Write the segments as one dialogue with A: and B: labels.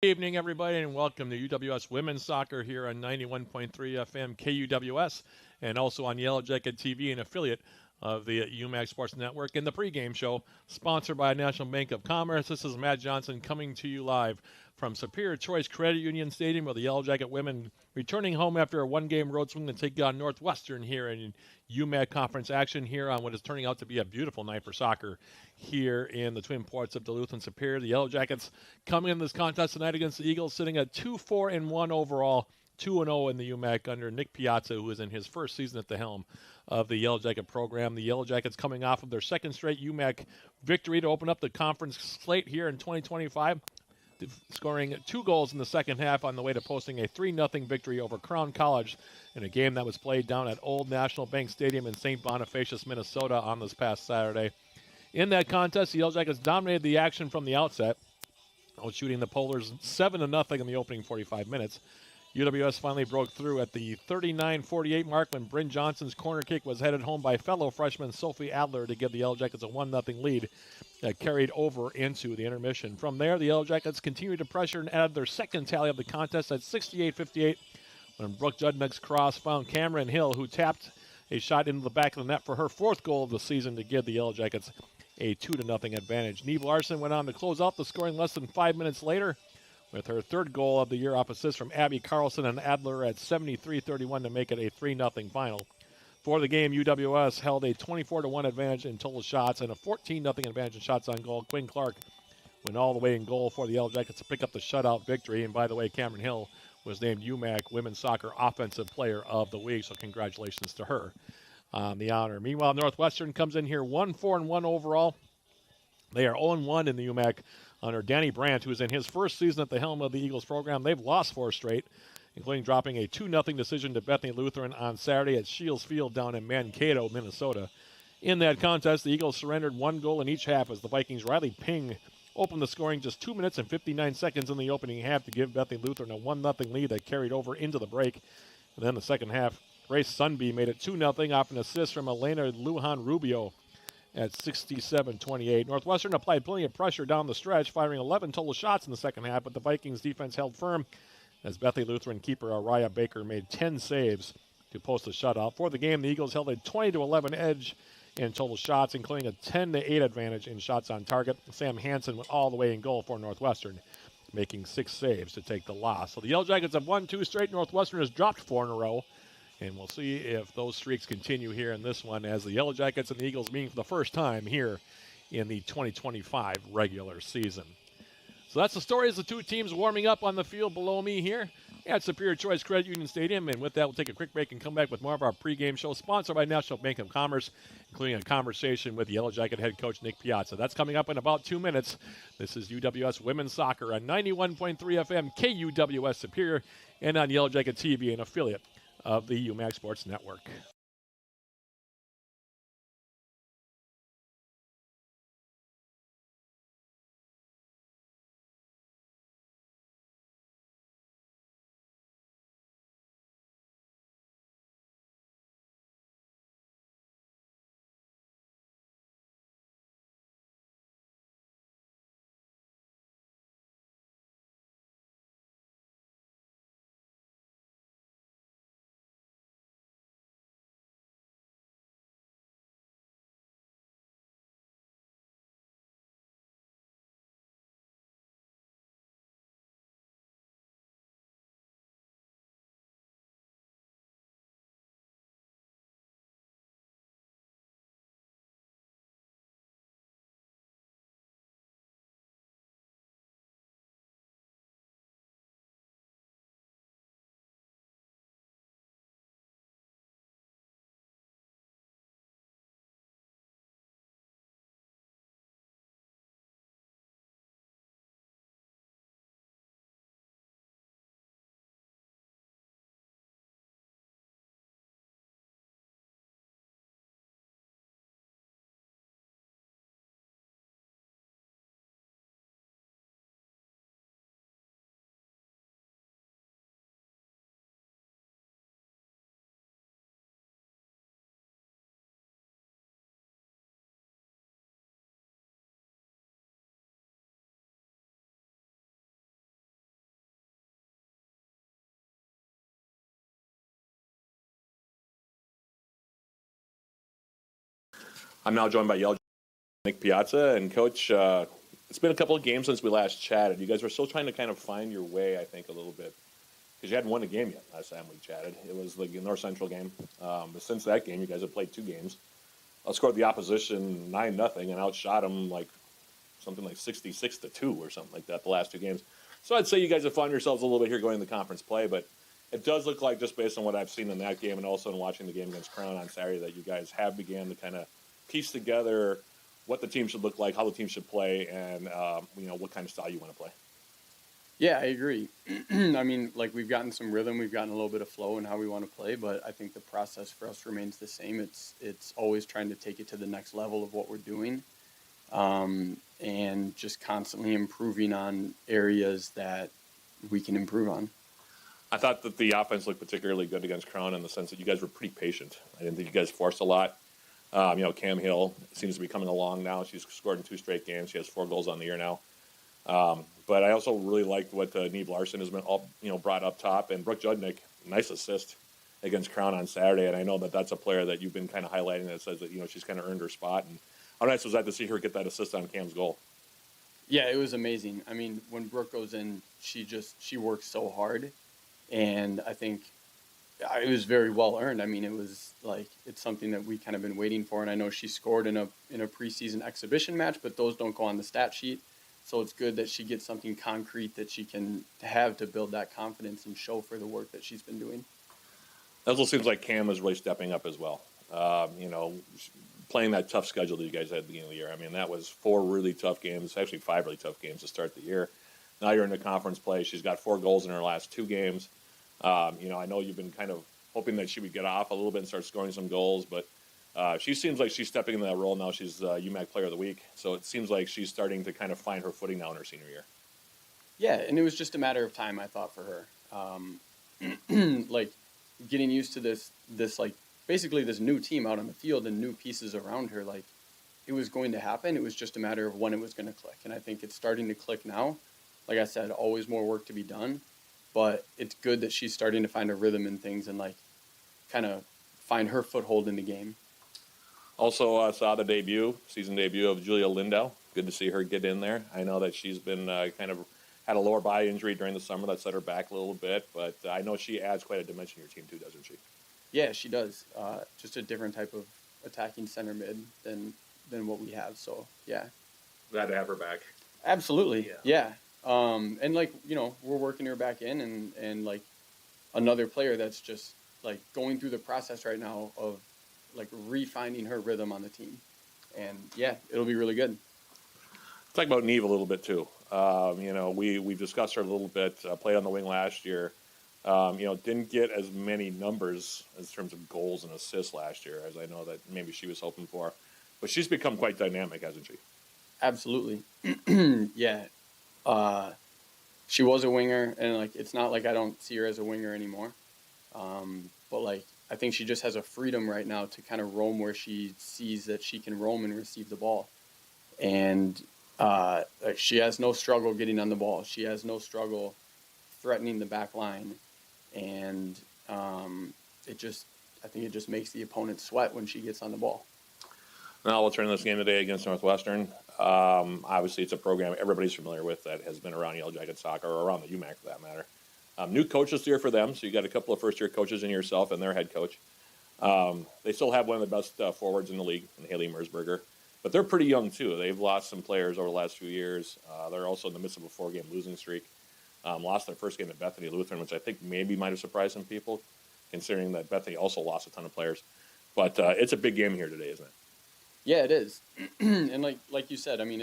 A: Good evening, everybody, and welcome to UWS Women's Soccer here on 91.3 FM KUWS and also on Yellow Jacket TV, an affiliate of the UMAC Sports Network, and the pregame show sponsored by National Bank of Commerce. This is Matt Johnson coming to you live from Superior Choice Credit Union Stadium, where the Yellow Jacket women returning home after a one-game road swing to take on Northwestern here in UMAC Conference action here on what is turning out to be a beautiful night for soccer here in the Twin Ports of Duluth and Superior. The Yellow Jackets coming in this contest tonight against the Eagles, sitting at 2-4-1 overall, 2-0 in the UMAC under Nick Piazza, who is in his first season at the helm of the Yellow Jacket program. The Yellow Jackets coming off of their second straight UMAC victory to open up the conference slate here in 2025, scoring 2 goals in the second half on the way to posting a 3-0 victory over Crown College in a game that was played down at Old National Bank Stadium in St. Bonifacius, Minnesota on this past Saturday. In that contest, the Yellow Jackets dominated the action from the outset, outshooting the Polars 7-0 in the opening 45 minutes. UWS finally broke through at the 39-48 mark when Bryn Johnson's corner kick was headed home by fellow freshman Sophie Adler to give the Yellow Jackets a 1-0 lead that carried over into the intermission. From there, the Yellow Jackets continued to pressure and added their second tally of the contest at 68-58 when Brooke Judnick's cross found Cameron Hill, who tapped a shot into the back of the net for her 4th goal of the season to give the Yellow Jackets a 2-0 advantage. Neve Larson went on to close out the scoring less than 5 minutes later with her 3rd goal of the year off assist from Abby Carlson and Adler at 73-31 to make it a 3-0 final. For the game, UWS held a 24-1 advantage in total shots and a 14-0 advantage in shots on goal. Quinn Clark went all the way in goal for the Yellow Jackets to pick up the shutout victory. And by the way, Cameron Hill was named UMAC Women's Soccer Offensive Player of the Week, so congratulations to her on the honor. Meanwhile, Northwestern comes in here 1-4-1 overall. They are 0-1 in the UMAC under Danny Brandt, who is in his first season at the helm of the Eagles program. They've lost 4 straight, including dropping a 2-0 decision to Bethany Lutheran on Saturday at Shields Field down in Mankato, Minnesota. In that contest, the Eagles surrendered 1 goal in each half as the Vikings' Riley Ping opened the scoring just 2 minutes and 59 seconds in the opening half to give Bethany Lutheran a 1-0 lead that carried over into the break. And then the second half, Grace Sunby made it 2-0 off an assist from Elena Lujan Rubio at 67-28. Northwestern applied plenty of pressure down the stretch, firing 11 total shots in the second half, but the Vikings defense held firm as Bethany Lutheran keeper Araya Baker made 10 saves to post a shutout. For the game, the Eagles held a 20-11 edge in total shots, including a 10-8 advantage in shots on target. Sam Hansen went all the way in goal for Northwestern, making 6 saves to take the loss. So the Yellow Jackets have won 2 straight. Northwestern has dropped 4 in a row. And we'll see if those streaks continue here in this one as the Yellow Jackets and the Eagles meet for the first time here in the 2025 regular season. So that's the story as the two teams warming up on the field below me here at Superior Choice Credit Union Stadium. And with that, we'll take a quick break and come back with more of our pregame show sponsored by National Bank of Commerce, including a conversation with Yellow Jacket head coach Nick Piazza. That's coming up in about 2 minutes. This is UWS Women's Soccer on 91.3 FM KUWS Superior and on Yellow Jacket TV, an affiliate of the UMAC Sports Network. I'm now joined by Nick Piazza. And, Coach, it's been a couple of games since we last chatted. You guys were still trying to kind of find your way, I think, a little bit. Because you hadn't won a game yet last time we chatted. It was the North Central game. But since that game, you guys have played 2 games. Outscored the opposition 9-0 and outshot them something like 66-2 or something like that the last 2 games. So I'd say you guys have found yourselves a little bit here going into conference play, but it does look like, just based on what I've seen in that game and also in watching the game against Crown on Saturday, that you guys have began to kind of piece together what the team should look like, how the team should play, and what kind of style you want to play.
B: Yeah, I agree. I mean, we've gotten some rhythm, we've gotten a little bit of flow in how we want to play, but I think the process for us remains the same. It's always trying to take it to the next level of what we're doing, and just constantly improving on areas that we can improve on.
A: I thought that the offense looked particularly good against Crown in the sense that you guys were pretty patient. I didn't think you guys forced a lot. Cam Hill seems to be coming along now. She's scored in 2 straight games. She has 4 goals on the year now. But I also really liked what Neve Larson has been brought up top. And Brooke Judnick, nice assist against Crown on Saturday. And I know that that's a player that you've been kind of highlighting that says that, she's kind of earned her spot. And how nice was that to see her get that assist on Cam's goal?
B: Yeah, it was amazing. I mean, when Brooke goes in, she works so hard. And I think it was very well earned. I mean, it was it's something that we kind of been waiting for. And I know she scored in a preseason exhibition match, but those don't go on the stat sheet. So it's good that she gets something concrete that she can have to build that confidence and show for the work that she's been doing.
A: It also seems like Cam is really stepping up as well. Playing that tough schedule that you guys had at the beginning of the year. I mean, that was 4 really tough games, actually 5 really tough games to start the year. Now you're in the conference play. She's got 4 goals in her last 2 games. I know you've been kind of hoping that she would get off a little bit and start scoring some goals, but she seems like she's stepping into that role now. She's UMAC Player of the Week, so it seems like she's starting to kind of find her footing now in her senior year.
B: Yeah, and it was just a matter of time, I thought, for her. Getting used to this basically this new team out on the field and new pieces around her, it was going to happen. It was just a matter of when it was going to click, and I think it's starting to click now. Like I said, always more work to be done, but it's good that she's starting to find a rhythm in things and kind of find her foothold in the game.
A: Also saw the season debut of Julia Lindau. Good to see her get in there. I know that she's been kind of had a lower body injury during the summer that set her back a little bit, but I know she adds quite a dimension to your team too, doesn't she?
B: Yeah, she does. Just a different type of attacking center mid than what we have. So yeah,
A: Glad to have her back.
B: Absolutely. Yeah. And we're working her back in, and another player that's just going through the process right now of refinding her rhythm on the team. And yeah, it'll be really good.
A: Talk about Neve a little bit too. We've discussed her a little bit. Played on the wing last year. Didn't get as many numbers in terms of goals and assists last year as I know that maybe she was hoping for. But she's become quite dynamic, hasn't she?
B: Absolutely. Yeah. She was a winger, and it's not like I don't see her as a winger anymore. But I think she just has a freedom right now to kind of roam where she sees that she can roam and receive the ball. And she has no struggle getting on the ball. She has no struggle threatening the back line. And I think it just makes the opponent sweat when she gets on the ball.
A: Now we'll turn to this game today against Northwestern. Obviously, it's a program everybody's familiar with that has been around Yellow Jacket soccer, or around the UMAC for that matter. New coach this year for them, so you got a couple of first-year coaches in yourself and their head coach. They still have one of the best forwards in the league, in Haley Mersberger, but they're pretty young too. They've lost some players over the last few years. They're also in the midst of a 4-game losing streak. Lost their first game at Bethany Lutheran, which I think maybe might have surprised some people, considering that Bethany also lost a ton of players. But it's a big game here today, isn't it?
B: Yeah, it is. And like you said, I mean,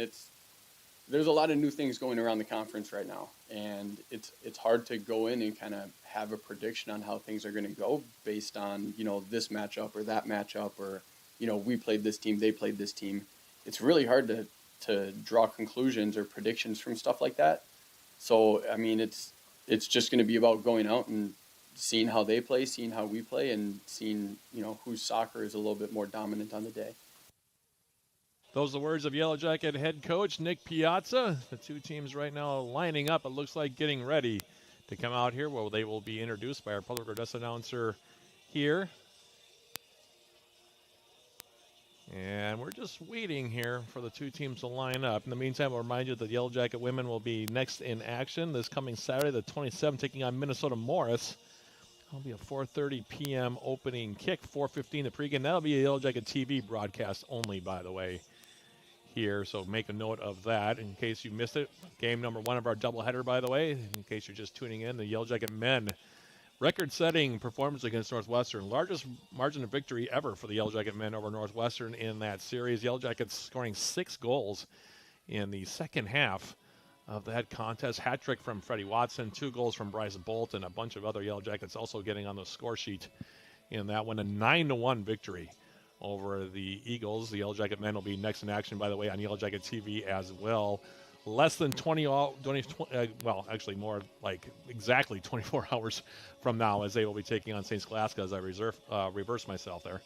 B: there's a lot of new things going around the conference right now, and it's hard to go in and kind of have a prediction on how things are going to go based on this matchup or that matchup, or we played this team, they played this team. It's really hard to draw conclusions or predictions from stuff like that. So I mean, it's just going to be about going out and seeing how they play, seeing how we play, and seeing whose soccer is a little bit more dominant on the day.
A: Those are the words of Yellow Jacket head coach Nick Piazza. The two teams right now lining up. It looks like getting ready to come out here. Well, they will be introduced by our public address announcer here. And we're just waiting here for the two teams to line up. In the meantime, I'll remind you that the Yellow Jacket women will be next in action this coming Saturday, the 27th, taking on Minnesota Morris. That'll be a 4:30 p.m. opening kick, 4:15 the pregame. That'll be a Yellow Jacket TV broadcast only, by the way, here. So make a note of that in case you missed it. Game number 1 of our doubleheader, by the way, in case you're just tuning in. The Yellow Jacket men record-setting performance against Northwestern. Largest margin of victory ever for the Yellow Jacket men over Northwestern in that series. Yellow Jackets scoring 6 goals in the second half of that contest. Hat trick from Freddie Watson, 2 goals from Bryce Bolt, and a bunch of other Yellow Jackets also getting on the score sheet in that one. A 9-1 victory over the Eagles. The Yellow Jacket men will be next in action, by the way, on Yellow Jacket TV as well. Less than 20, well, actually more like exactly 24 hours from now, as they will be taking on St. Scholastica, as I reverse myself there.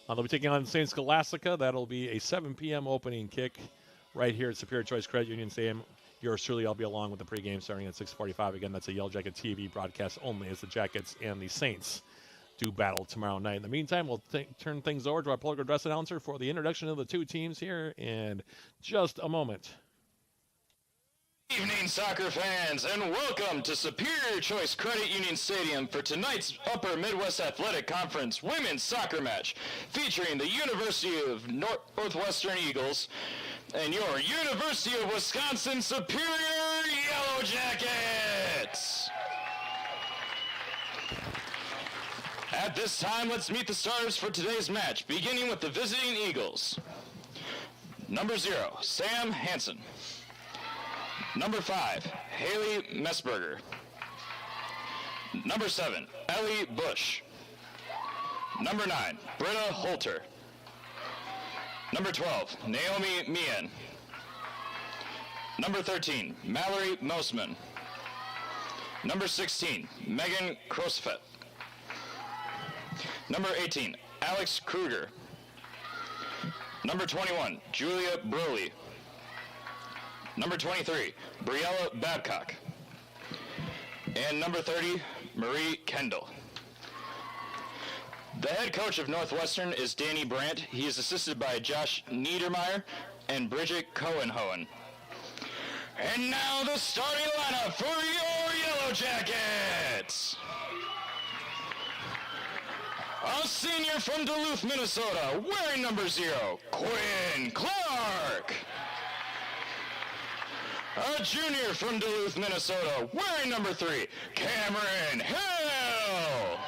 A: They'll be taking on St. Scholastica. That'll be a 7 p.m. opening kick right here at Superior Choice Credit Union Stadium. Yours truly, I'll be along with the pregame starting at 6:45. Again, that's a Yellow Jacket TV broadcast only, as the Jackets and the Saints do battle tomorrow night. In the meantime, we'll turn things over to our political address announcer for the introduction of the two teams here in just a moment.
C: Evening, soccer fans, and welcome to Superior Choice Credit Union Stadium for tonight's Upper Midwest Athletic Conference women's soccer match featuring the University of Northwestern Eagles and your University of Wisconsin Superior Yellow Jackets. At this time, let's meet the starters for today's match, beginning with the visiting Eagles. Number 0, Sam Hansen. Number 5, Haley Messberger. Number 7, Ellie Bush. Number 9, Britta Holter. Number 12, Naomi Meehan. Number 13, Mallory Mosman. Number 16, Megan Krosfet. Number 18, Alex Kruger. Number 21, Julia Broley. Number 23, Briella Babcock. And number 30, Marie Kendall. The head coach of Northwestern is Danny Brandt. He is assisted by Josh Niedermeyer and Bridget Cohenhoen. And now the starting lineup for your Yellow Jackets. A senior from Duluth, Minnesota, wearing number 0, Quinn Clark. A junior from Duluth, Minnesota, wearing number 3, Cameron Hill.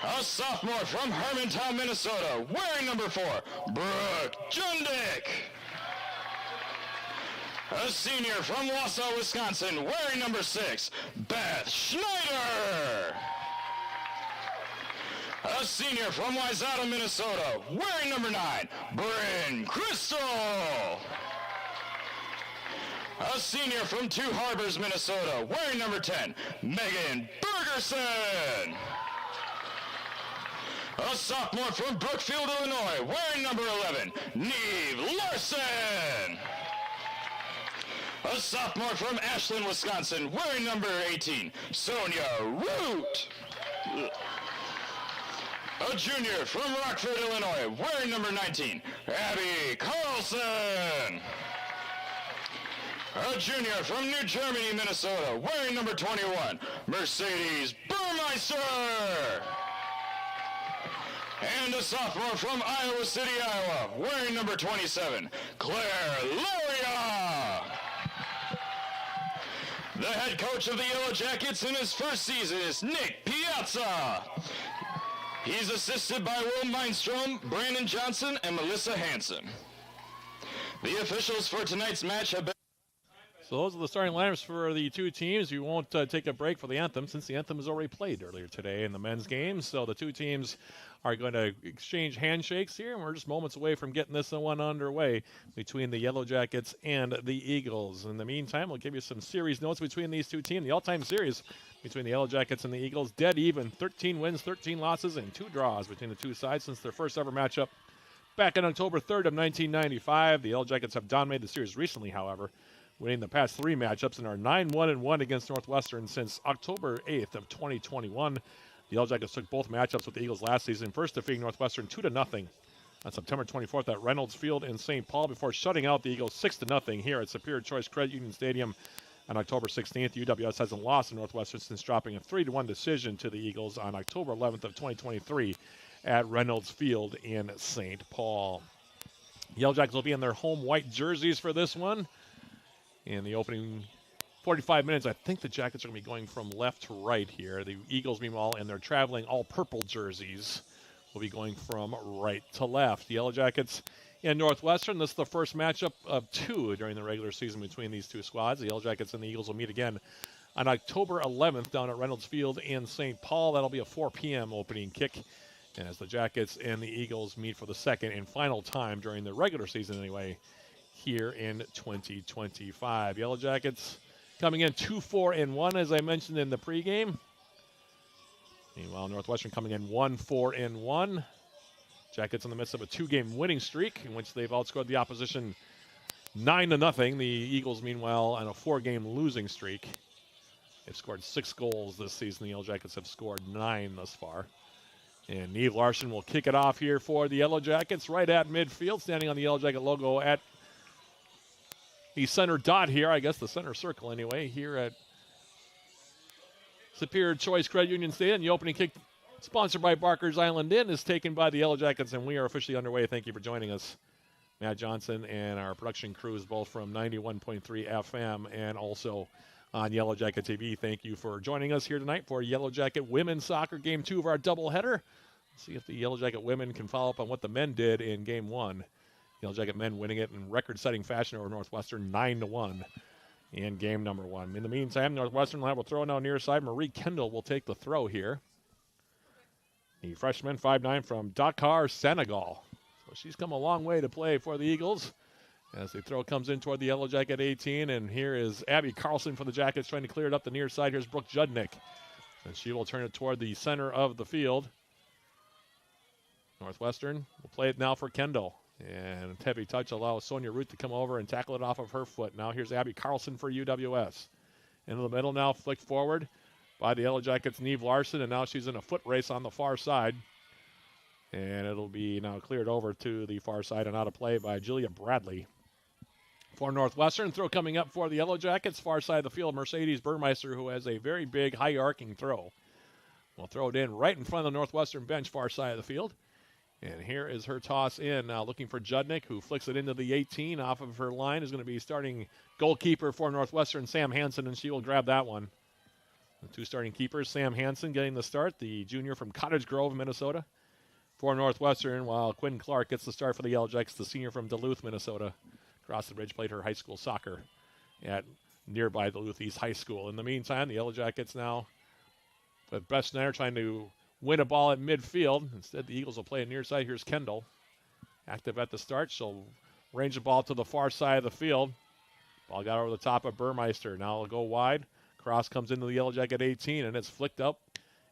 C: A sophomore from Hermantown, Minnesota, wearing number 4, Brooke Jundick. A senior from Wausau, Wisconsin, wearing number 6, Beth Schneider. A senior from Wayzata, Minnesota, wearing number 9, Bryn Crystal. A senior from Two Harbors, Minnesota, wearing number 10, Megan Bergerson. A sophomore from Brookfield, Illinois, wearing number 11, Neve Larson. A sophomore from Ashland, Wisconsin, wearing number 18, Sonia Root. A junior from Rockford, Illinois, wearing number 19, Abby Carlson. A junior from New Germany, Minnesota, wearing number 21, Mercedes Burmeister. And a sophomore from Iowa City, Iowa, wearing number 27, Claire Loria. The head coach of the Yellow Jackets in his first season is Nick Piazza. He's assisted by Will Mindstrom, Brandon Johnson, and Melissa Hansen. The officials for tonight's match have been...
A: So those are the starting lineups for the two teams. We won't take a break for the anthem, since the anthem was already played earlier today in the men's game. So the two teams are going to exchange handshakes here, and we're just moments away from getting this one underway between the Yellow Jackets and the Eagles. In the meantime, we'll give you some series notes between these two teams. The all-time series between the Yellow Jackets and the Eagles, dead even, 13 wins, 13 losses, and 2 draws between the two sides since their first ever matchup back on October 3rd of 1995. The Yellow Jackets have dominated the series recently, however, winning the past 3 matchups and are 9-1-1 against Northwestern since October 8th of 2021. The Yellow Jackets took both matchups with the Eagles last season, first defeating Northwestern 2-0 on September 24th at Reynolds Field in St. Paul before shutting out the Eagles 6-0 here at Superior Choice Credit Union Stadium on October 16th. UWS hasn't lost to Northwestern since dropping a 3-1 decision to the Eagles on October 11th of 2023 at Reynolds Field in St. Paul. Yellow Jackets will be in their home white jerseys for this one. In the opening 45 minutes, I think the Jackets are going to be going from left to right here. The Eagles, meanwhile, in their traveling all-purple jerseys, will be going from right to left. The Yellow Jackets and Northwestern, this is the first matchup of two during the regular season between these two squads. The Yellow Jackets and the Eagles will meet again on October 11th down at Reynolds Field in St. Paul. That'll be a 4 p.m. opening kick as the Jackets and the Eagles meet for the second and final time during the regular season anyway here in 2025. Yellow Jackets coming in 2-4-1 as I mentioned in the pregame. Meanwhile, Northwestern coming in 1-4-1. Jackets in the midst of a 2-game winning streak in which they've outscored the opposition 9-0. The Eagles, meanwhile, on a 4-game losing streak. They've scored 6 goals this season. The Yellow Jackets have scored 9 thus far. And Neve Larson will kick it off here for the Yellow Jackets right at midfield, standing on the Yellow Jacket logo at the center dot here, I guess the center circle anyway, here at Superior Choice Credit Union Stadium. The opening kick, sponsored by Barker's Island Inn, is taken by the Yellow Jackets, and we are officially underway. Thank you for joining us. Matt Johnson and our production crews, both from 91.3 FM and also on Yellow Jacket TV. Thank you for joining us here tonight for Yellow Jacket Women's Soccer Game 2 of our doubleheader. See if the Yellow Jacket women can follow up on what the men did in Game 1. Yellow Jacket men winning it in record-setting fashion over Northwestern 9-1 in game number 1. In the meantime, Northwestern will have a throw now near side. Marie Kendall will take the throw here. The freshman, 5'9", from Dakar, Senegal. So she's come a long way to play for the Eagles as the throw comes in toward the Yellow Jacket 18. And here is Abby Carlson for the Jackets trying to clear it up the near side. Here's Brooke Judnick. And she will turn it toward the center of the field. Northwestern will play it now for Kendall. And a heavy touch allows Sonia Root to come over and tackle it off of her foot. Now here's Abby Carlson for UWS. Into the middle now, flicked forward by the Yellow Jackets' Neve Larson. And now she's in a foot race on the far side. And it'll be now cleared over to the far side and out of play by Julia Bradley. For Northwestern, throw coming up for the Yellow Jackets. Far side of the field, Mercedes Burmeister, who has a very big, high-arcing throw. Will throw it in right in front of the Northwestern bench, far side of the field. And here is her toss in, now looking for Judnick, who flicks it into the 18 off of her line. Is going to be starting goalkeeper for Northwestern, Sam Hansen, and she will grab that one. The two starting keepers, Sam Hansen getting the start, the junior from Cottage Grove, Minnesota, for Northwestern, while Quinn Clark gets the start for the Yellow Jackets, the senior from Duluth, Minnesota. Across the bridge, played her high school soccer at nearby Duluth East High School. In the meantime, the Yellow Jackets now with Beth Schneider trying to win a ball at midfield. Instead, the Eagles will play it near side. Here's Kendall. Active at the start. She'll range the ball to the far side of the field. Ball got over the top of Burmeister. Now it'll go wide. Cross comes into the Yellow Jacket 18, and it's flicked up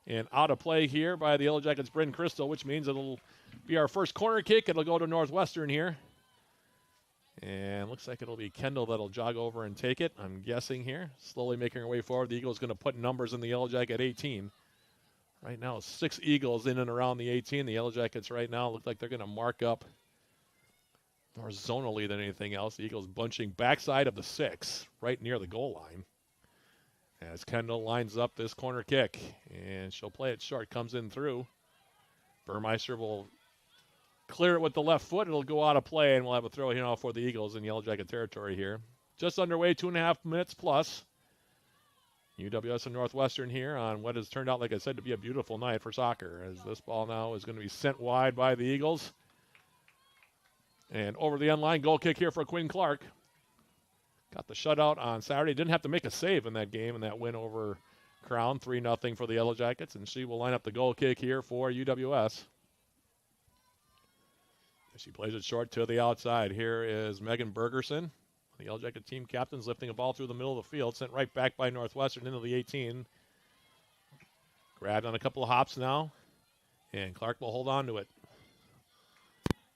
A: and out of play here by the Yellow Jackets' Bryn Crystal, which means it'll be our first corner kick. It'll go to Northwestern here. And looks like it'll be Kendall that'll jog over and take it, I'm guessing here. Slowly making her way forward. The Eagles going to put numbers in the Yellow Jacket 18. Right now, 6 Eagles in and around the 18. The Yellow Jackets right now look like they're going to mark up more zonally than anything else. The Eagles bunching backside of the 6, right near the goal line. As Kendall lines up this corner kick, and she'll play it short, comes in through. Burmeister will clear it with the left foot. It'll go out of play, and we'll have a throw here now for the Eagles in Yellow Jacket territory here. Just underway, 2.5 minutes plus. UWS and Northwestern here on what has turned out, like I said, to be a beautiful night for soccer, as this ball now is going to be sent wide by the Eagles. And over the end line, goal kick here for Quinn Clark. Got the shutout on Saturday. Didn't have to make a save in that game in that win over Crown, 3-0 for the Yellow Jackets, and she will line up the goal kick here for UWS. She plays it short to the outside. Here is Megan Bergerson, the Yellow Jacket team captain's lifting a ball through the middle of the field, sent right back by Northwestern into the 18. Grabbed on a couple of hops now, and Clark will hold on to it.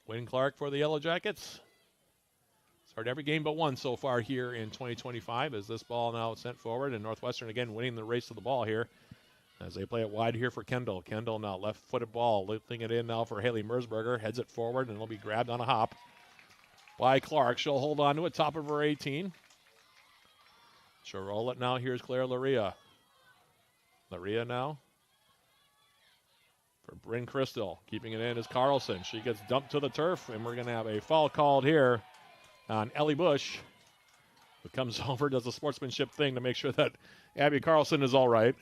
A: Quinn Clark for the Yellow Jackets. Started every game but one so far here in 2025 as this ball now sent forward, and Northwestern again winning the race to the ball here. As they play it wide here for Kendall. Kendall now left-footed ball, lifting it in now for Haley Mersberger. Heads it forward, and it'll be grabbed on a hop by Clark. She'll hold on to it, top of her 18. She'll roll it now. Here's Claire Laria. Laria now for Bryn Crystal. Keeping it in is Carlson. She gets dumped to the turf, and we're going to have a foul called here on Ellie Bush, who comes over, does a sportsmanship thing to make sure that Abby Carlson is all right.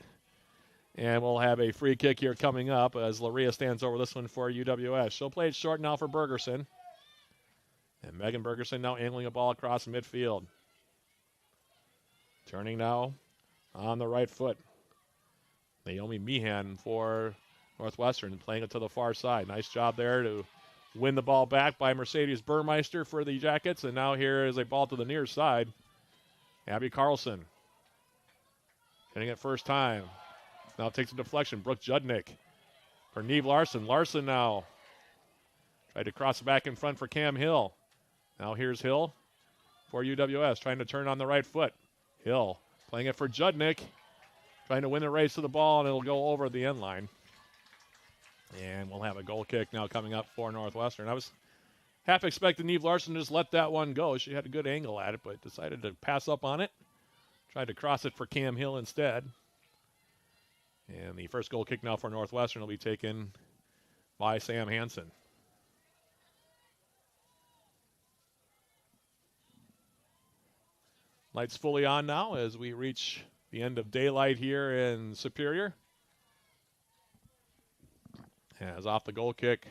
A: And we'll have a free kick here coming up as Laria stands over this one for UWS. She'll play it short now for Bergerson. And Megan Bergerson now angling a ball across midfield. Turning now on the right foot. Naomi Meehan for Northwestern playing it to the far side. Nice job there to win the ball back by Mercedes Burmeister for the Jackets. And now here is a ball to the near side. Abby Carlson hitting it first time. Now takes a deflection. Brooke Judnick for Neve Larson. Larson now tried to cross it back in front for Cam Hill. Now here's Hill for UWS, trying to turn on the right foot. Hill playing it for Judnick, trying to win the race to the ball, and it'll go over the end line. And we'll have a goal kick now coming up for Northwestern. I was half expecting Neve Larson to just let that one go. She had a good angle at it, but decided to pass up on it. Tried to cross it for Cam Hill instead. And the first goal kick now for Northwestern will be taken by Sam Hansen. Lights fully on now as we reach the end of daylight here in Superior. As off the goal kick,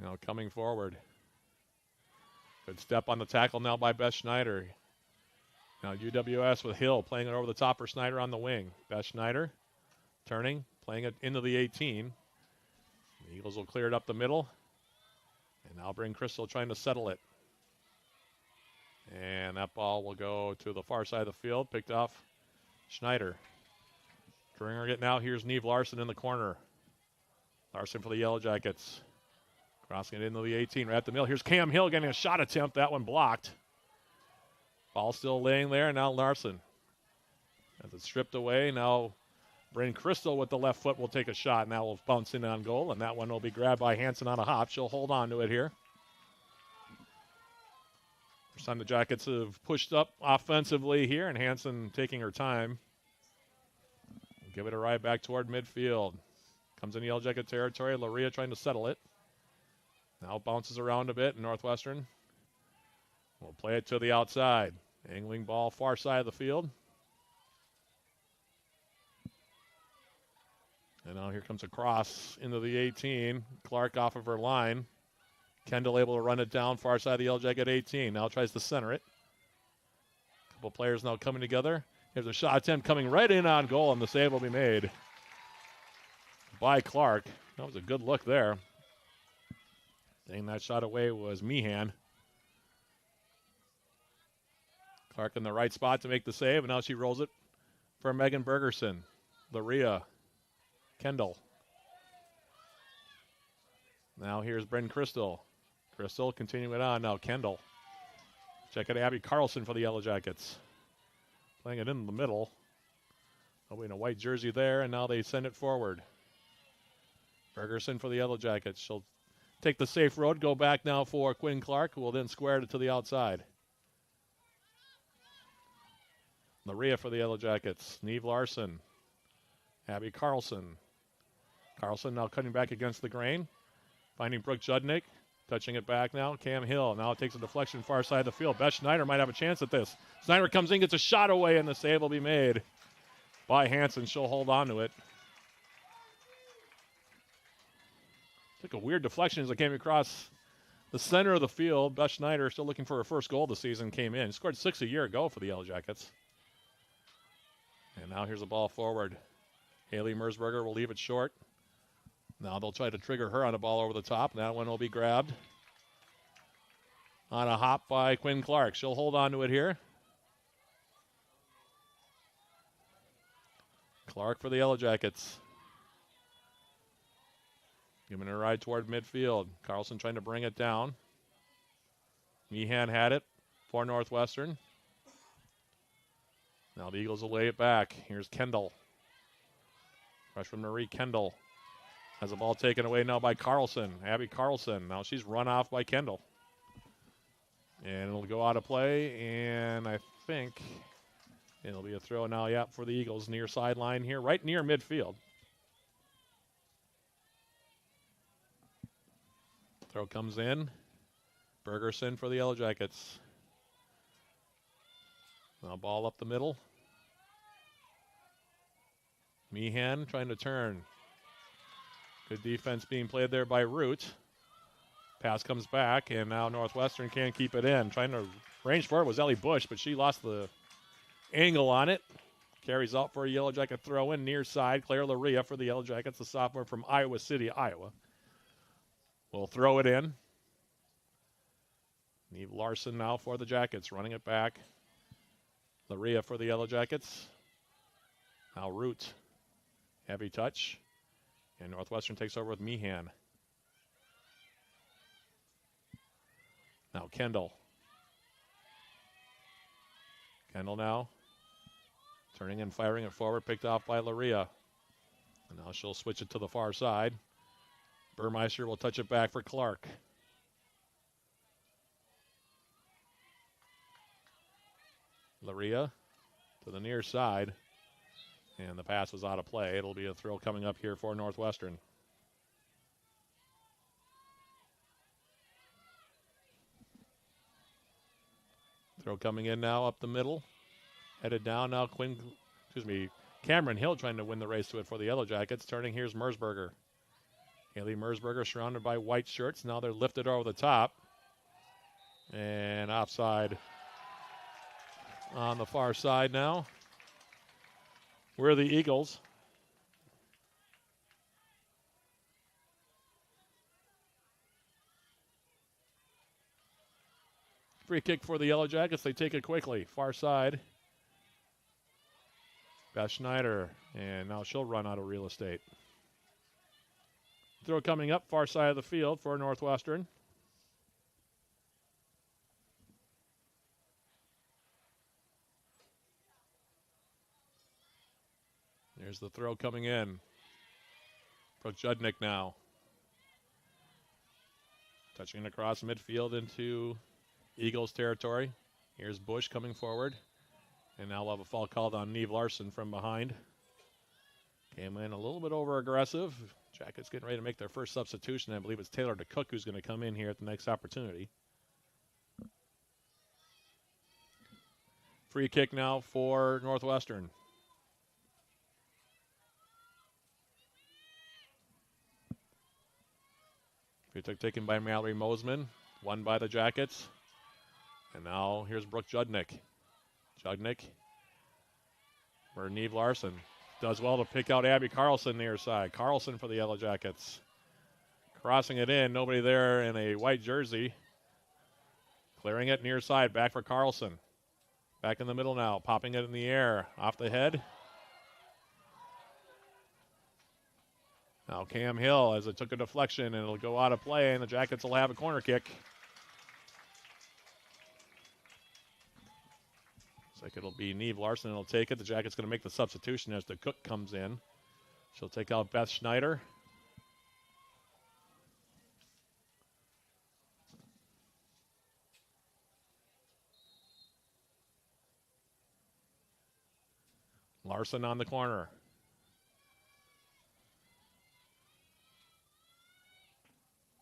A: now coming forward. Good step on the tackle now by Beth Schneider. Now UWS with Hill playing it over the top for Schneider on the wing. Beth Schneider turning, playing it into the 18. The Eagles will clear it up the middle. And now Bryn Crystal trying to settle it. And that ball will go to the far side of the field, picked off Schneider. Drawing it now, here's Neve Larson in the corner. Larson for the Yellow Jackets. Crossing it into the 18, right at the middle. Here's Cam Hill getting a shot attempt, that one blocked. Ball still laying there, now Larson. As it's stripped away, now Bryn Crystal with the left foot will take a shot, and that will bounce in on goal, and that one will be grabbed by Hansen on a hop. She'll hold on to it here. First time the Jackets have pushed up offensively here, and Hansen taking her time. Give it a ride back toward midfield. Comes in Yellow Jacket territory. Laria trying to settle it. Now bounces around a bit, and Northwestern will play it to the outside. Angling ball far side of the field. And now here comes a cross into the 18. Clark off of her line. Kendall able to run it down far side of the Yellow Jacket 18. Now tries to center it. Couple players now coming together. Here's a shot attempt coming right in on goal, and the save will be made by Clark. That was a good look there. Taking that shot away was Meehan. Clark in the right spot to make the save, and now she rolls it for Megan Bergerson. Laria. Kendall. Now here's Bryn Crystal. Crystal continuing it on now. Kendall. Check out Abby Carlson for the Yellow Jackets. Playing it in the middle. Nobody in a white jersey there, and now they send it forward. Bergerson for the Yellow Jackets. She'll take the safe road, go back now for Quinn Clark, who will then square it to the outside. Laria for the Yellow Jackets. Neve Larson. Abby Carlson. Carlson now cutting back against the grain. Finding Brooke Judnick. Touching it back now. Cam Hill now takes a deflection far side of the field. Beth Schneider might have a chance at this. Schneider comes in, gets a shot away, and the save will be made by Hansen. She'll hold on to it. Took a weird deflection as it came across the center of the field. Beth Schneider, still looking for her first goal of the season, came in. Scored 6 a year ago for the Yellow Jackets. And now here's a ball forward. Haley Mersberger will leave it short. Now they'll try to trigger her on a ball over the top. That one will be grabbed on a hop by Quinn Clark. She'll hold on to it here. Clark for the Yellow Jackets. Giving it a ride toward midfield. Carlson trying to bring it down. Meehan had it for Northwestern. Now the Eagles will lay it back. Here's Kendall. Freshman Marie Kendall has the ball taken away now by Carlson. Abby Carlson. Now she's run off by Kendall. And it'll go out of play, and I think it'll be a throw now, for the Eagles near sideline here, right near midfield. Throw comes in. Bergerson for the Yellow Jackets. Now ball up the middle. Meehan trying to turn. Good defense being played there by Root. Pass comes back, and now Northwestern can't keep it in. Trying to range for it was Ellie Bush, but she lost the angle on it. Carries out for a Yellow Jacket throw in near side. Claire Laria for the Yellow Jackets, the sophomore from Iowa City, Iowa. Will throw it in. Neve Larson now for the Jackets, running it back. Laria for the Yellow Jackets. Now Root. Heavy touch. And Northwestern takes over with Meehan. Now Kendall. Kendall now. Turning and firing it forward. Picked off by Laria. And now she'll switch it to the far side. Burmeister will touch it back for Clark. Laria to the near side. And the pass was out of play. It'll be a throw coming up here for Northwestern. Throw coming in now up the middle. Headed down now. Cameron Hill trying to win the race to it for the Yellow Jackets. Turning, here's Mersberger. Haley Mersberger surrounded by white shirts. Now they're lifted over the top. And offside on the far side now. We're the Eagles. Free kick for the Yellow Jackets. They take it quickly. Far side. Beth Schneider. And now she'll run out of real estate. Throw coming up, far side of the field for Northwestern. There's the throw coming in. Brooke Judnick now. Touching across midfield into Eagles territory. Here's Bush coming forward. And now we'll have a foul called on Neve Larson from behind. Came in a little bit over aggressive. Jackets getting ready to make their first substitution. I believe it's Taylor DeCook who's going to come in here at the next opportunity. Free kick now for Northwestern. Free kick taken by Mallory Mosman. Won by the Jackets. And now here's Brooke Judnick. Judnick for Neve Larson. Does well to pick out Abby Carlson near side. Carlson for the Yellow Jackets. Crossing it in. Nobody there in a white jersey. Clearing it near side. Back for Carlson. Back in the middle now. Popping it in the air. Off the head. Now Cam Hill as it took a deflection and it'll go out of play and the Jackets will have a corner kick. Looks like it'll be Neve Larson that'll take it. The Jackets going to make the substitution as the Cook comes in. She'll take out Beth Schneider. Larson on the corner.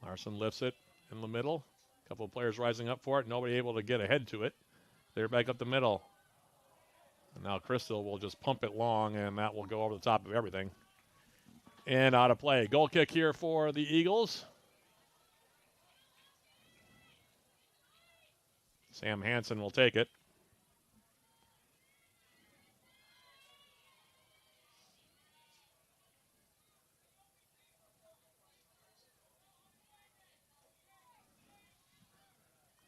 A: Larson lifts it in the middle. A couple of players rising up for it. Nobody able to get ahead to it. They're back up the middle. And now Crystal will just pump it long, and that will go over the top of everything. And out of play. Goal kick here for the Eagles. Sam Hansen will take it.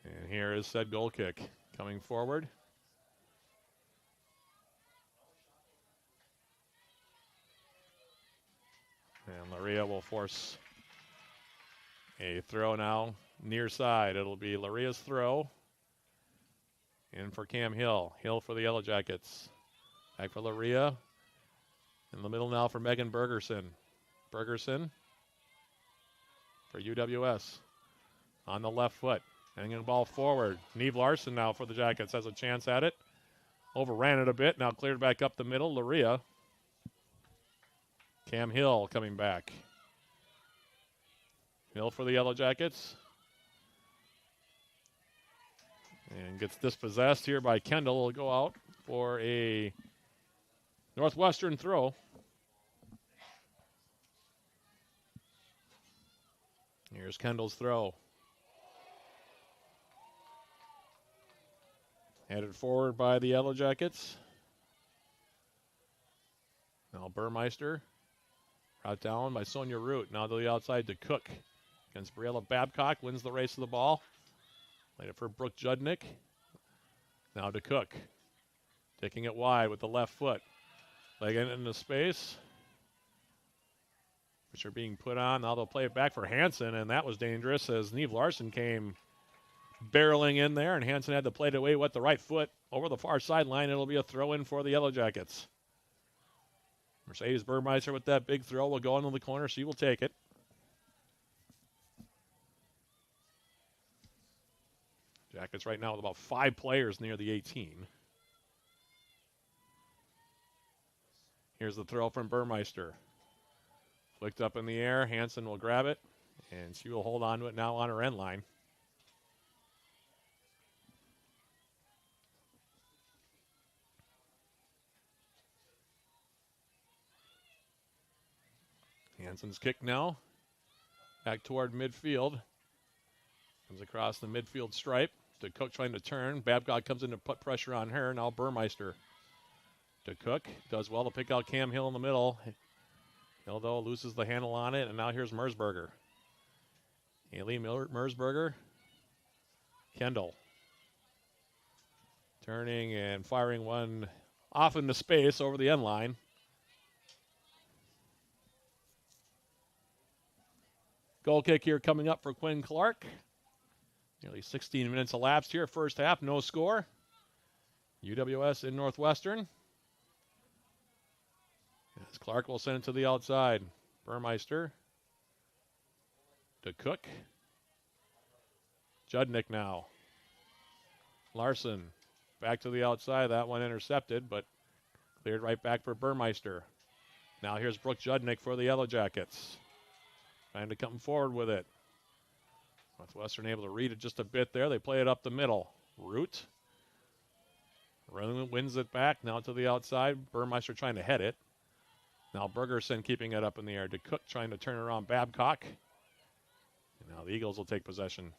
A: And here is said goal kick coming forward. And Laria will force a throw now near side. It'll be Laria's throw. In for Cam Hill. Hill for the Yellow Jackets. Back for Laria. In the middle now for Megan Bergerson. Bergerson for UWS. On the left foot. Hanging the ball forward. Neve Larson now for the Jackets has a chance at it. Overran it a bit. Now cleared back up the middle. Luria. Cam Hill coming back. Hill for the Yellow Jackets. And gets dispossessed here by Kendall. Will go out for a Northwestern throw. Here's Kendall's throw. Headed forward by the Yellow Jackets. Now Burmeister. Brought down by Sonia Root. Now to the outside to Cook. Against Briella Babcock. Wins the race to the ball. Laid it for Brooke Judnick. Now to Cook. Taking it wide with the left foot. Legging it into space. Which are being put on. Now they'll play it back for Hansen, and that was dangerous as Neve Larson came barreling in there, and Hansen had to play it away with the right foot over the far sideline. It'll be a throw-in for the Yellow Jackets. Mercedes Burmeister with that big throw will go into the corner. She will take it. Jackets right now with about 5 players near the 18. Here's the throw from Burmeister. Flicked up in the air. Hansen will grab it, and she will hold on to it now on her end line. Hansen's kick now. Back toward midfield. Comes across the midfield stripe. To Cook trying to turn. Babcock comes in to put pressure on her. Now Burmeister to Cook. Does well to pick out Cam Hill in the middle. Hill, though, loses the handle on it. And now here's Mersberger. Haley Mersberger. Kendall. Turning and firing one off into space over the end line. Goal kick here coming up for Quinn Clark. Nearly 16 minutes elapsed here. First half, no score. UWS in Northwestern. As Clark will send it to the outside. Burmeister to Cook. Judnick now. Larson back to the outside. That one intercepted, but cleared right back for Burmeister. Now here's Brooke Judnick for the Yellow Jackets. Trying to come forward with it. Northwestern able to read it just a bit there. They play it up the middle. Root. Wins it back. Now to the outside. Burmeister trying to head it. Now Bergerson keeping it up in the air. To Cook trying to turn around Babcock. And now the Eagles will take possession.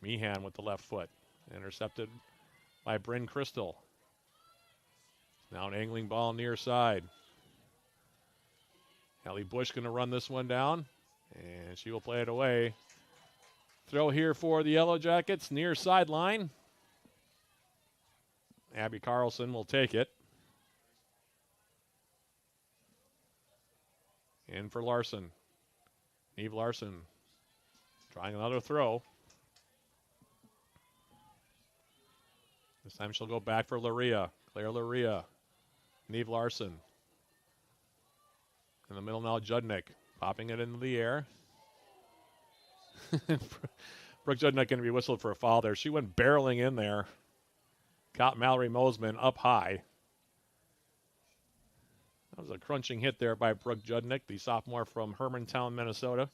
A: Meehan with the left foot. Intercepted by Bryn Crystal. Now an angling ball near side. Allie Bush going to run this one down. And she will play it away. Throw here for the Yellow Jackets, near sideline. Abby Carlson will take it. In for Larson. Neve Larson trying another throw. This time she'll go back for Luria. Claire Luria. Neve Larson. In the middle now, Judnick. Popping it into the air. Brooke Judnick going to be whistled for a foul there. She went barreling in there. Caught Mallory Mosman up high. That was a crunching hit there by Brooke Judnick, the sophomore from Hermantown, Minnesota.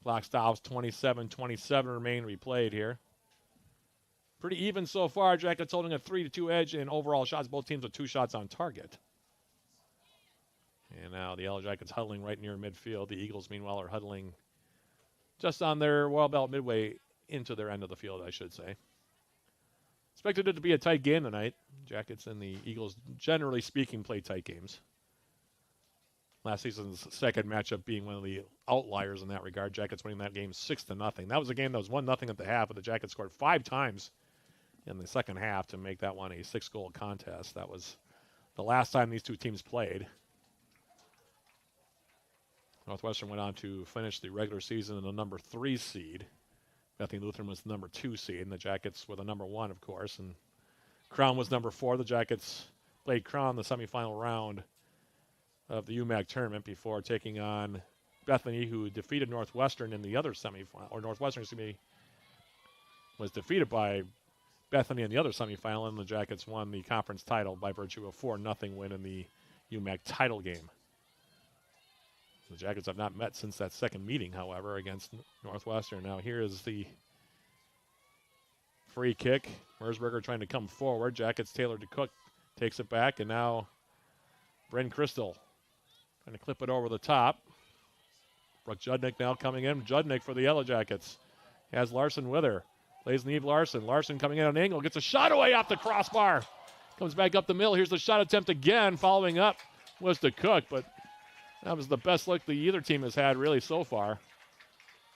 A: Clock stops, 27-27 remain to be played here. Pretty even so far. Jackets holding a 3-2 edge in overall shots. Both teams with 2 shots on target. And now the Yellow Jackets huddling right near midfield. The Eagles, meanwhile, are huddling just on their well belt midway into their end of the field, I should say. Expected it to be a tight game tonight. Jackets and the Eagles, generally speaking, play tight games. Last season's second matchup being one of the outliers in that regard. Jackets winning that game 6-0. That was a game that was 1-0 at the half, but the Jackets scored 5 times in the second half to make that one a 6-goal contest. That was the last time these two teams played. Northwestern went on to finish the regular season in the number 3 seed. Bethany Lutheran was the number 2 seed, and the Jackets were the number 1, of course. And Crown was number 4. The Jackets played Crown in the semifinal round of the UMAC tournament before taking on Bethany, who defeated Northwestern in the other semifinal, or Northwestern, was defeated by Bethany in the other semifinal, and the Jackets won the conference title by virtue of 4-0 win in the UMAC title game. The Jackets have not met since that second meeting, however, against Northwestern. Now here is the free kick. Mersberger trying to come forward. Jackets tailored to Cook. Takes it back, and now Bryn Crystal trying to clip it over the top. Brooke Judnick now coming in. Judnick for the Yellow Jackets. Has Larson with her. Plays Neve Larson. Larson coming in on an angle. Gets a shot away off the crossbar. Comes back up the middle. Here's the shot attempt again. Following up was to Cook, but that was the best look either team has had really so far.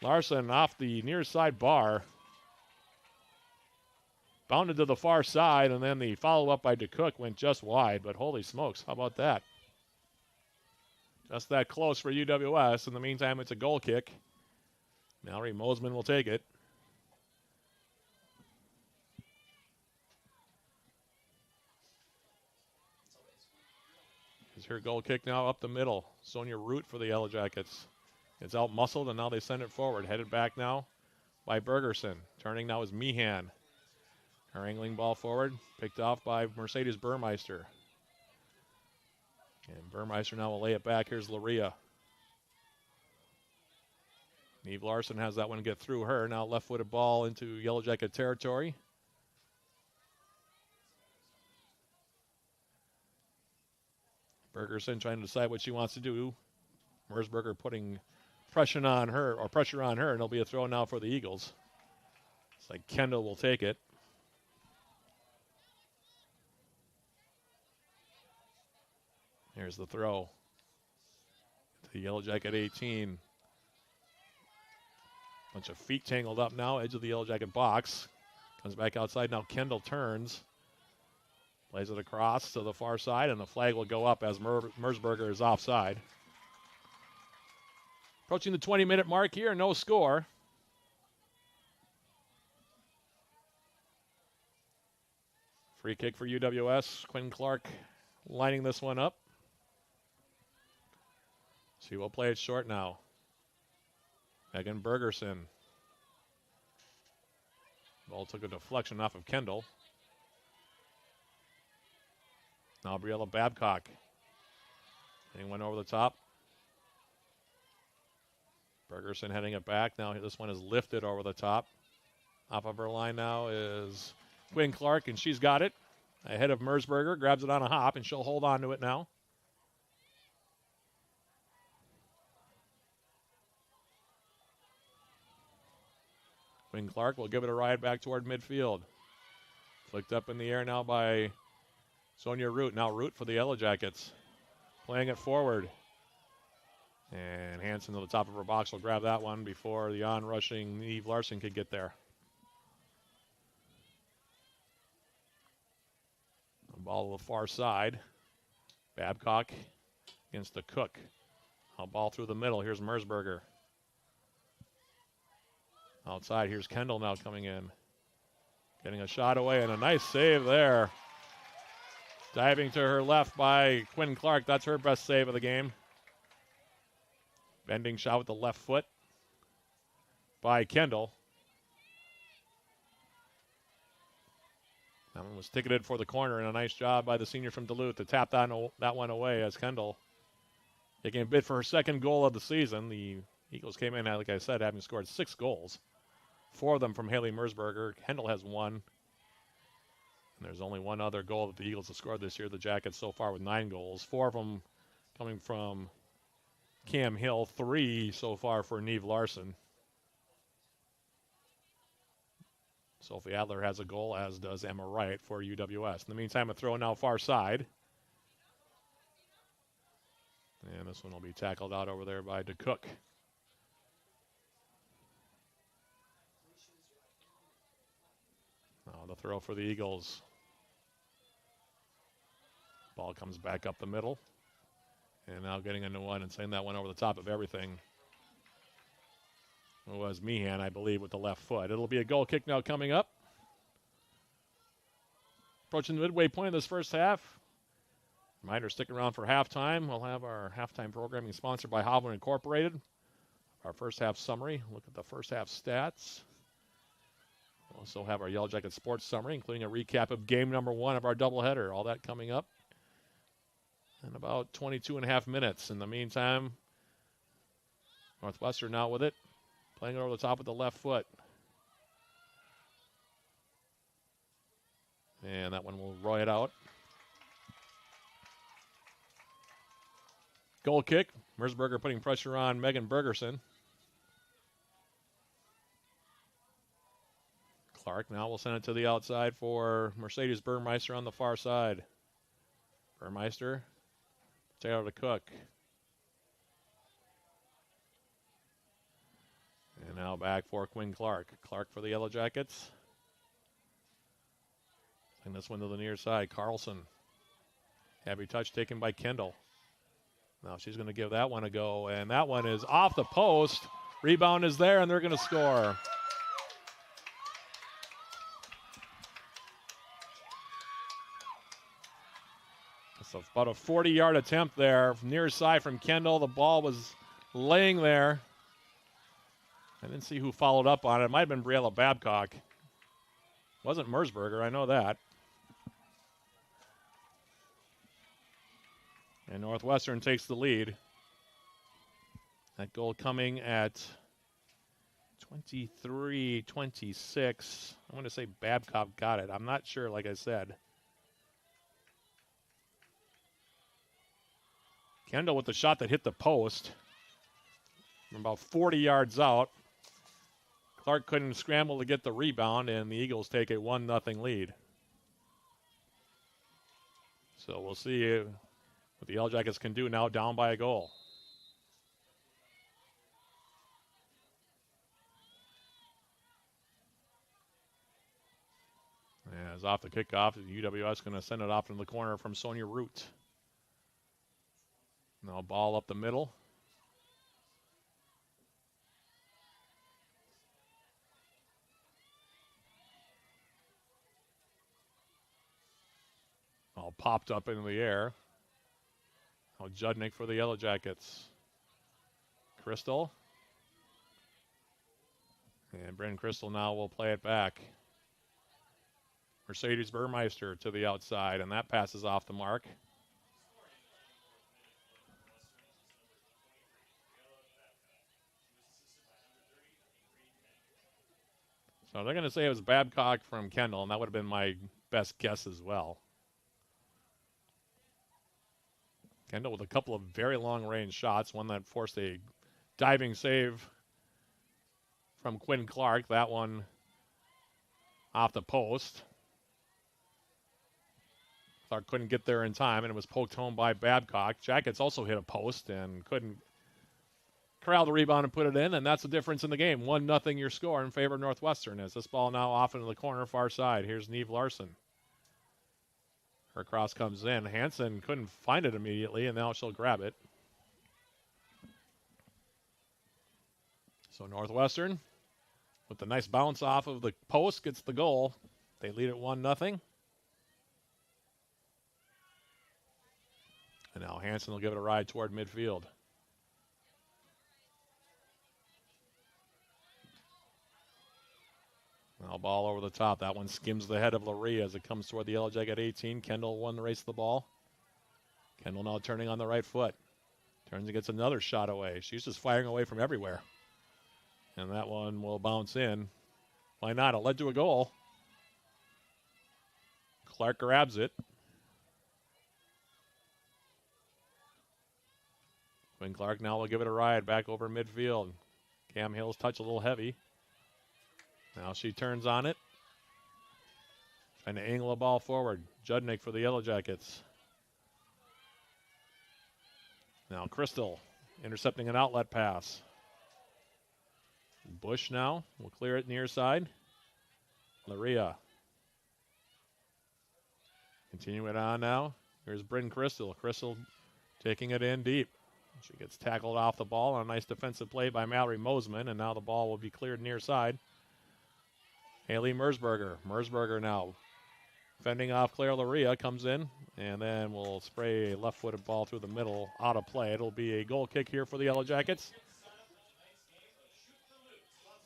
A: Larson off the near side bar. Bounded to the far side, and then the follow-up by DeCook went just wide, but holy smokes, how about that? Just that close for UWS. In the meantime, it's a goal kick. Mallory Mosman will take it. Here's her goal kick now up the middle. Sonia Root for the Yellow Jackets. It's out-muscled, and now they send it forward. Headed back now by Bergerson. Turning now is Meehan. Her angling ball forward, picked off by Mercedes Burmeister. And Burmeister now will lay it back. Here's Laria. Neve Larson has that one get through her. Now left-footed ball into Yellow Jacket territory. Bergerson trying to decide what she wants to do. Mersberger putting pressure on her, and it'll be a throw now for the Eagles. It's like Kendall will take it. Here's the throw. The Yellow Jacket 18. Bunch of feet tangled up now. Edge of the Yellow Jacket box. Comes back outside. Now Kendall turns. Plays it across to the far side, and the flag will go up as Mersberger is offside. Approaching the 20-minute mark here. No score. Free kick for UWS. Quinn Clark lining this one up. She will play it short now. Megan Bergerson. Ball took a deflection off of Kendall. Now Briella Babcock. Anyone over the top. Bergerson heading it back. Now this one is lifted over the top. Off of her line now is Quinn Clark, and she's got it. Ahead of Mersberger. Grabs it on a hop, and she'll hold on to it now. Quinn Clark will give it a ride back toward midfield. Flicked up in the air now by Sonia Root. Now Root for the Yellow Jackets. Playing it forward. And Hanson to the top of her box will grab that one before the on-rushing Neve Larson could get there. The ball to the far side. Babcock against the Cook. A ball through the middle. Here's Mersberger. Outside, here's Kendall now coming in. Getting a shot away, and a nice save there. Diving to her left by Quinn Clark. That's her best save of the game. Bending shot with the left foot by Kendall. That one was ticketed for the corner, and a nice job by the senior from Duluth to tap that one away as Kendall taking a bid for her second goal of the season. The Eagles came in, like I said, having scored 6 goals. 4 of them from Haley Mersberger. Kendall has 1. And there's only one other goal that the Eagles have scored this year. The Jackets so far with 9 goals. 4 of them coming from Cam Hill. 3 so far for Neve Larson. Sophie Adler has a goal, as does Emma Wright for UWS. In the meantime, a throw now far side. And this one will be tackled out over there by DeCook. Now the throw for the Eagles. Ball comes back up the middle. And now getting into one and sending that one over the top of everything. It was Meehan, I believe, with the left foot. It'll be a goal kick now coming up. Approaching the midway point of this first half. Reminder, stick around for halftime. We'll have our halftime programming sponsored by Hovland Incorporated. Our first half summary. Look at the first half stats. We'll also have our Yellow Jacket sports summary, including a recap of game number 1 of our doubleheader. All that coming up in about 22 and a half minutes. In the meantime, Northwestern now with it, playing it over the top with the left foot. And that one will roll it out. Goal kick. Mersberger putting pressure on Megan Bergerson. Clark now will send it to the outside for Mercedes Burmeister on the far side. Burmeister, Taylor to Cook. And now back for Quinn Clark. Clark for the Yellow Jackets. Send this one to the near side. Carlson. Heavy touch taken by Kendall. Now she's going to give that one a go, and that one is off the post. Rebound is there, and they're going to score. It's about a 40-yard attempt there. Near side from Kendall. The ball was laying there. I didn't see who followed up on it. It might have been Briella Babcock. Wasn't Mersberger, I know that. And Northwestern takes the lead. That goal coming at 23-26. I want to say Babcock got it. I'm not sure, like I said. Kendall with the shot that hit the post. From about 40 yards out. Clark couldn't scramble to get the rebound, and the Eagles take a 1-0 lead. So we'll see what the Yellow Jackets can do now, down by a goal. As off the kickoff, the UWS going to send it off in the corner from Sonia Root. Now ball up the middle. All popped up into the air. Now Judnick for the Yellow Jackets. Crystal. And Bryn Crystal now will play it back. Mercedes Burmeister to the outside, and that passes off the mark. So they're going to say it was Babcock from Kendall, and that would have been my best guess as well. Kendall with a couple of very long-range shots, one that forced a diving save from Quinn Clark. That one off the post. Clark couldn't get there in time, and it was poked home by Babcock. Jackets also hit a post and couldn't corral the rebound and put it in, and that's the difference in the game. 1-0 your score in favor of Northwestern as this ball now off into the corner far side. Here's Neve Larson. Her cross comes in. Hansen couldn't find it immediately, and now she'll grab it. So Northwestern, with the nice bounce off of the post, gets the goal. They lead it 1-0. And now Hansen will give it a ride toward midfield. Now ball over the top. That one skims the head of Laree as it comes toward the Yellow Jacket 18. Kendall won the race to the ball. Kendall now turning on the right foot. Turns and gets another shot away. She's just firing away from everywhere. And that one will bounce in. Why not? It led to a goal. Clark grabs it. Quinn Clark now will give it a ride back over midfield. Cam Hill's touch a little heavy. Now she turns on it. Trying to angle the ball forward. Judnick for the Yellow Jackets. Now Crystal intercepting an outlet pass. Bush now will clear it near side. Laria. Continue it on now. Here's Bryn Crystal. Crystal taking it in deep. She gets tackled off the ball on a nice defensive play by Mallory Mosman, and now the ball will be cleared near side. Haley Mersberger. Mersberger now Fending off Claire Laria comes in, and then we'll spray a left-footed ball through the middle out of play. It'll be a goal kick here for the Yellow Jackets.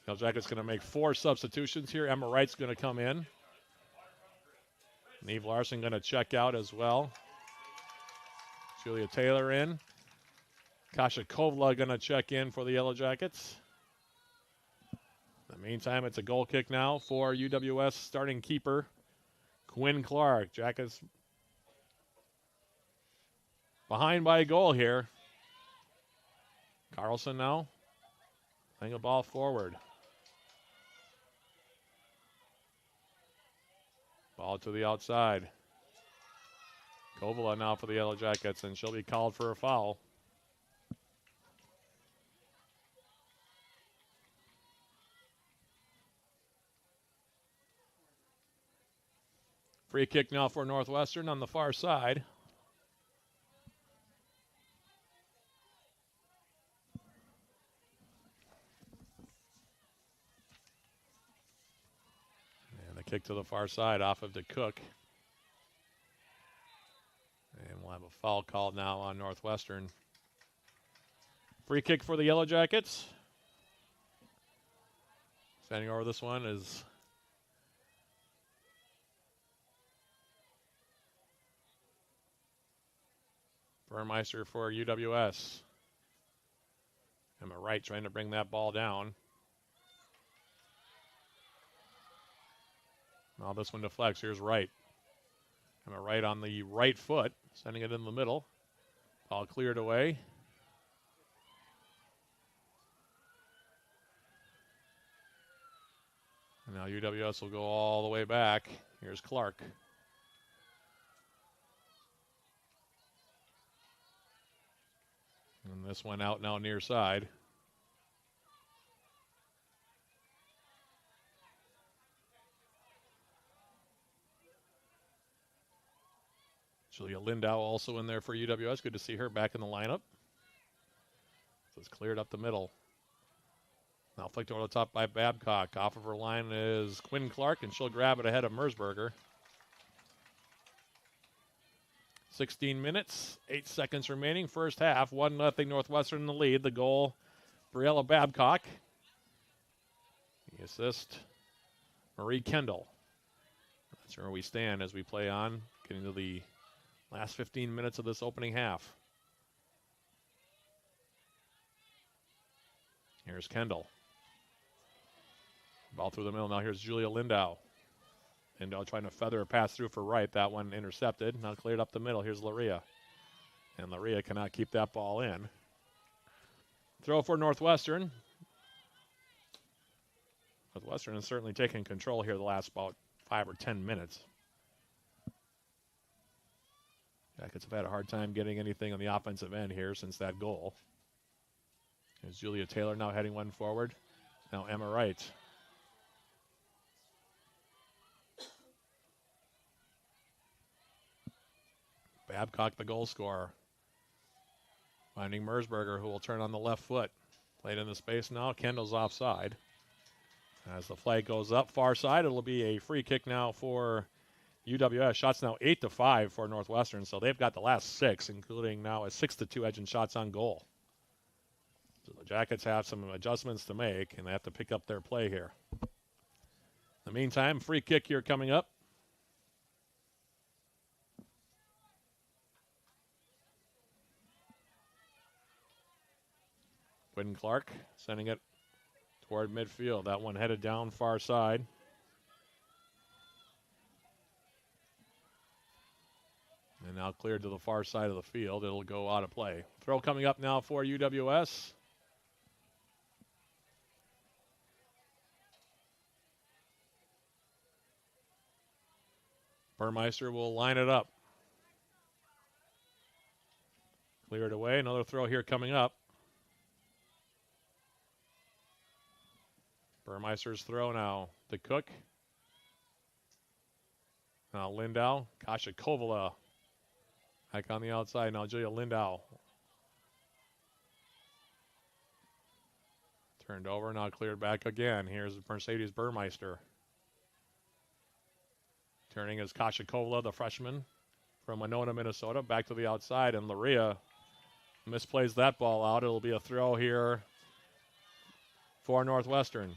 A: Yellow Jackets going to make 4 substitutions here. Emma Wright's going to come in. Neve Larson going to check out as well. Julia Taylor in. Kasha Kovla going to check in for the Yellow Jackets. In the meantime, it's a goal kick now for UWS starting keeper Quinn Clark. Jackets behind by a goal here. Carlson now playing a ball forward. Ball to the outside. Kovla now for the Yellow Jackets, and she'll be called for a foul. Free kick now for Northwestern on the far side. And the kick to the far side off of DeCook. And we'll have a foul called now on Northwestern. Free kick for the Yellow Jackets. Standing over this one is Burmeister for UWS. Emma Wright trying to bring that ball down. Now this one deflects. Here's Wright. Emma Wright on the right foot, sending it in the middle. Ball cleared away. And now UWS will go all the way back. Here's Clark. And this one out now near side. Julia Lindau also in there for UWS. Good to see her back in the lineup. So it's cleared up the middle. Now flicked over the top by Babcock. Off of her line is Quinn Clark, and she'll grab it ahead of Mersberger. 16 minutes, 8 seconds remaining. First half, 1-0 Northwestern in the lead. The goal, Briella Babcock. The assist, Marie Kendall. That's where we stand as we play on, getting to the last 15 minutes of this opening half. Here's Kendall. Ball through the middle. Now here's Julia Lindau. Lindau trying to feather a pass through for Wright. That one intercepted. Now cleared up the middle. Here's Laria. And Laria cannot keep that ball in. Throw for Northwestern. Northwestern has certainly taken control here the last about 5 or 10 minutes. Jackets have had a hard time getting anything on the offensive end here since that goal. Here's Julia Taylor now heading one forward. Now Emma Wright. Babcock, the goal scorer. Finding Mersberger, who will turn on the left foot. Played in the space now. Kendall's offside. As the flag goes up far side, it'll be a free kick now for UWS. Shots now 8-5 for Northwestern, so they've got the last 6, including now a 6-2 edge in shots on goal. So the Jackets have some adjustments to make, and they have to pick up their play here. In the meantime, free kick here coming up. Quinn Clark sending it toward midfield. That one headed down far side. And now cleared to the far side of the field. It'll go out of play. Throw coming up now for UWS. Burmeister will line it up. Cleared away. Another throw here coming up. Burmeister's throw now to Cook. Now Lindau. Kasha Kovala back on the outside. Now Julia Lindau. Turned over. Now cleared back again. Here's Mercedes Burmeister. Turning is Kashakola, the freshman from Winona, Minnesota, back to the outside, and Luria misplays that ball out. It'll be a throw here for Northwestern.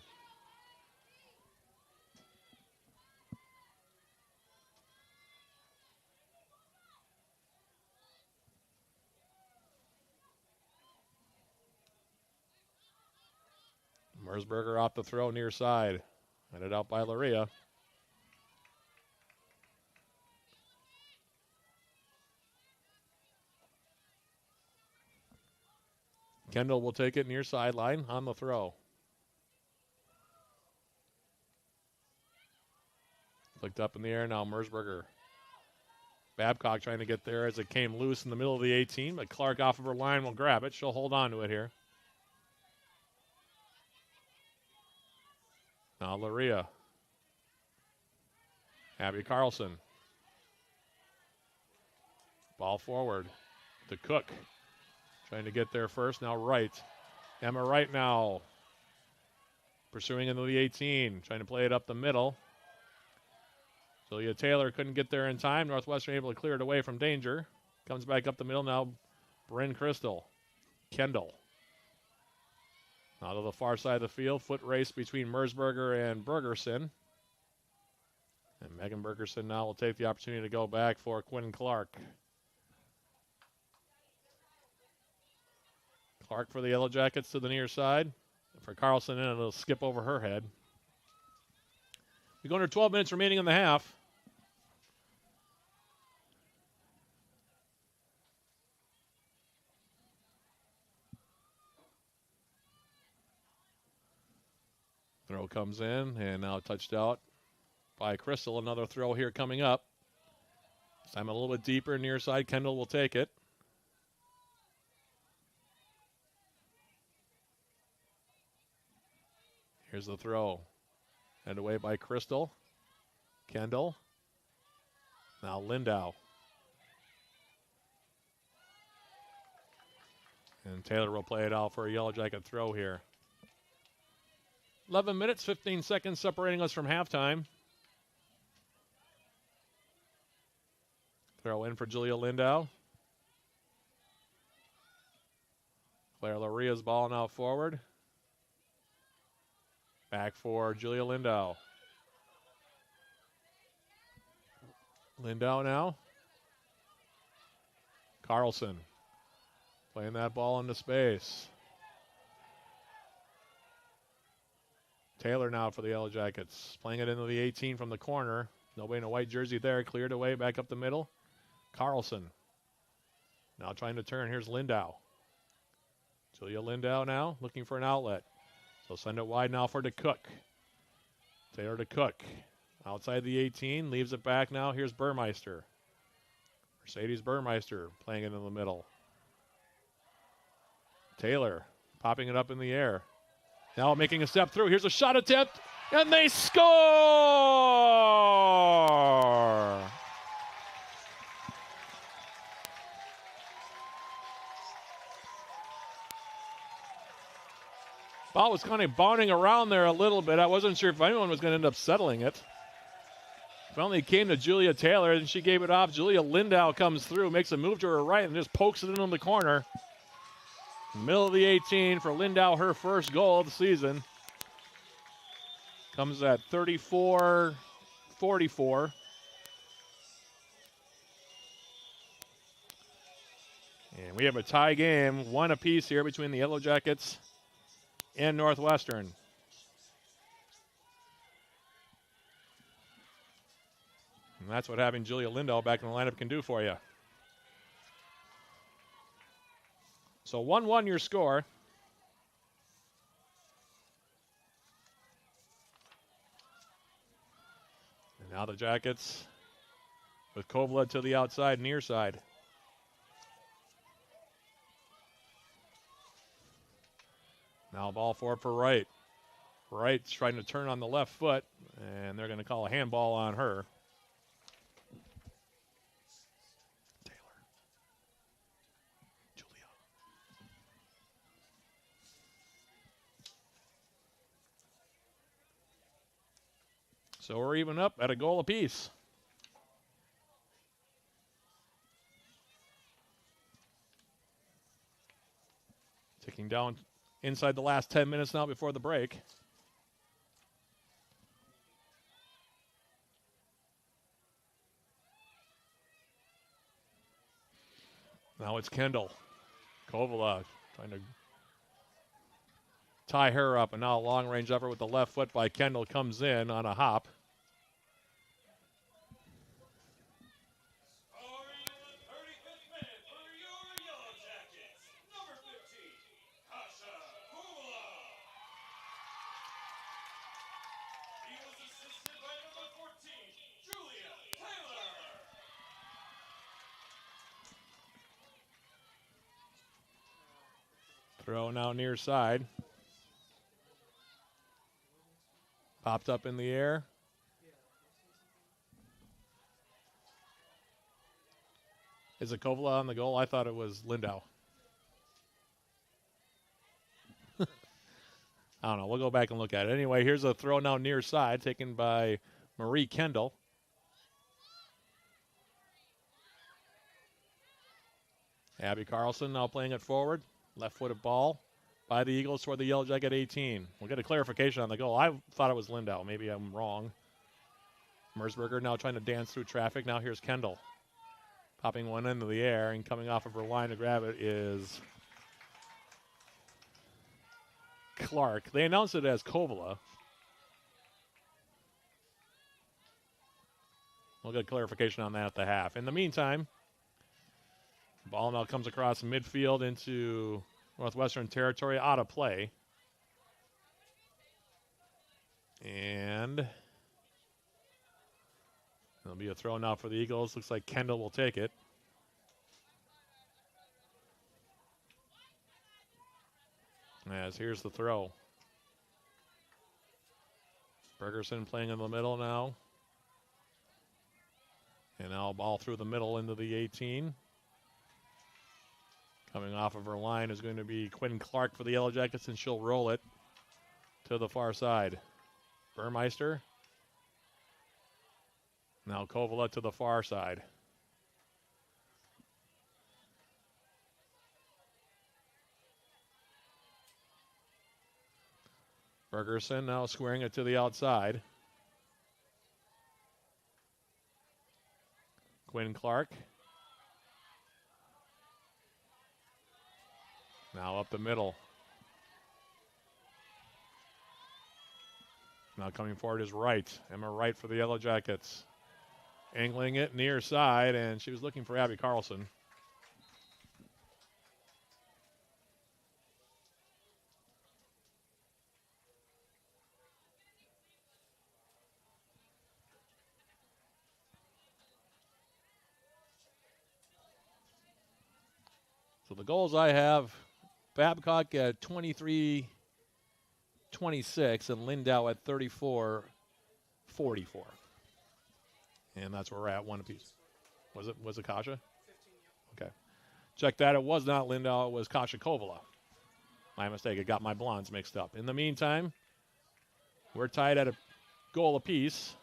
A: Mersberger off the throw near side. Headed out by Luria. Kendall will take it near sideline on the throw. Flicked up in the air now, Mersberger. Babcock trying to get there as it came loose in the middle of the 18, but Clark off of her line will grab it. She'll hold on to it here. Now Luria. Abby Carlson. Ball forward to Cook. Trying to get there first. Now Wright. Emma Wright now. Pursuing into the 18. Trying to play it up the middle. Julia Taylor couldn't get there in time. Northwestern able to clear it away from danger. Comes back up the middle now. Bryn Crystal. Kendall. Now to the far side of the field. Foot race between Mersberger and Bergerson. And Megan Bergerson now will take the opportunity to go back for Quinn Clark. Clark for the Yellow Jackets to the near side. For Carlson, and it'll skip over her head. We go under 12 minutes remaining in the half. Throw comes in, and now touched out by Crystal. Another throw here coming up. This time a little bit deeper, near side. Kendall will take it. Here's the throw. Head away by Crystal. Kendall. Now Lindau. And Taylor will play it out for a Yellow Jacket throw here. 11 minutes, 15 seconds separating us from halftime. Throw in for Julia Lindau. Claire Luria's ball now forward. Back for Julia Lindau. Lindau now. Carlson playing that ball into space. Taylor now for the Yellow Jackets. Playing it into the 18 from the corner. Nobody in a white jersey there. Cleared away back up the middle. Carlson. Now trying to turn. Here's Lindau. Julia Lindau now looking for an outlet. So send it wide now for DeCook. Taylor DeCook. Outside the 18. Leaves it back now. Here's Burmeister. Mercedes Burmeister playing it in the middle. Taylor popping it up in the air. Now making a step through. Here's a shot attempt. And they score! Ball was kind of bounding around there a little bit. I wasn't sure if anyone was going to end up settling it. Finally came to Julia Taylor, and she gave it off. Julia Lindau comes through, makes a move to her right, and just pokes it into the corner. Middle of the 18 for Lindau, her first goal of the season. Comes at 34-44. And we have a tie game, one apiece here between the Yellow Jackets and Northwestern. And that's what having Julia Lindau back in the lineup can do for you. So 1-1 your score. And now the Jackets with Kovla to the outside, near side. Now ball forward for Wright. Wright's trying to turn on the left foot, and they're going to call a handball on her. Taylor. Julia. So we're even up at a goal apiece. Ticking down inside the last 10 minutes now before the break. Now it's Kendall. Kovala trying to tie her up, and now a long-range effort with the left foot by Kendall comes in on a hop. Throw now near side. Popped up in the air. Is it Kovala on the goal? I thought it was Lindau. I don't know. We'll go back and look at it. Anyway, here's a throw now near side taken by Marie Kendall. Abby Carlson now playing it forward. Left-footed ball by the Eagles toward the Yellow Jacket 18. We'll get a clarification on the goal. I thought it was Lindau. Maybe I'm wrong. Merzberger now trying to dance through traffic. Now here's Kendall. Popping one into the air, and coming off of her line to grab it is Clark. They announced it as Kovala. We'll get clarification on that at the half. In the meantime, ball now comes across midfield into Northwestern territory, out of play. And there'll be a throw now for the Eagles. Looks like Kendall will take it. As here's the throw. Bergerson playing in the middle now. And now ball through the middle into the 18. Coming off of her line is going to be Quinn Clark for the Yellow Jackets, and she'll roll it to the far side. Burmeister. Now Kovala to the far side. Bergerson now squaring it to the outside. Quinn Clark. Now up the middle. Now coming forward is Wright. Emma Wright for the Yellow Jackets. Angling it near side, and she was looking for Abby Carlson. So the goals I have, Babcock at 23-26 and Lindau at 34-44. And that's where we're at, one apiece. Was it Kasha? Okay. Check that. It was not Lindau. It was Kasha Kovala. My mistake. I got my blondes mixed up. In the meantime, we're tied at a goal apiece.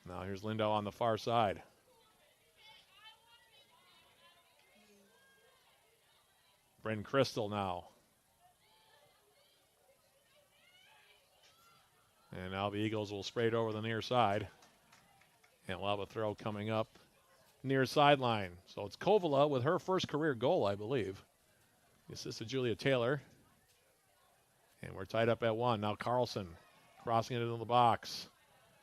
A: Now here's Lindau on the far side. Bryn Crystal now. And now the Eagles will spray it over the near side. And we'll have a throw coming up near sideline. So it's Kovala with her first career goal, I believe. The assist to Julia Taylor. And we're tied up at 1. Now Carlson crossing it into the box.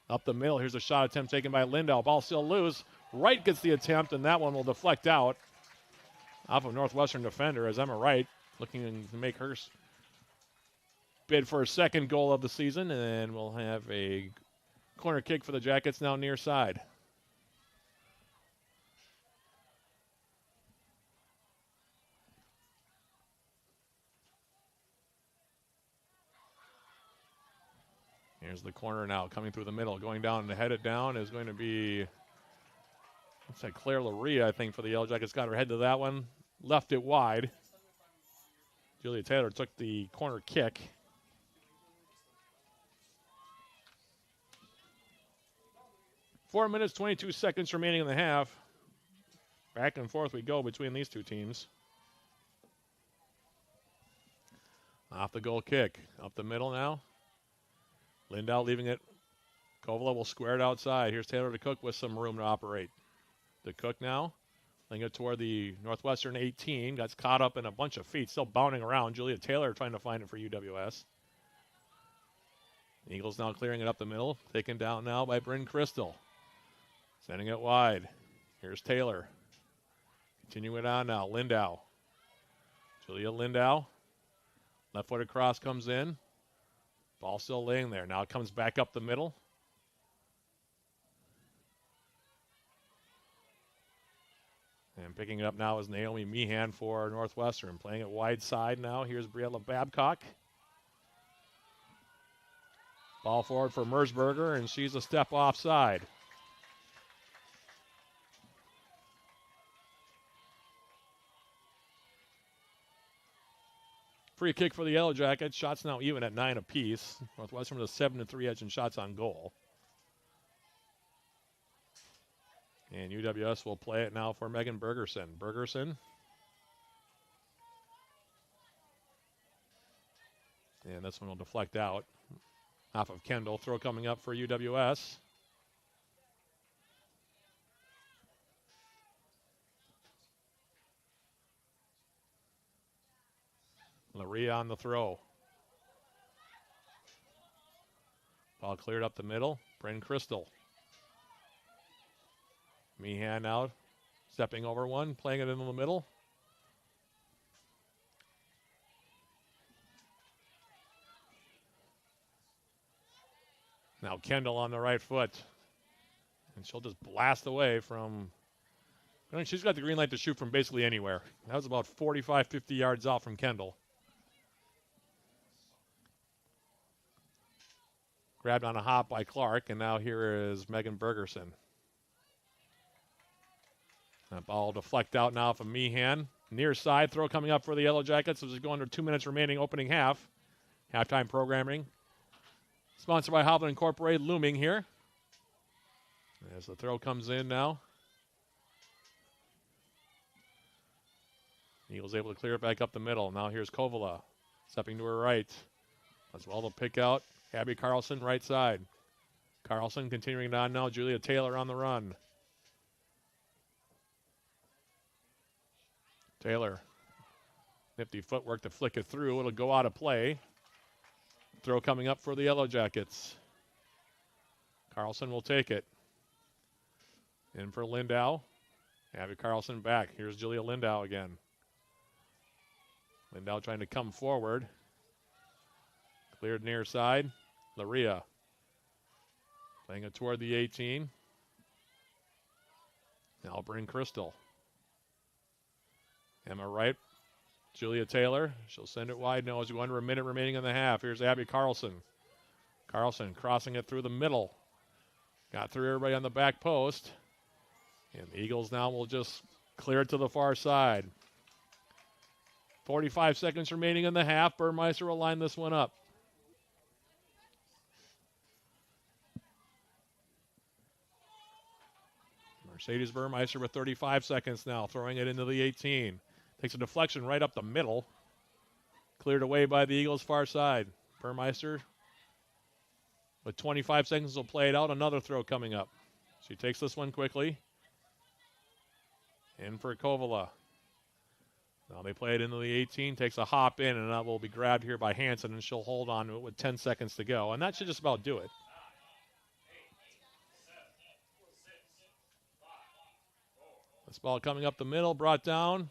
A: Up the middle, here's a shot attempt taken by Lindau. Ball still loose. Wright gets the attempt, and that one will deflect out off of Northwestern defender as Emma Wright looking to make her bid for a second goal of the season, and we'll have a corner kick for the Jackets now near side. Here's the corner now coming through the middle. Going down and head it down is going to be, looks like Claire Lurie, I think, for the Yellow Jackets. Got her head to that one. Left it wide. Julia Taylor took the corner kick. .4 minutes, 22 seconds remaining in the half. Back and forth we go between these two teams. Off the goal kick. Up the middle now. Lindau leaving it. Kovala will square it outside. Here's Taylor to Cook with some room to operate. The Cook now. Laying it toward the Northwestern 18. Gets caught up in a bunch of feet. Still bounding around. Julia Taylor trying to find it for UWS. Eagles now clearing it up the middle. Taken down now by Bryn Crystal. Sending it wide. Here's Taylor. Continuing it on now. Lindau. Julia Lindau. Left-footed cross comes in. Ball still laying there. Now it comes back up the middle. And picking it up now is Naomi Meehan for Northwestern. Playing it wide side now. Here's Briella Babcock. Ball forward for Mersberger, and she's a step offside. Free kick for the Yellow Jackets. Shots now even at 9 apiece. Northwestern with a 7-3 edge in shots on goal. And UWS will play it now for Megan Bergerson. Bergerson. And this one will deflect out. Off of Kendall. Throw coming up for UWS. Laria on the throw. Ball cleared up the middle. Bryn Crystal. Meehan out. Stepping over one. Playing it in the middle. Now Kendall on the right foot. And she'll just blast away from... I mean, she's got the green light to shoot from basically anywhere. That was about 45, 50 yards out from Kendall. Grabbed on a hop by Clark, and now here is Megan Bergerson. That ball deflect out now from Meehan. Near side throw coming up for the Yellow Jackets. This is going to 2 minutes remaining opening half. Halftime programming. Sponsored by Hovland Incorporated, looming here. As the throw comes in now. Eagles able to clear it back up the middle. Now here's Kovala. Stepping to her right. As well to pick out Abby Carlson, right side. Carlson continuing on now. Julia Taylor on the run. Taylor. Nifty footwork to flick it through. It'll go out of play. Throw coming up for the Yellow Jackets. Carlson will take it. In for Lindau. Abby Carlson back. Here's Julia Lindau again. Lindau trying to come forward. Cleared near side. Laria. Playing it toward the 18. Now Bryn Crystal. Emma Wright. Julia Taylor. She'll send it wide now as we go under a minute remaining in the half. Here's Abby Carlson. Carlson crossing it through the middle. Got through everybody on the back post. And the Eagles now will just clear it to the far side. 45 seconds remaining in the half. Burmeister will line this one up. Mercedes Burmeister with 35 seconds now, throwing it into the 18. Takes a deflection right up the middle. Cleared away by the Eagles' far side. Burmeister with 25 seconds will play it out. Another throw coming up. She takes this one quickly. In for Kovala. Now they play it into the 18. Takes a hop in, and that will be grabbed here by Hansen, and she'll hold on to it with 10 seconds to go. And that should just about do it. This ball coming up the middle, brought down.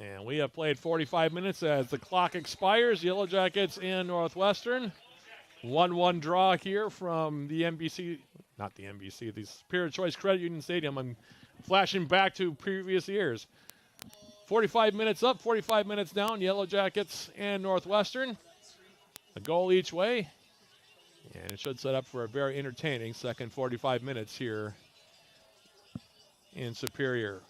A: And we have played 45 minutes as the clock expires. Yellow Jackets and Northwestern. 1-1 draw here from the NBC, not the NBC, the Superior Choice Credit Union Stadium. I'm flashing back to previous years. 45 minutes up, 45 minutes down. Yellow Jackets and Northwestern. A goal each way. And it should set up for a very entertaining second 45 minutes here in Superior.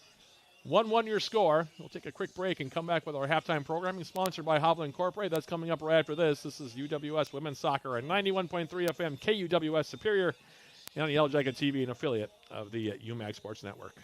A: 1-1 your score. We'll take a quick break and come back with our halftime programming sponsored by Hovland Incorporated. That's coming up right after this. This is UWS Women's Soccer at 91.3 FM KUWS Superior and on Yellow Jacket TV, an affiliate of the UMAC Sports Network.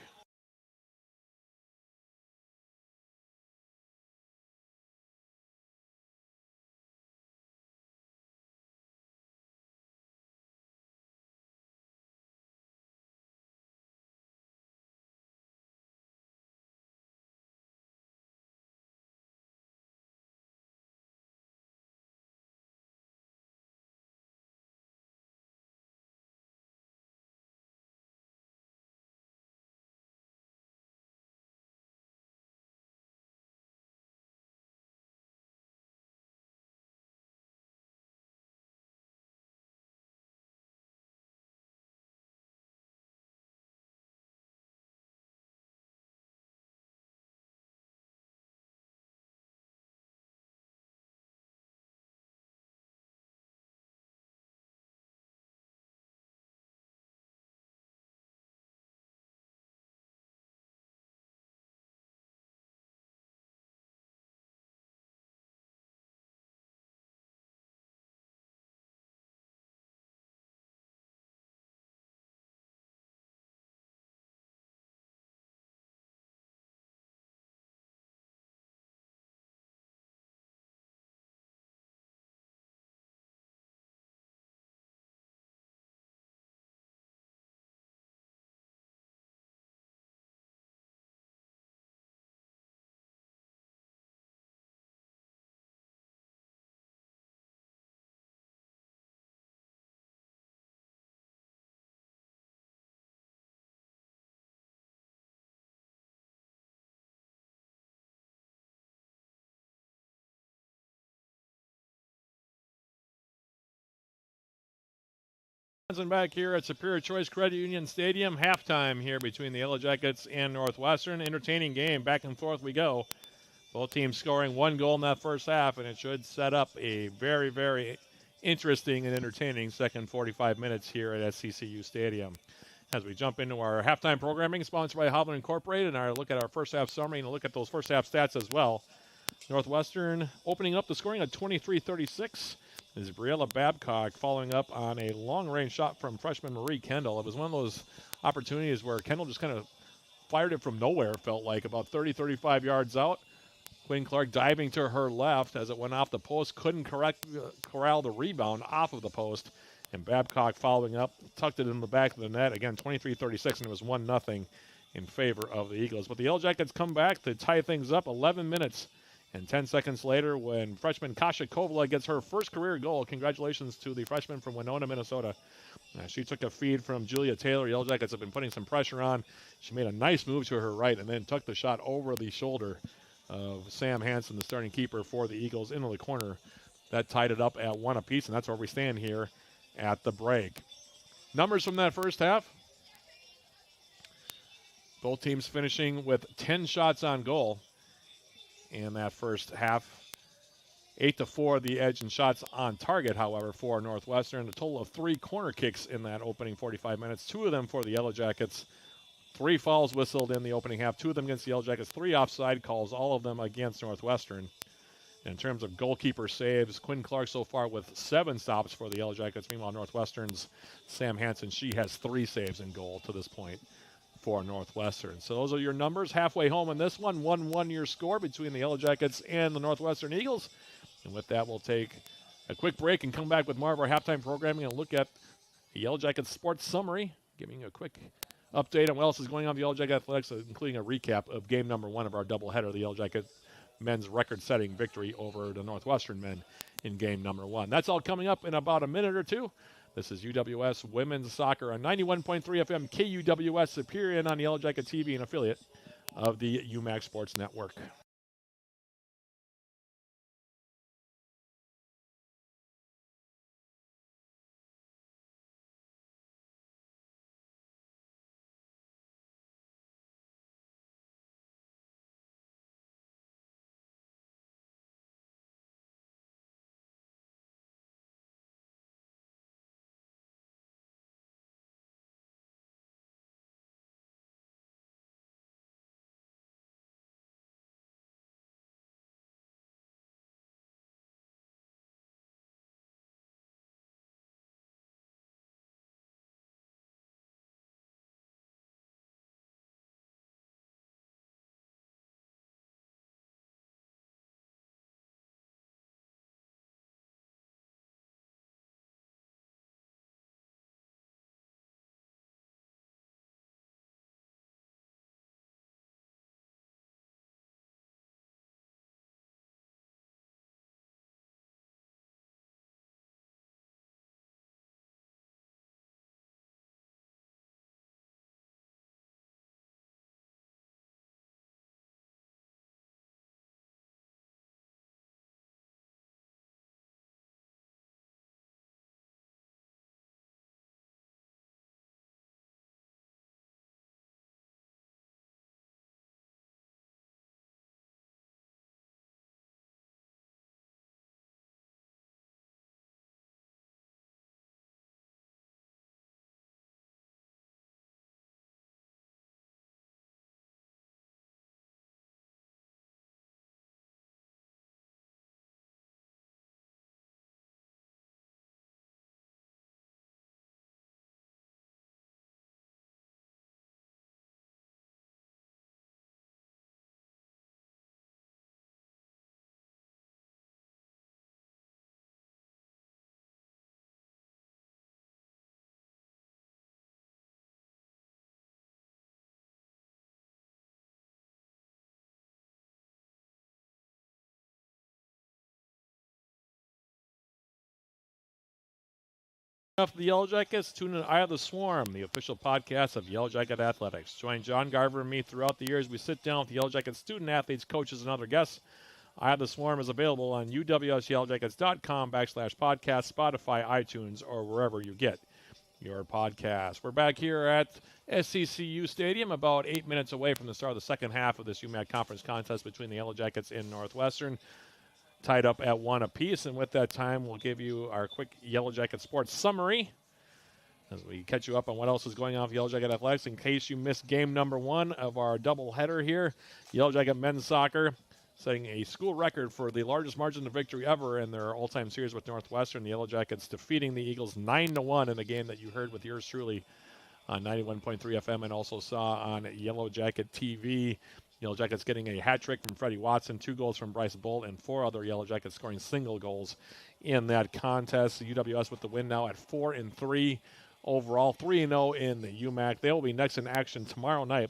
A: Johnson back here at Superior Choice Credit Union Stadium. Halftime here between the Yellow Jackets and Northwestern. Entertaining game. Back and forth we go. Both teams scoring one goal in that first half, and it should set up a very, very interesting and entertaining second 45 minutes here at SCCU Stadium. As we jump into our halftime programming, sponsored by Hovland Incorporated, and our look at our first half summary and a look at those first half stats as well. Northwestern opening up the scoring at 23-36. Is Briella Babcock following up on a long-range shot from freshman Marie Kendall. It was one of those opportunities where Kendall just kind of fired it from nowhere, it felt like, about 30, 35 yards out. Quinn Clark diving to her left as it went off the post. Couldn't corral the rebound off of the post. And Babcock following up, tucked it in the back of the net. Again, 23-36, and it was 1-0 in favor of the Eagles. But the Yellow Jackets come back to tie things up 11 minutes. And 10 seconds later, when freshman Kasha Kovala gets her first career goal, congratulations to the freshman from Winona, Minnesota. She took a feed from Julia Taylor. Yellow Jackets have been putting some pressure on. She made a nice move to her right and then took the shot over the shoulder of Sam Hansen, the starting keeper for the Eagles, into the corner. That tied it up at 1 apiece, and that's where we stand here at the break. Numbers from that first half. Both teams finishing with 10 shots on goal in that first half. 8-4 the edge in shots on target, however, for Northwestern. A total of 3 corner kicks in that opening 45 minutes. 2 of them for the Yellow Jackets. 3 fouls whistled in the opening half. 2 of them against the Yellow Jackets. 3 offside calls, all of them against Northwestern. In terms of goalkeeper saves, Quinn Clark so far with 7 stops for the Yellow Jackets. Meanwhile, Northwestern's Sam Hansen, she has 3 saves in goal to this point for Northwestern. So those are your numbers. Halfway home in this one, 1-1 your score between the Yellow Jackets and the Northwestern Eagles. And with that, we'll take a quick break and come back with more of our halftime programming and look at the Yellow Jackets sports summary, giving a quick update on what else is going on with the Yellow Jacket Athletics, including a recap of game number 1 of our doubleheader, the Yellow Jacket men's record-setting victory over the Northwestern men in game number 1. That's all coming up in about a minute or two. This is UWS Women's Soccer on 91.3 FM KUWS Superior and on Yellow Jacket TV, an affiliate of the UMAC Sports Network. Enough of the Yellow Jackets, tune in Eye of the Swarm, the official podcast of Yellow Jacket Athletics. Join John Garver and me throughout the years. We sit down with the Yellow Jacket student athletes, coaches, and other guests. Eye of the Swarm is available on uwsyellowjackets.com/podcast, Spotify, iTunes, or wherever you get your podcast. We're back here at SCCU Stadium, about 8 minutes away from the start of the second half of this UMAC Conference contest between the Yellow Jackets and Northwestern, tied up at 1 apiece. And with that time, we'll give you our quick Yellow Jacket sports summary as we catch you up on what else is going on with Yellow Jacket Athletics. In case you missed game number 1 of our doubleheader here, Yellow Jacket men's soccer setting a school record for the largest margin of victory ever in their all-time series with Northwestern. The Yellow Jackets defeating the Eagles 9-1 in the game that you heard with yours truly on 91.3 FM and also saw on Yellow Jacket TV. Yellow Jackets getting a hat trick from Freddie Watson, 2 goals from Bryce Bolt, and 4 other Yellow Jackets scoring single goals in that contest. The UWS with the win now at 4-3 overall, 3-0 in the UMAC. They will be next in action tomorrow night,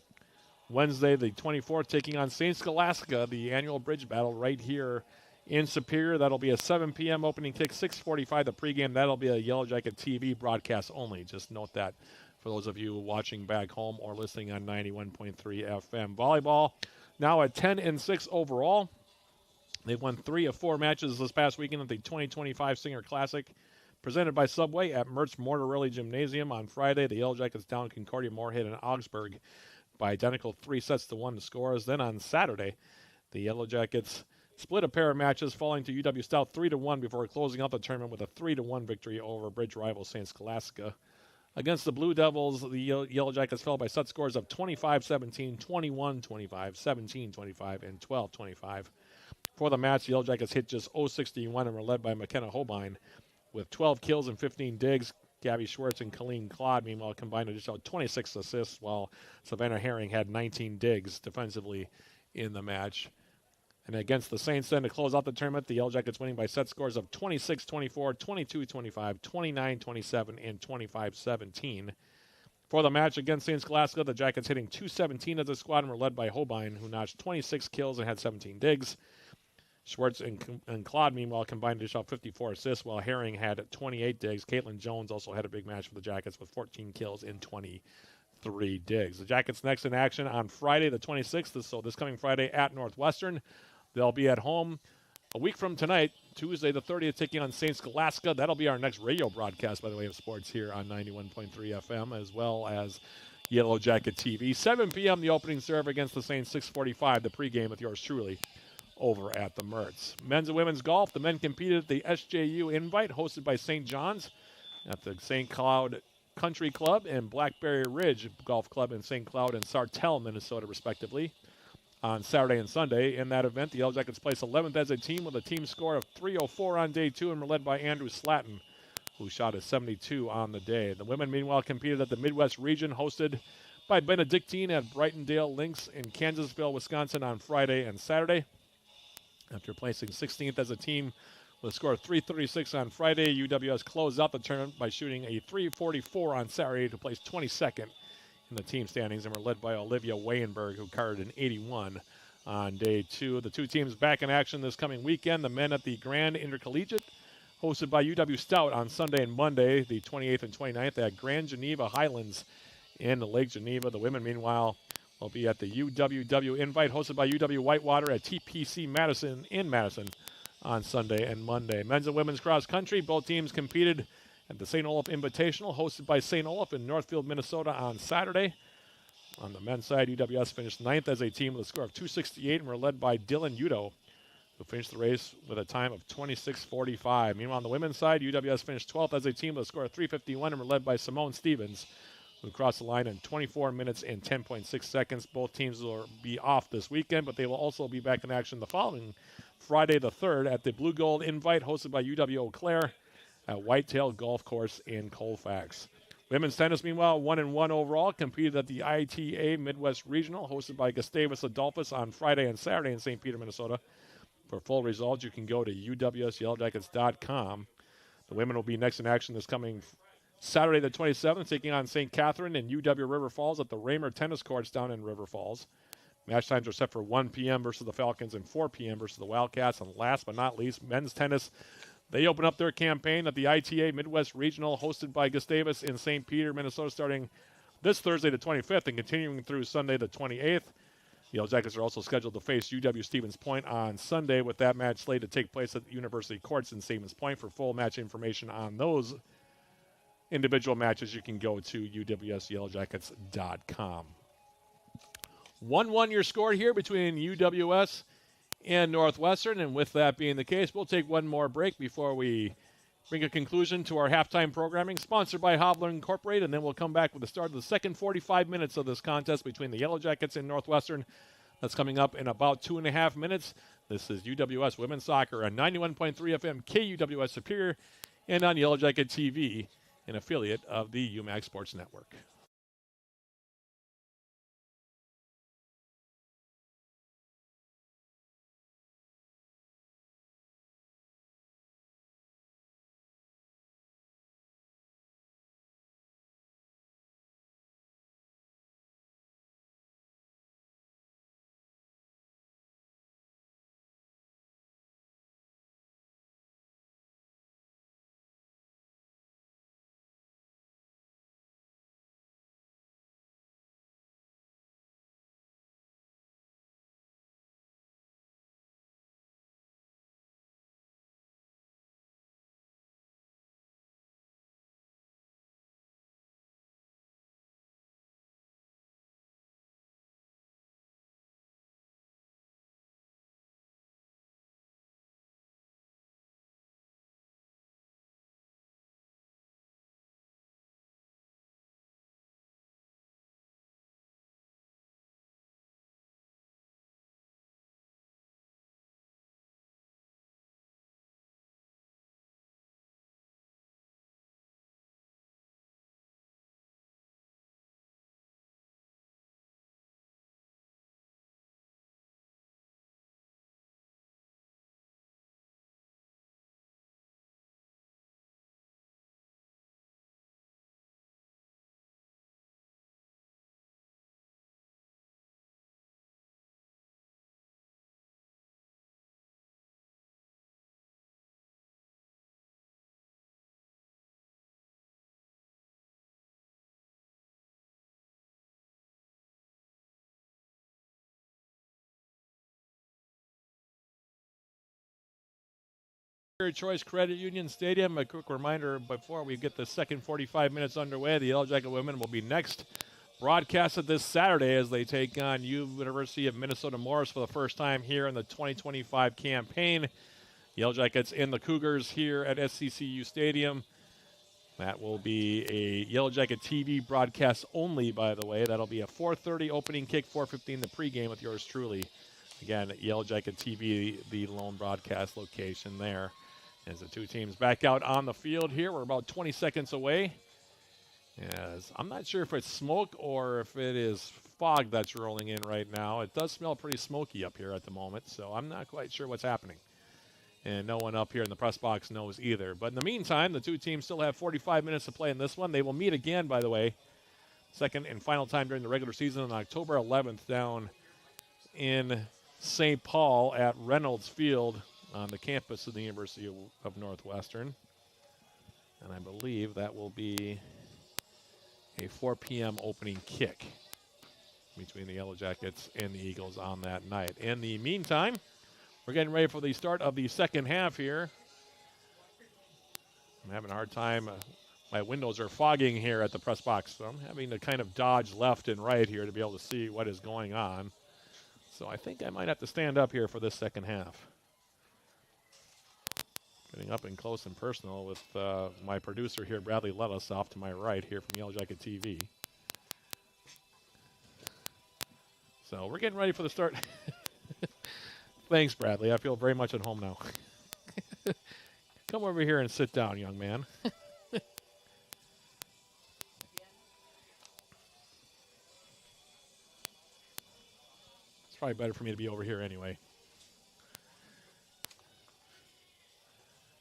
A: Wednesday the 24th, taking on St. Scholastica, the annual bridge battle right here in Superior. That'll be a 7 p.m. opening kick, 6:45 the pregame. That'll be a Yellow Jacket TV broadcast only. Just note that for those of you watching back home or listening on 91.3 FM. Volleyball now at 10-6 overall. They've won 3 of 4 matches this past weekend at the 2025 Singer Classic, presented by Subway at Mertz Mortarelli Gymnasium on Friday. The Yellow Jackets down Concordia, Moorhead, and Augsburg by identical 3-1 to scores. Then on Saturday, the Yellow Jackets split a pair of matches, falling to UW Stout 3-1 before closing out the tournament with a 3-1 victory over bridge rival St. Scholastica. Against the Blue Devils, the Yellow Jackets fell by set scores of 25-17, 21-25, 17-25, and 12-25. For the match, the Yellow Jackets hit just 0-61 and were led by McKenna Holbein with 12 kills and 15 digs. Gabby Schwartz and Colleen Claude, meanwhile, combined to just out 26 assists, while Savannah Herring had 19 digs defensively in the match. And against the Saints, then, to close out the tournament, the Yellow Jackets winning by set scores of 26-24, 22-25, 29-27, and 25-17. For the match against St. Scholastica, the Jackets hitting .217 as a squad and were led by Holbein, who notched 26 kills and had 17 digs. Schwartz and Claude, meanwhile, combined to dish out 54 assists, while Herring had 28 digs. Caitlin Jones also had a big match for the Jackets with 14 kills and 23 digs. The Jackets next in action on Friday the 26th, so this coming Friday at Northwestern. They'll be at home a week from tonight, Tuesday the 30th, taking on St. Scholastica. That'll be our next radio broadcast, by the way, of sports here on 91.3 FM, as well as Yellow Jacket TV. 7 p.m. the opening serve against the Saints, 6:45 the pregame with yours truly over at the Mertz. Men's and women's golf. The men competed at the SJU Invite, hosted by St. John's at the St. Cloud Country Club and Blackberry Ridge Golf Club in St. Cloud and Sartell, Minnesota, respectively, on Saturday and Sunday. In that event, the Yellow Jackets placed 11th as a team with a team score of 304 on day 2 and were led by Andrew Slatton, who shot a 72 on the day. The women, meanwhile, competed at the Midwest region, hosted by Benedictine at Brightondale Links in Kansasville, Wisconsin on Friday and Saturday. After placing 16th as a team with a score of 336 on Friday, UWS closed out the tournament by shooting a 344 on Saturday to place 22nd in the team standings and were led by Olivia Wayenberg, who carded an 81 on day 2. The two teams back in action this coming weekend. The men at the Grand Intercollegiate, hosted by UW Stout on Sunday and Monday, the 28th and 29th, at Grand Geneva Highlands in Lake Geneva. The women, meanwhile, will be at the UWW Invite, hosted by UW Whitewater at TPC Madison in Madison on Sunday and Monday. Men's and women's cross country, both teams competed at the St. Olaf Invitational, hosted by St. Olaf in Northfield, Minnesota on Saturday. On the men's side, UWS finished 9th as a team with a score of 268 and were led by Dylan Udo, who finished the race with a time of 26:45. Meanwhile, on the women's side, UWS finished 12th as a team with a score of 351 and were led by Simone Stevens, who crossed the line in 24 minutes and 10.6 seconds. Both teams will be off this weekend, but they will also be back in action the following Friday the 3rd at the Blue Gold Invite, hosted by UW Eau Claire at Whitetail Golf Course in Colfax. Women's tennis, meanwhile, 1-1 overall, competed at the ITA Midwest Regional, hosted by Gustavus Adolphus on Friday and Saturday in St. Peter, Minnesota. For full results, you can go to uwsyellowjackets.com. The women will be next in action this coming Saturday the 27th, taking on St. Catherine and UW River Falls at the Raymer Tennis Courts down in River Falls. Match times are set for 1 p.m. versus the Falcons and 4 p.m. versus the Wildcats. And last but not least, men's tennis. They open up their campaign at the ITA Midwest Regional, hosted by Gustavus in St. Peter, Minnesota, starting this Thursday the 25th and continuing through Sunday the 28th. The Yellow Jackets are also scheduled to face UW Stevens Point on Sunday, with that match slated to take place at the University Courts in Stevens Point. For full match information on those individual matches, you can go to uwsyellowjackets.com. 1-1 your score here between UWS and Northwestern, and with that being the case, we'll take one more break before we bring a conclusion to our halftime programming, sponsored by Hovland Incorporated, and then we'll come back with the start of the second 45 minutes of this contest between the Yellow Jackets and Northwestern. That's coming up in about 2.5 minutes. This is UWS Women's Soccer on 91.3 FM KUWS Superior and on Yellow Jacket TV, an affiliate of the UMAC Sports Network. Choice Credit Union Stadium. A quick reminder before we get the second 45 minutes underway, the Yellow Jacket women will be next broadcasted this Saturday as they take on University of Minnesota Morris for the first time here in the 2025 campaign. Yellow Jackets and the Cougars here at SCCU Stadium. That will be a Yellow Jacket TV broadcast only, by the way. That'll be a 4:30 opening kick, 4:15 the pregame with yours truly. Again, Yellow Jacket TV, the lone broadcast location there. As the two teams back out on the field here, we're about 20 seconds away. As I'm not sure if it's smoke or if it is fog that's rolling in right now. It does smell pretty smoky up here at the moment, so I'm not quite sure what's happening. And no one up here in the press box knows either. But in the meantime, the two teams still have 45 minutes to play in this one. They will meet again, by the way, second and final time during the regular season on October 11th down in St. Paul at Reynolds Field on the campus of the University of Northwestern. And I believe that will be a 4 p.m. opening kick between the Yellow Jackets and the Eagles on that night. In the meantime, we're getting ready for the start of the second half here. I'm having a hard time. My windows are fogging here at the press box, so I'm having to kind of dodge left and right here to be able to see what is going on. So I think I might have to stand up here for this second half. Getting up and close and personal with my producer here, Bradley Lettuce, off to my right here from Yellow Jacket TV. So we're getting ready for the start. Thanks, Bradley. I feel very much at home now. Come over here and sit down, young man. It's probably better for me to be over here anyway.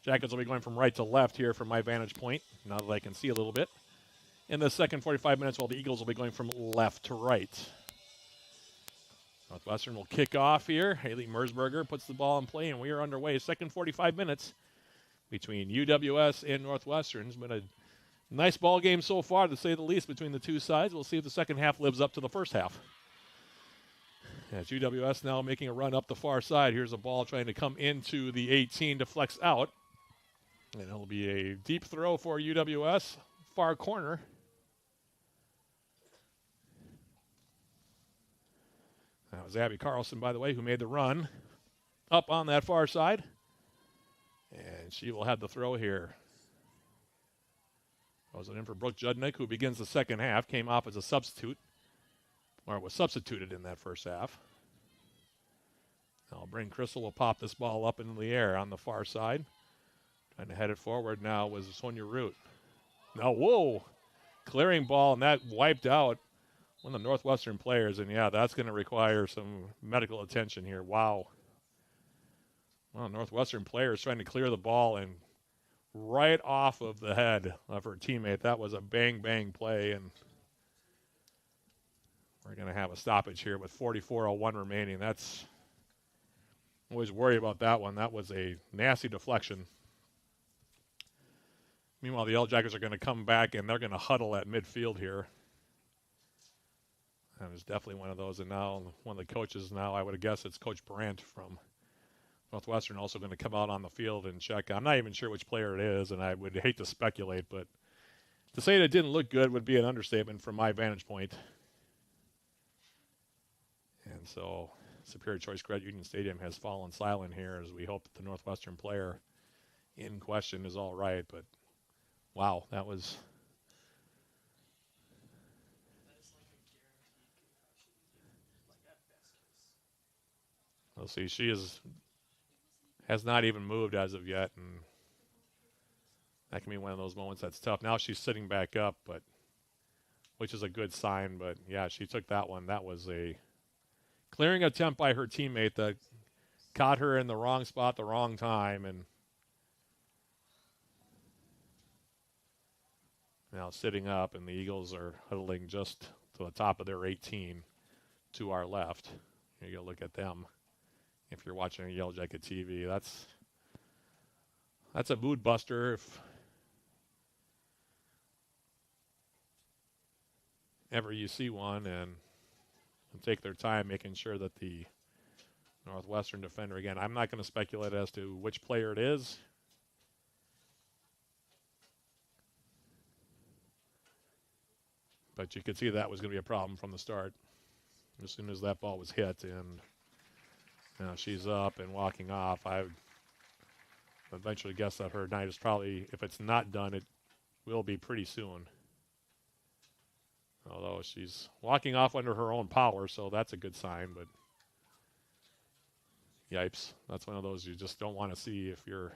A: Jackets will be going from right to left here from my vantage point, now that I can see a little bit. In the second 45 minutes, while the Eagles will be going from left to right. Northwestern will kick off here. Haley Merzberger puts the ball in play, and we are underway. Second 45 minutes between UWS and Northwestern. It's been a nice ball game so far, to say the least, between the two sides. We'll see if the second half lives up to the first half. As UWS now making a run up the far side. Here's a ball trying to come into the 18 to flex out. And it'll be a deep throw for UWS. far corner. That was Abby Carlson, by the way, who made the run up on that far side. And she will have the throw here. Goes it in for Brooke Judnick, who begins the second half. Came off as a substitute, or was substituted in that first half. Now Bryn Crystal will pop this ball up into the air on the far side. Trying to head it forward now was Sonia Root. Now, whoa! Clearing ball, and that wiped out one of the Northwestern players. And, yeah, that's going to require some medical attention here. Wow. Well, Northwestern players trying to clear the ball and right off of the head of her teammate. That was a bang play, and we're going to have a stoppage here with 44:01 remaining. That's always worry about that one. That was a nasty deflection. Meanwhile, the Yellow Jackets are going to come back, and they're going to huddle at midfield here. And it's definitely one of those. And now one of the coaches now, I would have guessed it's Coach Brandt from Northwestern, also going to come out on the field and check. I'm not even sure which player it is, and I would hate to speculate, but to say that it didn't look good would be an understatement from my vantage point. And so Superior Choice Credit Union Stadium has fallen silent here as we hope that the Northwestern player in question is all right. But, wow, that was... Let's see, she has not even moved as of yet, and that can be one of those moments that's tough. Now she's sitting back up, but which is a good sign. But, yeah, she took that one. That was a clearing attempt by her teammate that caught her in the wrong spot, the wrong time, and now sitting up, and the Eagles are huddling just to the top of their 18 to our left. You go look at them. If you're watching Yellow Jacket TV, that's a mood buster if ever you see one, and take their time making sure that the Northwestern defender, again, I'm not going to speculate as to which player it is. But you could see that was going to be a problem from the start as soon as that ball was hit, and now she's up and walking off. I would eventually guess that her night is probably, if it's not done, it will be pretty soon. Although she's walking off under her own power, so that's a good sign. But yipes, that's one of those you just don't want to see if you're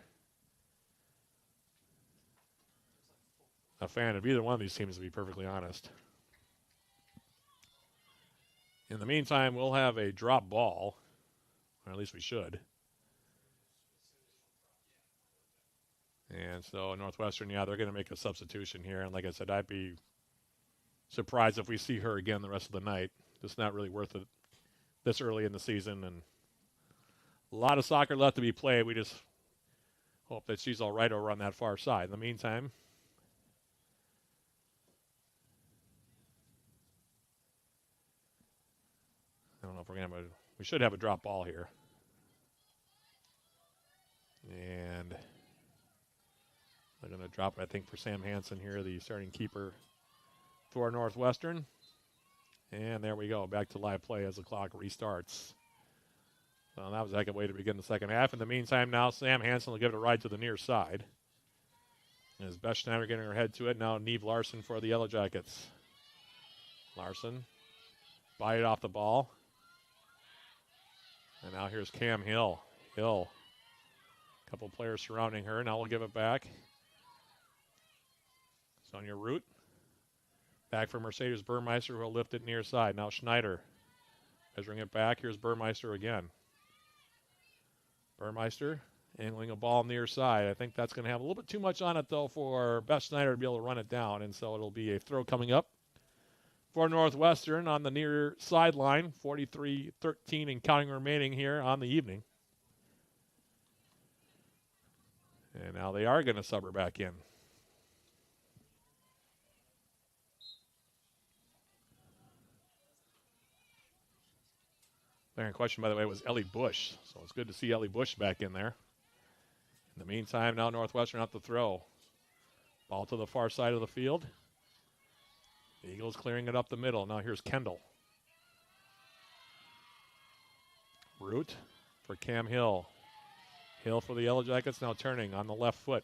A: a fan of either one of these teams, to be perfectly honest. In the meantime, we'll have a drop ball. Or at least we should. And so Northwestern, yeah, they're going to make a substitution here. And like I said, I'd be surprised if we see her again the rest of the night. Just not really worth it this early in the season. And a lot of soccer left to be played. We just hope that she's all right over on that far side. In the meantime, I don't know if we're going to have we should have a drop ball here. And they're going to drop it, I think, for Sam Hansen here, the starting keeper for Northwestern. And there we go, back to live play as the clock restarts. Well, that was a heck of a way to begin the second half. In the meantime, now Sam Hansen will give it a ride to the near side. As Beth Schneider getting her head to it, now Neve Larson for the Yellow Jackets. Larson, bite it off the ball. And now here's Cam Hill. A couple players surrounding her. Now we'll give it back. Sonia Root. Back for Mercedes Burmeister, who will lift it near side. Now Schneider measuring it back. Here's Burmeister again. Burmeister angling a ball near side. I think that's going to have a little bit too much on it, though, for Beth Schneider to be able to run it down. And so it'll be a throw coming up for Northwestern on the near sideline. 43-13 and counting remaining here on the evening. And now they are going to sub her back in. There in question, by the way, was Ellie Bush. So it's good to see Ellie Bush back in there. In the meantime, now Northwestern out to throw. Ball to the far side of the field. The Eagles clearing it up the middle. Now here's Kendall. Root for Cam Hill. Hill for the Yellow Jackets, now turning on the left foot.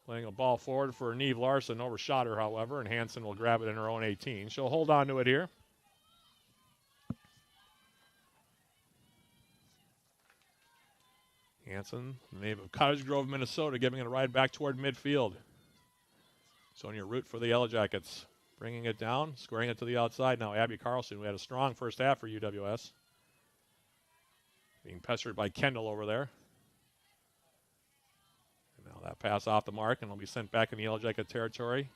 A: Playing a ball forward for Neve Larson. Overshot her, however, and Hanson will grab it in her own 18. She'll hold on to it here. Hanson, the name of Cottage Grove, Minnesota, giving it a ride back toward midfield. Sonia Root for the Yellow Jackets. Bringing it down, squaring it to the outside. Now Abby Carlson, who had a strong first half for UWS. Being pestered by Kendall over there. And now that pass off the mark, and it'll be sent back in the Yellow Jacket territory.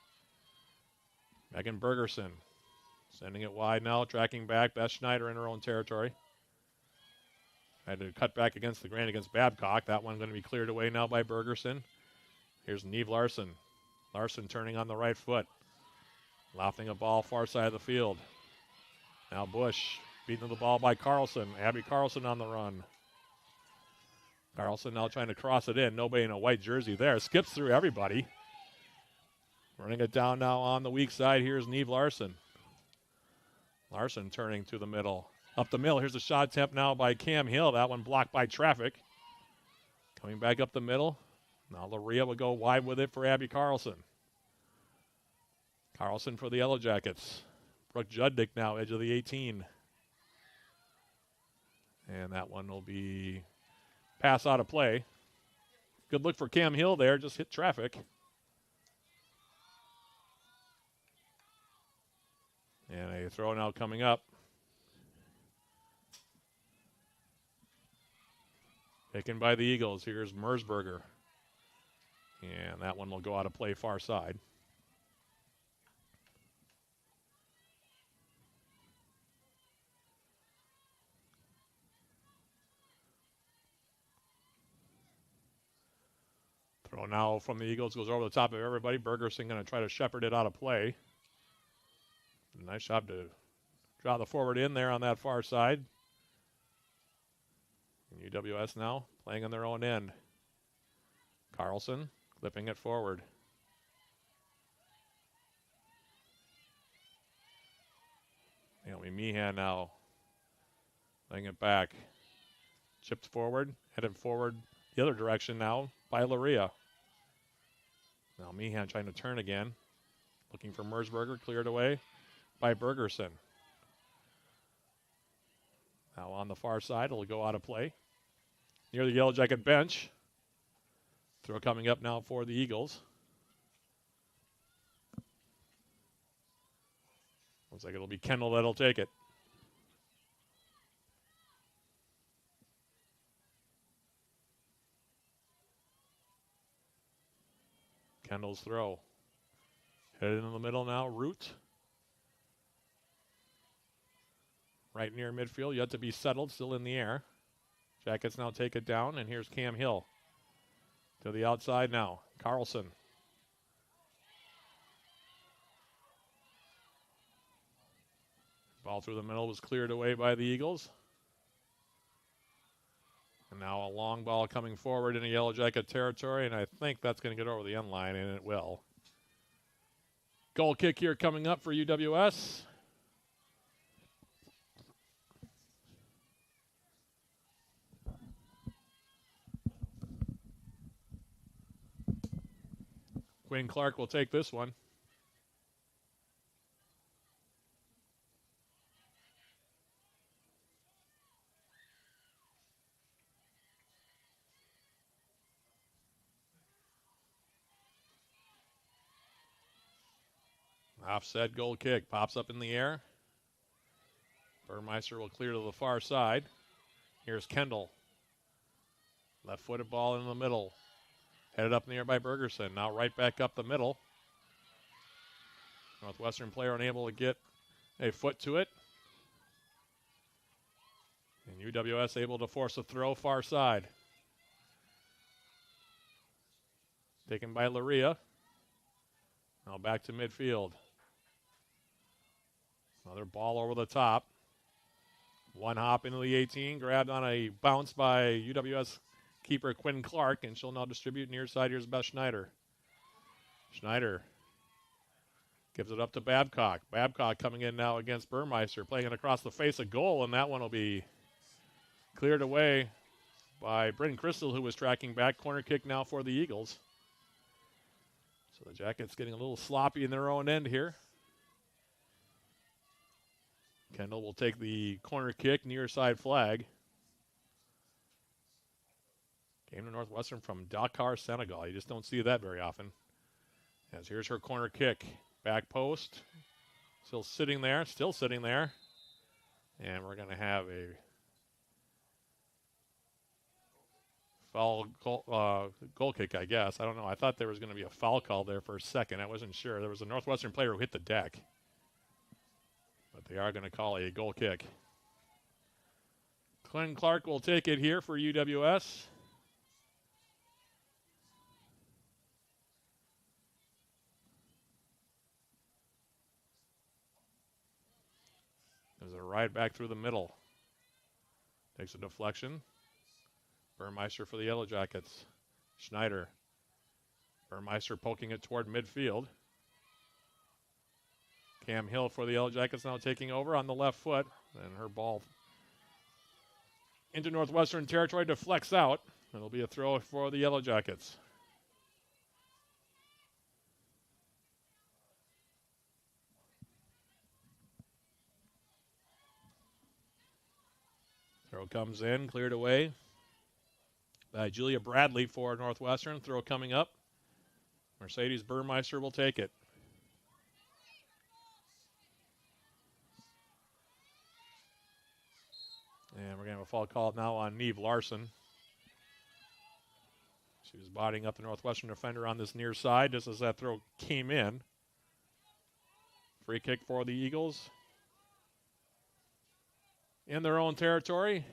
A: Megan Bergerson sending it wide now, tracking back. Beth Schneider in her own territory. Had to cut back against the grain against Babcock. That one going to be cleared away now by Bergerson. Here's Neve Larson. Larson turning on the right foot. Lofting a ball far side of the field. Now Bush beating the ball by Carlson. Abby Carlson on the run. Carlson now trying to cross it in. Nobody in a white jersey there. Skips through everybody. Running it down now on the weak side. Here's Neve Larson. Larson turning to the middle. Up the middle. Here's a shot attempt now by Cam Hill. That one blocked by traffic. Coming back up the middle. Now Laria will go wide with it for Abby Carlson. Carlson for the Yellow Jackets. Brooke Judnick now, edge of the 18. And that one will be pass out of play. Good look for Cam Hill there, just hit traffic. And a throw now coming up. Taken by the Eagles. Here's Mersberger. And that one will go out of play far side. Throw now from the Eagles goes over the top of everybody. Bergerson going to try to shepherd it out of play. Nice job to draw the forward in there on that far side. And UWS now playing on their own end. Carlson clipping it forward. Naomi Meehan now laying it back. Chipped forward, headed forward the other direction now by Laria. Now Meehan trying to turn again. Looking for Mersberger, cleared away by Bergerson. Now on the far side, it'll go out of play. Near the Yellow Jacket bench. Throw coming up now for the Eagles. Looks like it'll be Kendall that'll take it. Kendall's throw. Headed in the middle now, Root. Right near midfield, yet to be settled, still in the air. Jackets now take it down, and here's Cam Hill. To the outside now, Carlson. Ball through the middle was cleared away by the Eagles. And now a long ball coming forward in a Yellow Jacket territory, and I think that's going to get over the end line, and it will. Goal kick here coming up for UWS. Quinn Clark will take this one. Offset goal kick. Pops up in the air. Burmeister will clear to the far side. Here's Kendall. Left-footed ball in the middle. Headed up in the air by Bergerson. Now right back up the middle. Northwestern player unable to get a foot to it. And UWS able to force a throw far side. Taken by Laria. Now back to midfield. Another ball over the top. One hop into the 18. Grabbed on a bounce by UWS keeper Quinn Clark, and she'll now distribute near side. Here's Beth Schneider. Schneider gives it up to Babcock. Babcock coming in now against Burmeister, playing it across the face of goal, and that one will be cleared away by Bryn Crystal, who was tracking back. Corner kick now for the Eagles. So the Jackets getting a little sloppy in their own end here. Kendall will take the corner kick, near side flag. Came to Northwestern from Dakar, Senegal. You just don't see that very often. As here's her corner kick. Back post. Still sitting there. And we're going to have a foul goal kick, I guess. I don't know. I thought there was going to be a foul call there for a second. I wasn't sure. There was a Northwestern player who hit the deck. But they are going to call a goal kick. Glenn Clark will take it here for UWS. There's a ride back through the middle. Takes a deflection. Burmeister for the Yellow Jackets. Schneider. Burmeister poking it toward midfield. Cam Hill for the Yellow Jackets now taking over on the left foot. And her ball into Northwestern territory, deflects out. It'll be a throw for the Yellow Jackets. Throw comes in, cleared away by Julia Bradley for Northwestern. Throw coming up. Mercedes Burmeister will take it. And we're going to have a foul called now on Neve Larson. She was bodying up the Northwestern defender on this near side just as that throw came in. Free kick for the Eagles. In their own territory.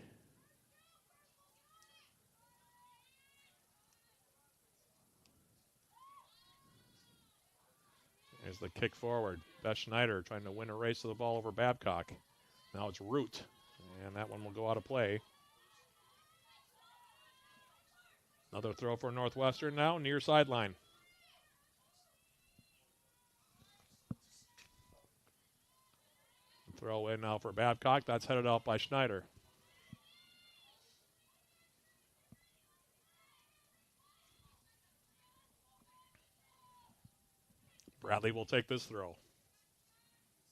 A: There's the kick forward. Beth Schneider trying to win a race to the ball over Babcock. Now it's Root. And that one will go out of play. Another throw for Northwestern now, near sideline. Throw in now for Babcock. That's headed out by Schneider. Bradley will take this throw.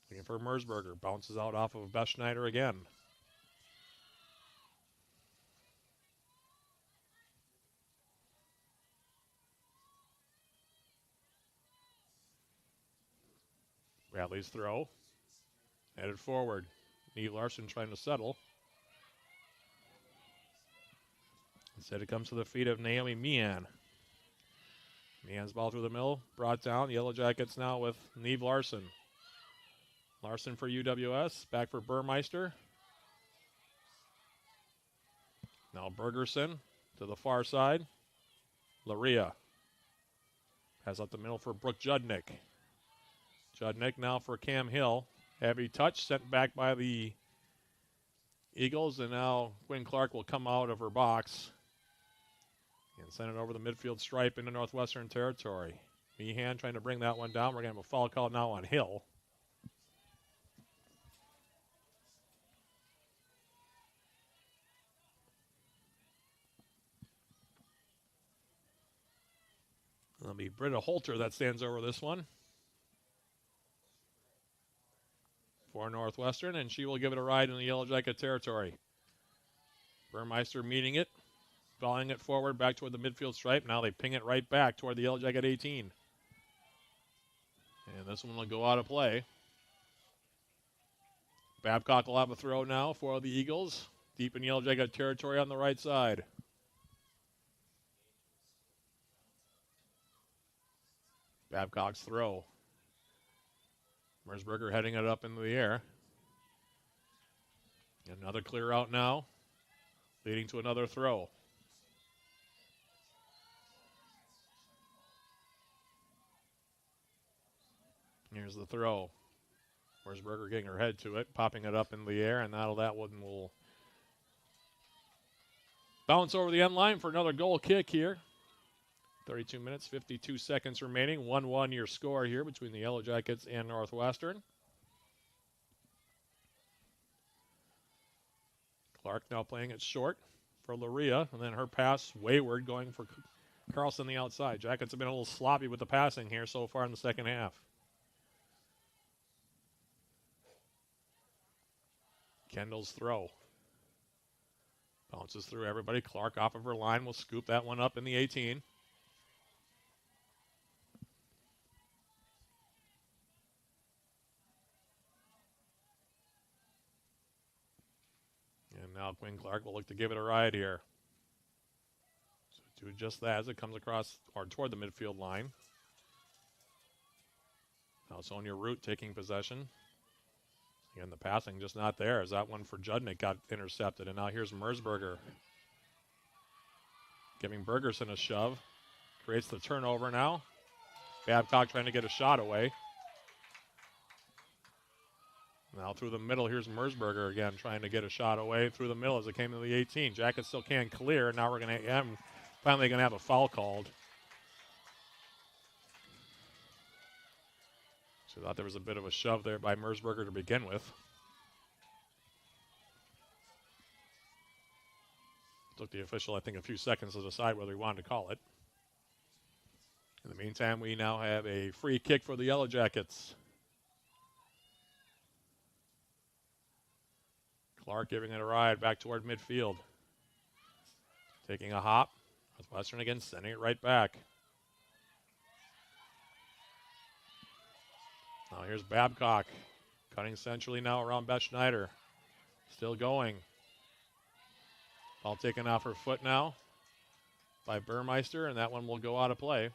A: Looking for Mersberger. Bounces out off of Beth Schneider again. Bradley's throw. Headed forward. Neve Larson trying to settle. Instead it comes to the feet of Naomi Meehan. Meehan's ball through the middle. Brought down. Yellow Jackets now with Neve Larson. Larson for UWS. Back for Burmeister. Now Bergerson to the far side. Laria. Has up the middle for Brooke Judnick. Judnick now for Cam Hill. Heavy touch sent back by the Eagles, and now Quinn Clark will come out of her box and send it over the midfield stripe into Northwestern territory. Meehan trying to bring that one down. We're going to have a foul call now on Hill. It'll be Britta Holter that stands over this one for Northwestern, and she will give it a ride in the Yellow Jacket territory. Burmeister meeting it, volleying it forward back toward the midfield stripe. Now they ping it right back toward the Yellow Jacket 18. And this one will go out of play. Babcock will have a throw now for the Eagles, deep in Yellow Jacket territory on the right side. Babcock's throw. Mersberger heading it up into the air. Another clear out now, leading to another throw. Here's the throw. Mersberger getting her head to it, popping it up in the air, and now that one will bounce over the end line for another goal kick here. 32 minutes, 52 seconds remaining. 1-1 your score here between the Yellow Jackets and Northwestern. Clark now playing it short for Luria, and then her pass wayward going for Carlson the outside. Jackets have been a little sloppy with the passing here so far in the second half. Kendall's throw. Bounces through everybody. Clark off of her line will scoop that one up in the 18. And now Quinn Clark will look to give it a ride here. So do just that as it comes across or toward the midfield line. Now Sonia Root taking possession. Again, the passing just not there as that one for Judnick got intercepted. And now here's Merzberger. Giving Bergerson a shove. Creates the turnover now. Babcock trying to get a shot away. Now through the middle, here's Merzberger again trying to get a shot away through the middle as it came to the 18. Jackets still can't clear. Now we're going to finally going to have a foul called. So I thought there was a bit of a shove there by Merzberger to begin with. Took the official, I think, a few seconds to decide whether he wanted to call it. In the meantime, we now have a free kick for the Yellow Jackets. Clark giving it a ride back toward midfield. Taking a hop. Northwestern again sending it right back. Now here's Babcock. Cutting centrally now around Beth Schneider. Still going. Ball taken off her foot now by Burmeister, and that one will go out of play.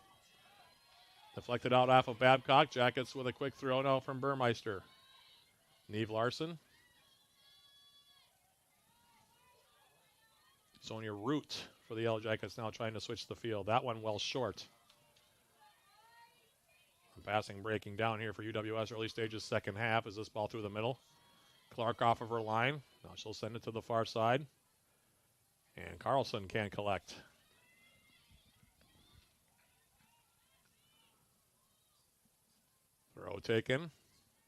A: Deflected out off of Babcock. Jackets with a quick throw now from Burmeister. Neve Larson. Sonia Root for the Yellow Jackets now trying to switch the field. That one well short. Passing breaking down here for UWS early stages second half as this ball through the middle. Clark off of her line. Now she'll send it to the far side. And Carlson can't collect. Throw taken.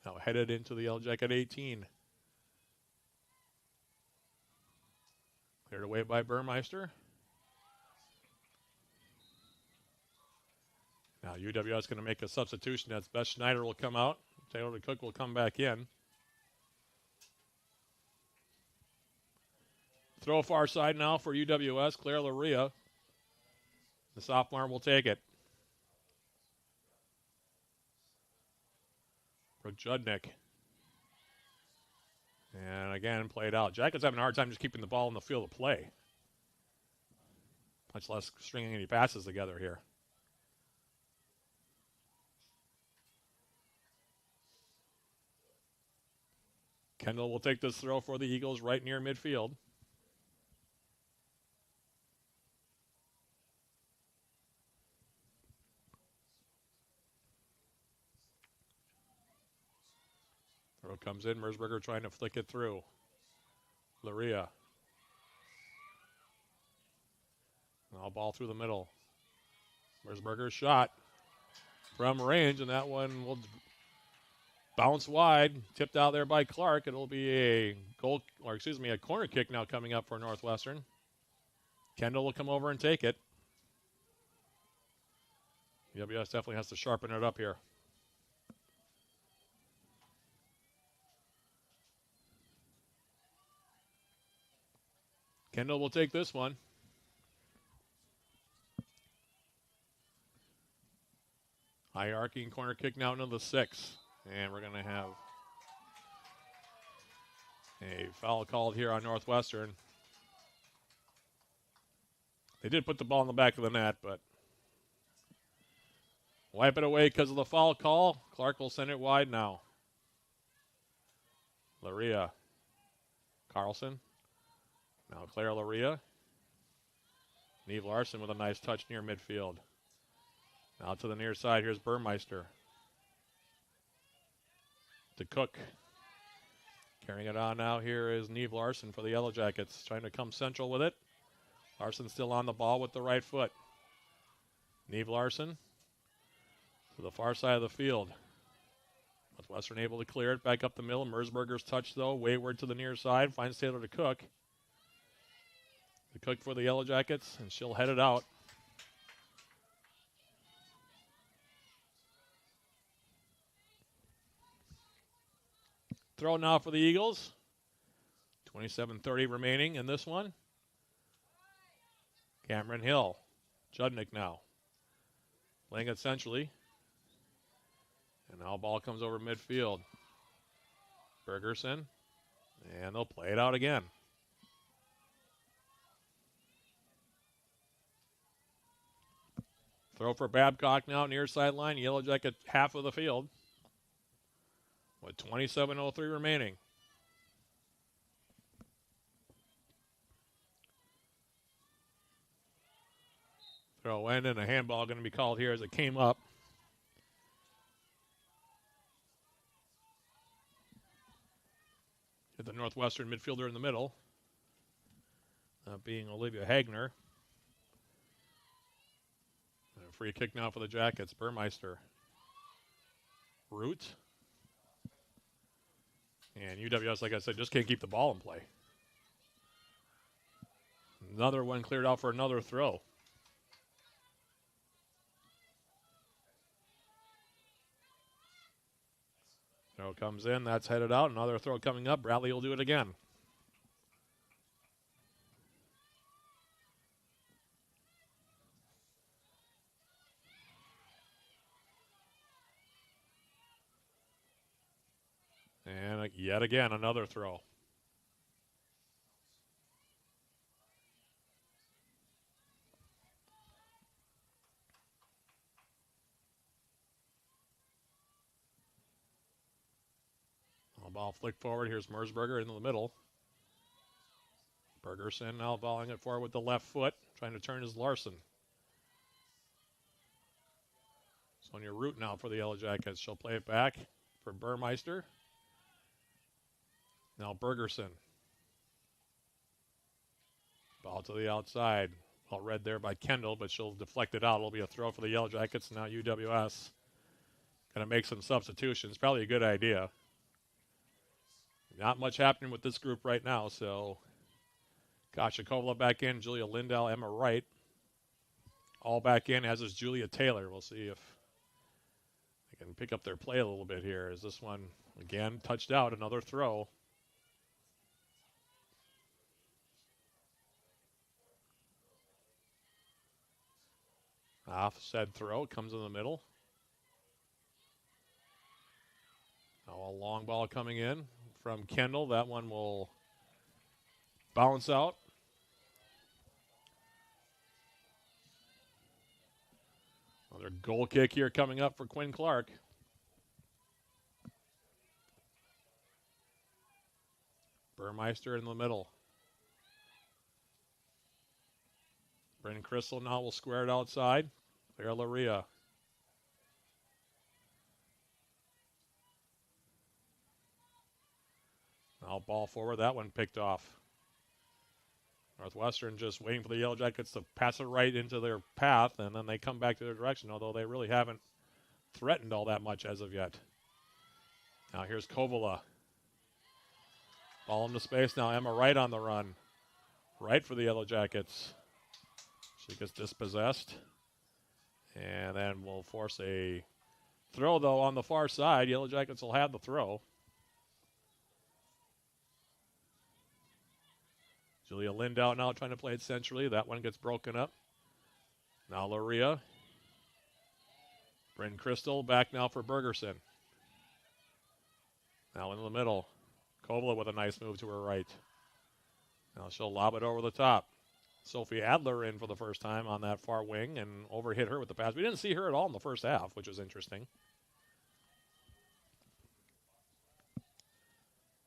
A: Now headed into the Yellow Jacket 18. Cleared away by Burmeister. Now UWS going to make a substitution. That's Beth Schneider will come out. Taylor Cook will come back in. Throw far side now for UWS. Claire Luria. The sophomore will take it. Brooke Judnick. And again, played out. Jackets having a hard time just keeping the ball in the field of play. Much less stringing any passes together here. Kendall will take this throw for the Eagles right near midfield. Throw comes in. Merzberger trying to flick it through. Luria. Now ball through the middle. Merzberger's shot from range, and that one will bounce wide, tipped out there by Clark. It'll be a corner kick now coming up for Northwestern. Kendall will come over and take it. UWS definitely has to sharpen it up here. Kendall will take this one. High arcing corner kick now into the 6. And we're going to have a foul called here on Northwestern. They did put the ball in the back of the net, but wipe it away because of the foul call. Clark will send it wide now. Luria. Carlson. Now Claire Luria. Neve Larson with a nice touch near midfield. Now to the near side, here's Burmeister. To Cook. Carrying it on now here is Neve Larson for the Yellow Jackets. Trying to come central with it. Larson still on the ball with the right foot. Neve Larson to the far side of the field. Northwestern able to clear it back up the middle. Merzberger's touch, though, wayward to the near side. Finds Taylor to Cook. The Cook for the Yellow Jackets, and she'll head it out. Throw now for the Eagles. 27:30 remaining in this one. Cameron Hill. Judnick now. Playing it centrally. And now ball comes over midfield. Bergerson. And they'll play it out again. Throw for Babcock now, near sideline. Yellow Jacket half of the field. With 27:03 remaining. Throw in and a handball going to be called here as it came up. Hit the Northwestern midfielder in the middle. Being Olivia Hagner. And a free kick now for the Jackets. Burmeister. Root. And UWS, like I said, just can't keep the ball in play. Another one cleared out for another throw. Throw comes in. That's headed out. Another throw coming up. Bradley will do it again. And yet again, another throw. Ball flicked forward. Here's Merzberger into the middle. Bergerson now volleying it forward with the left foot, trying to turn his Larson. Sonia Root now for the Yellow Jackets. She'll play it back for Burmeister. Now Bergerson. Ball to the outside. Well read there by Kendall, but she'll deflect it out. It'll be a throw for the Yellow Jackets. Now UWS going to make some substitutions. Probably a good idea. Not much happening with this group right now, so Kashikova back in, Julia Lindell, Emma Wright, all back in, as is Julia Taylor. We'll see if they can pick up their play a little bit here. As this one, again, touched out, another throw. Offset throw, comes in the middle. Now a long ball coming in from Kendall. That one will bounce out. Another goal kick here coming up for Quinn Clark. Burmeister in the middle. Bryn Crystal now will square it outside. Clara Laria. Now ball forward. That one picked off. Northwestern just waiting for the Yellow Jackets to pass it right into their path, and then they come back to their direction, although they really haven't threatened all that much as of yet. Now here's Kovala. Ball into space. Now Emma Wright on the run. Right for the Yellow Jackets. She gets dispossessed. And then we'll force a throw, though, on the far side. Yellow Jackets will have the throw. Julia Lindau now trying to play it centrally. That one gets broken up. Now Laria. Bryn Crystal back now for Bergerson. Now in the middle. Kovala with a nice move to her right. Now she'll lob it over the top. Sophie Adler in for the first time on that far wing and overhit her with the pass. We didn't see her at all in the first half, which was interesting.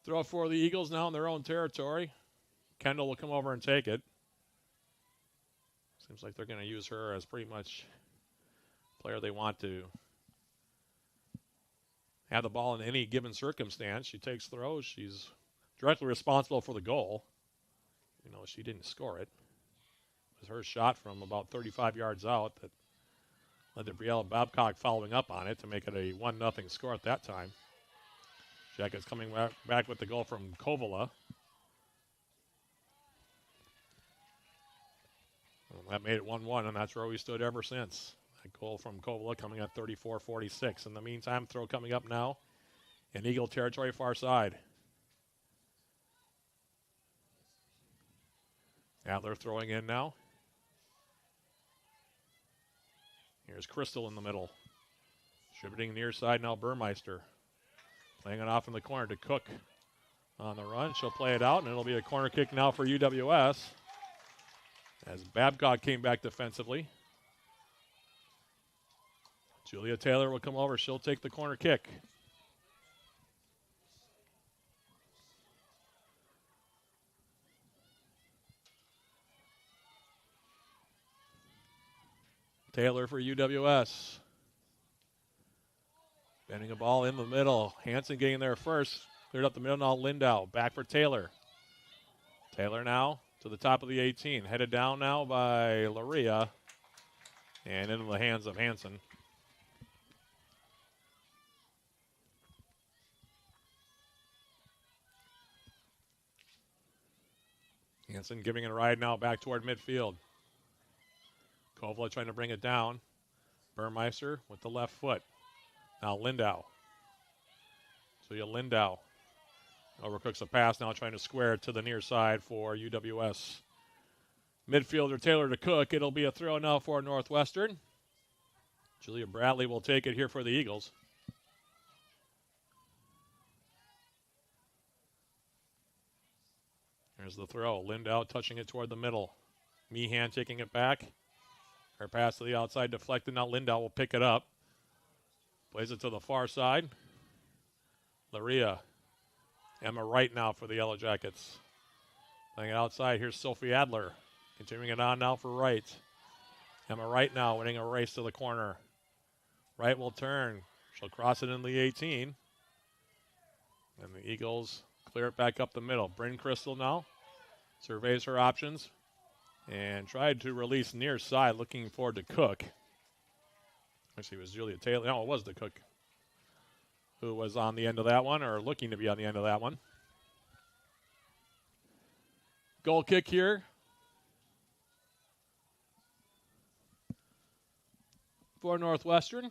A: Throw for the Eagles now in their own territory. Kendall will come over and take it. Seems like they're going to use her as pretty much the player they want to have the ball in any given circumstance. She takes throws. She's directly responsible for the goal. She didn't score it. It was her shot from about 35 yards out that Led to Brielle Babcock following up on it to make it a 1-0 score at that time. Jackets coming back with the goal from Kovala. Well, that made it 1-1, and that's where we stood ever since. That goal from Kovala coming at 34-46. In the meantime, throw coming up now in Eagle territory, far side. Adler throwing in now. Here's Crystal in the middle. Distributing near side now, Burmeister. Playing it off in the corner to Cook on the run. She'll play it out, and it'll be a corner kick now for UWS as Babcock came back defensively. Julia Taylor will come over. She'll take the corner kick. Taylor for UWS. Bending a ball in the middle. Hanson getting there first. Cleared up the middle now. Lindau back for Taylor. Taylor now to the top of the 18. Headed down now by Laria. And into the hands of Hanson. Hanson giving it a ride now back toward midfield. Kovala trying to bring it down. Burmeister with the left foot. Now Lindau. Julia Lindau overcooks the pass, now trying to square it to the near side for UWS. Midfielder Taylor to Cook. It'll be a throw now for Northwestern. Julia Bradley will take it here for the Eagles. Here's the throw. Lindau touching it toward the middle. Meehan taking it back. Her pass to the outside deflected. Now Lindau will pick it up. Plays it to the far side. Laria. Emma Wright now for the Yellow Jackets. Playing it outside. Here's Sophie Adler. Continuing it on now for Wright. Emma Wright now winning a race to the corner. Wright will turn. She'll cross it in the 18. And the Eagles clear it back up the middle. Bryn Crystal now surveys her options. And tried to release near side, looking forward to Cook. Actually, it was Julia Taylor. No, it was the Cook who was on the end of that one, or looking to be on the end of that one. Goal kick here. For Northwestern.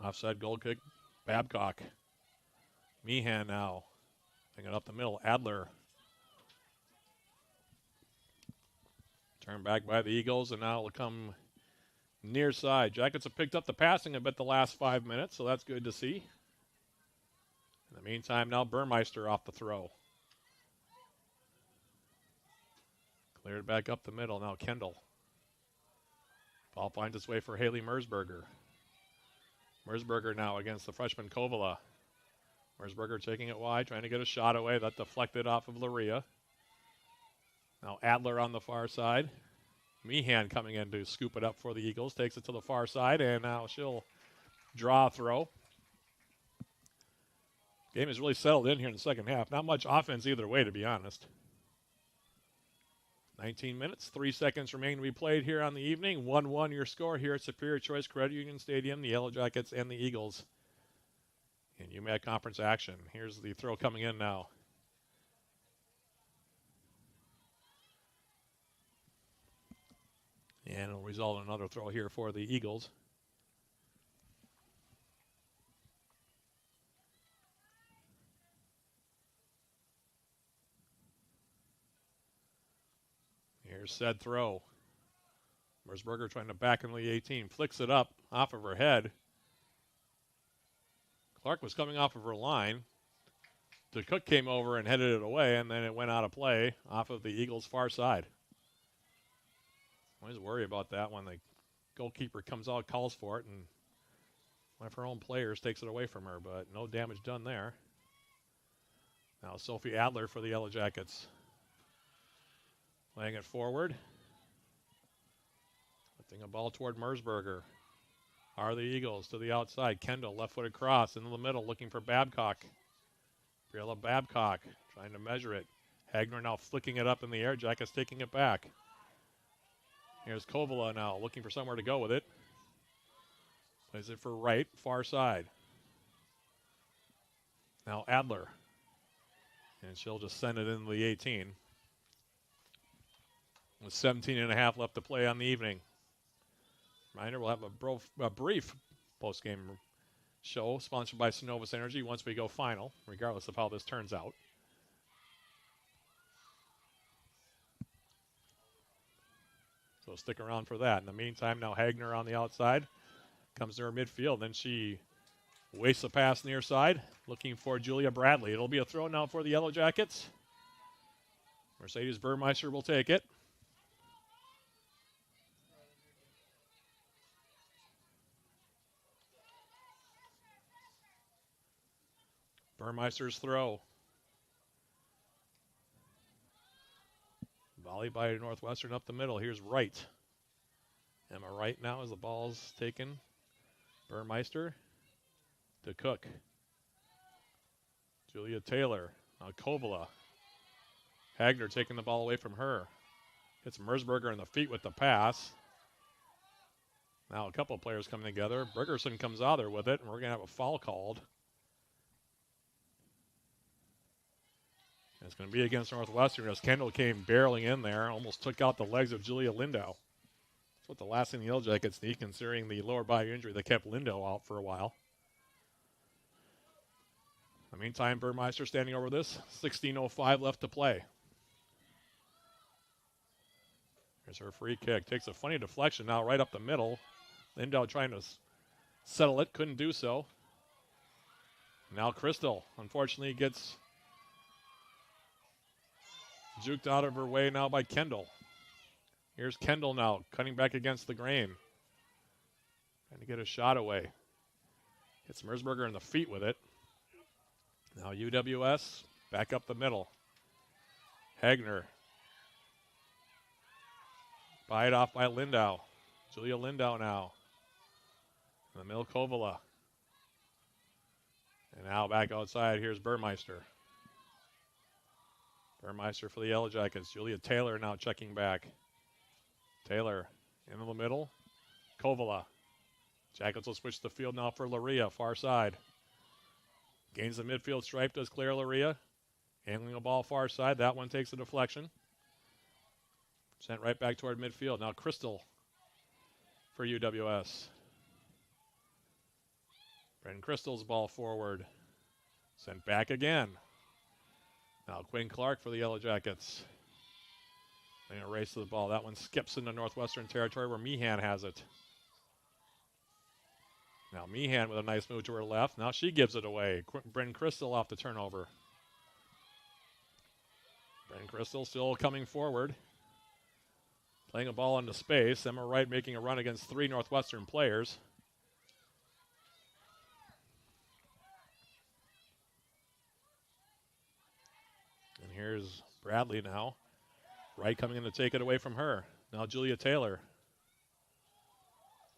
A: Offside goal kick, Babcock. Meehan now. Bring it up the middle, Adler. Turned back by the Eagles, and now it'll come near side. Jackets have picked up the passing a bit the last 5 minutes, so that's good to see. In the meantime, now Burmeister off the throw. Cleared back up the middle, now Kendall. Ball finds its way for Haley Mersberger. Mersberger now against the freshman Kovala. Mersberger taking it wide, trying to get a shot away. That deflected off of Laria. Now Adler on the far side. Meehan coming in to scoop it up for the Eagles. Takes it to the far side, and now she'll draw a throw. Game is really settled in here in the second half. Not much offense either way, to be honest. 19 minutes, 3 seconds remain to be played here on the evening. 1-1 your score here at Superior Choice Credit Union Stadium. The Yellow Jackets and the Eagles in UMAC Conference action. Here's the throw coming in now. And it'll result in another throw here for the Eagles. Here's said throw. Mersberger trying to back in the 18. Flicks it up off of her head. Clark was coming off of her line. The Cook came over and headed it away, and then it went out of play off of the Eagles' far side. Always worry about that when the goalkeeper comes out, calls for it, and one of her own players takes it away from her, but no damage done there. Now Sophie Adler for the Yellow Jackets. Playing it forward. Lifting a ball toward Mersberger. Are the Eagles to the outside. Kendall, left-footed cross into the middle, looking for Babcock. Gabriella Babcock trying to measure it. Hagner now flicking it up in the air. Jackets taking it back. Here's Kovala now looking for somewhere to go with it. Plays it for right, far side. Now Adler. And she'll just send it into the 18. With 17 and a half left to play on the evening. Reminder, we'll have a brief post-game show sponsored by Synovus Energy once we go final, regardless of how this turns out. So stick around for that. In the meantime, now Hagner on the outside. Comes to her midfield. Then she wastes a pass near side. Looking for Julia Bradley. It'll be a throw now for the Yellow Jackets. Mercedes Burmeister will take it. Burmeister's throw. Volley by Northwestern up the middle. Here's Wright. Emma Wright now as the ball's taken. Burmeister to Cook. Julia Taylor. Now Kovala. Hagner taking the ball away from her. Hits Mersberger in the feet with the pass. Now a couple of players coming together. Bergerson comes out there with it, and we're going to have a foul called. It's going to be against Northwestern as Kendall came barreling in there, almost took out the legs of Julia Lindow. That's what the last thing the Yellow Jackets need, considering the lower body injury that kept Lindow out for a while. In the meantime, Burmeister standing over this. 16:05 left to play. Here's her free kick. Takes a funny deflection now right up the middle. Lindow trying to settle it, couldn't do so. Now Crystal, unfortunately, gets juked out of her way now by Kendall. Here's Kendall now, cutting back against the grain. Trying to get a shot away. Hits Mersberger in the feet with it. Now UWS, back up the middle. Hagner. Buy it off by Lindow. Julia Lindow now. In the middle, Kovala. And now back outside, here's Burmeister. Burmeister for the Yellow Jackets. Julia Taylor now checking back. Taylor in the middle. Kovala. Jackets will switch the field now for Laria, far side. Gains the midfield stripe, does Claire Laria. Handling the ball far side. That one takes a deflection. Sent right back toward midfield. Now Crystal for UWS. Brendan Crystal's ball forward. Sent back again. Now Quinn Clark for the Yellow Jackets. They race to the ball. That one skips into Northwestern territory where Meehan has it. Now Meehan with a nice move to her left. Now she gives it away. Brendan Crystal off the turnover. Brendan Crystal still coming forward. Playing a ball into space. Emma Wright making a run against three Northwestern players. And here's Bradley now. Wright coming in to take it away from her. Now Julia Taylor.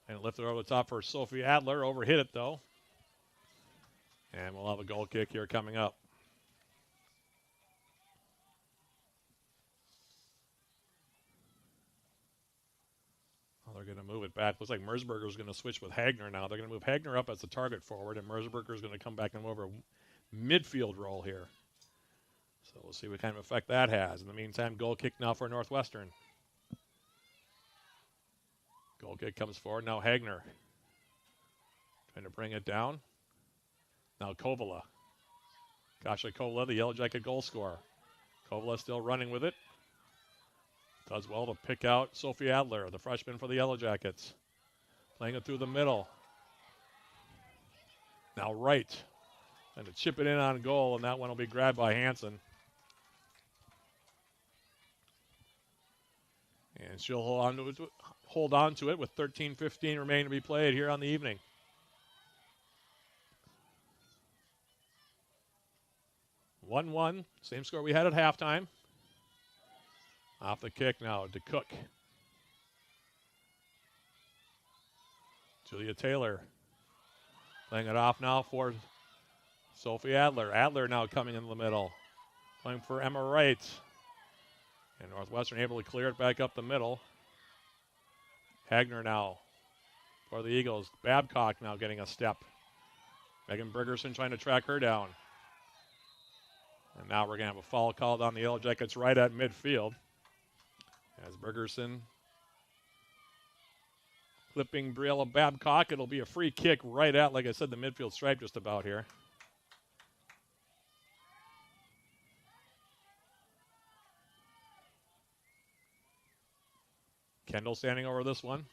A: And lift it over the top for Sophie Adler. Overhit it though. And we'll have a goal kick here coming up. They're going to move it back. Looks like Mersberger's going to switch with Hagner now. They're going to move Hagner up as the target forward, and Mersberger's going to come back and move over a midfield role here. So we'll see what kind of effect that has. In the meantime, goal kick now for Northwestern. Goal kick comes forward. Now Hagner trying to bring it down. Now Kovala. Kasha Kovala, the Yellow Jacket goal scorer. Kovala still running with it. Does well to pick out Sophie Adler, the freshman for the Yellow Jackets. Playing it through the middle. Now Wright. And to chip it in on goal, and that one will be grabbed by Hansen. And she'll hold on to it with 13:15 remaining to be played here on the evening. (1-1), same score we had at halftime. Off the kick now to Cook. Julia Taylor playing it off now for Sophie Adler. Adler now coming in the middle. Going for Emma Wright. And Northwestern able to clear it back up the middle. Hagner now for the Eagles. Babcock now getting a step. Megan Bergerson trying to track her down. And now we're going to have a foul called on the Yellow Jackets right at midfield. As Bergerson clipping Briella Babcock. It'll be a free kick right at, like I said, the midfield stripe just about here. Kendall standing over this one.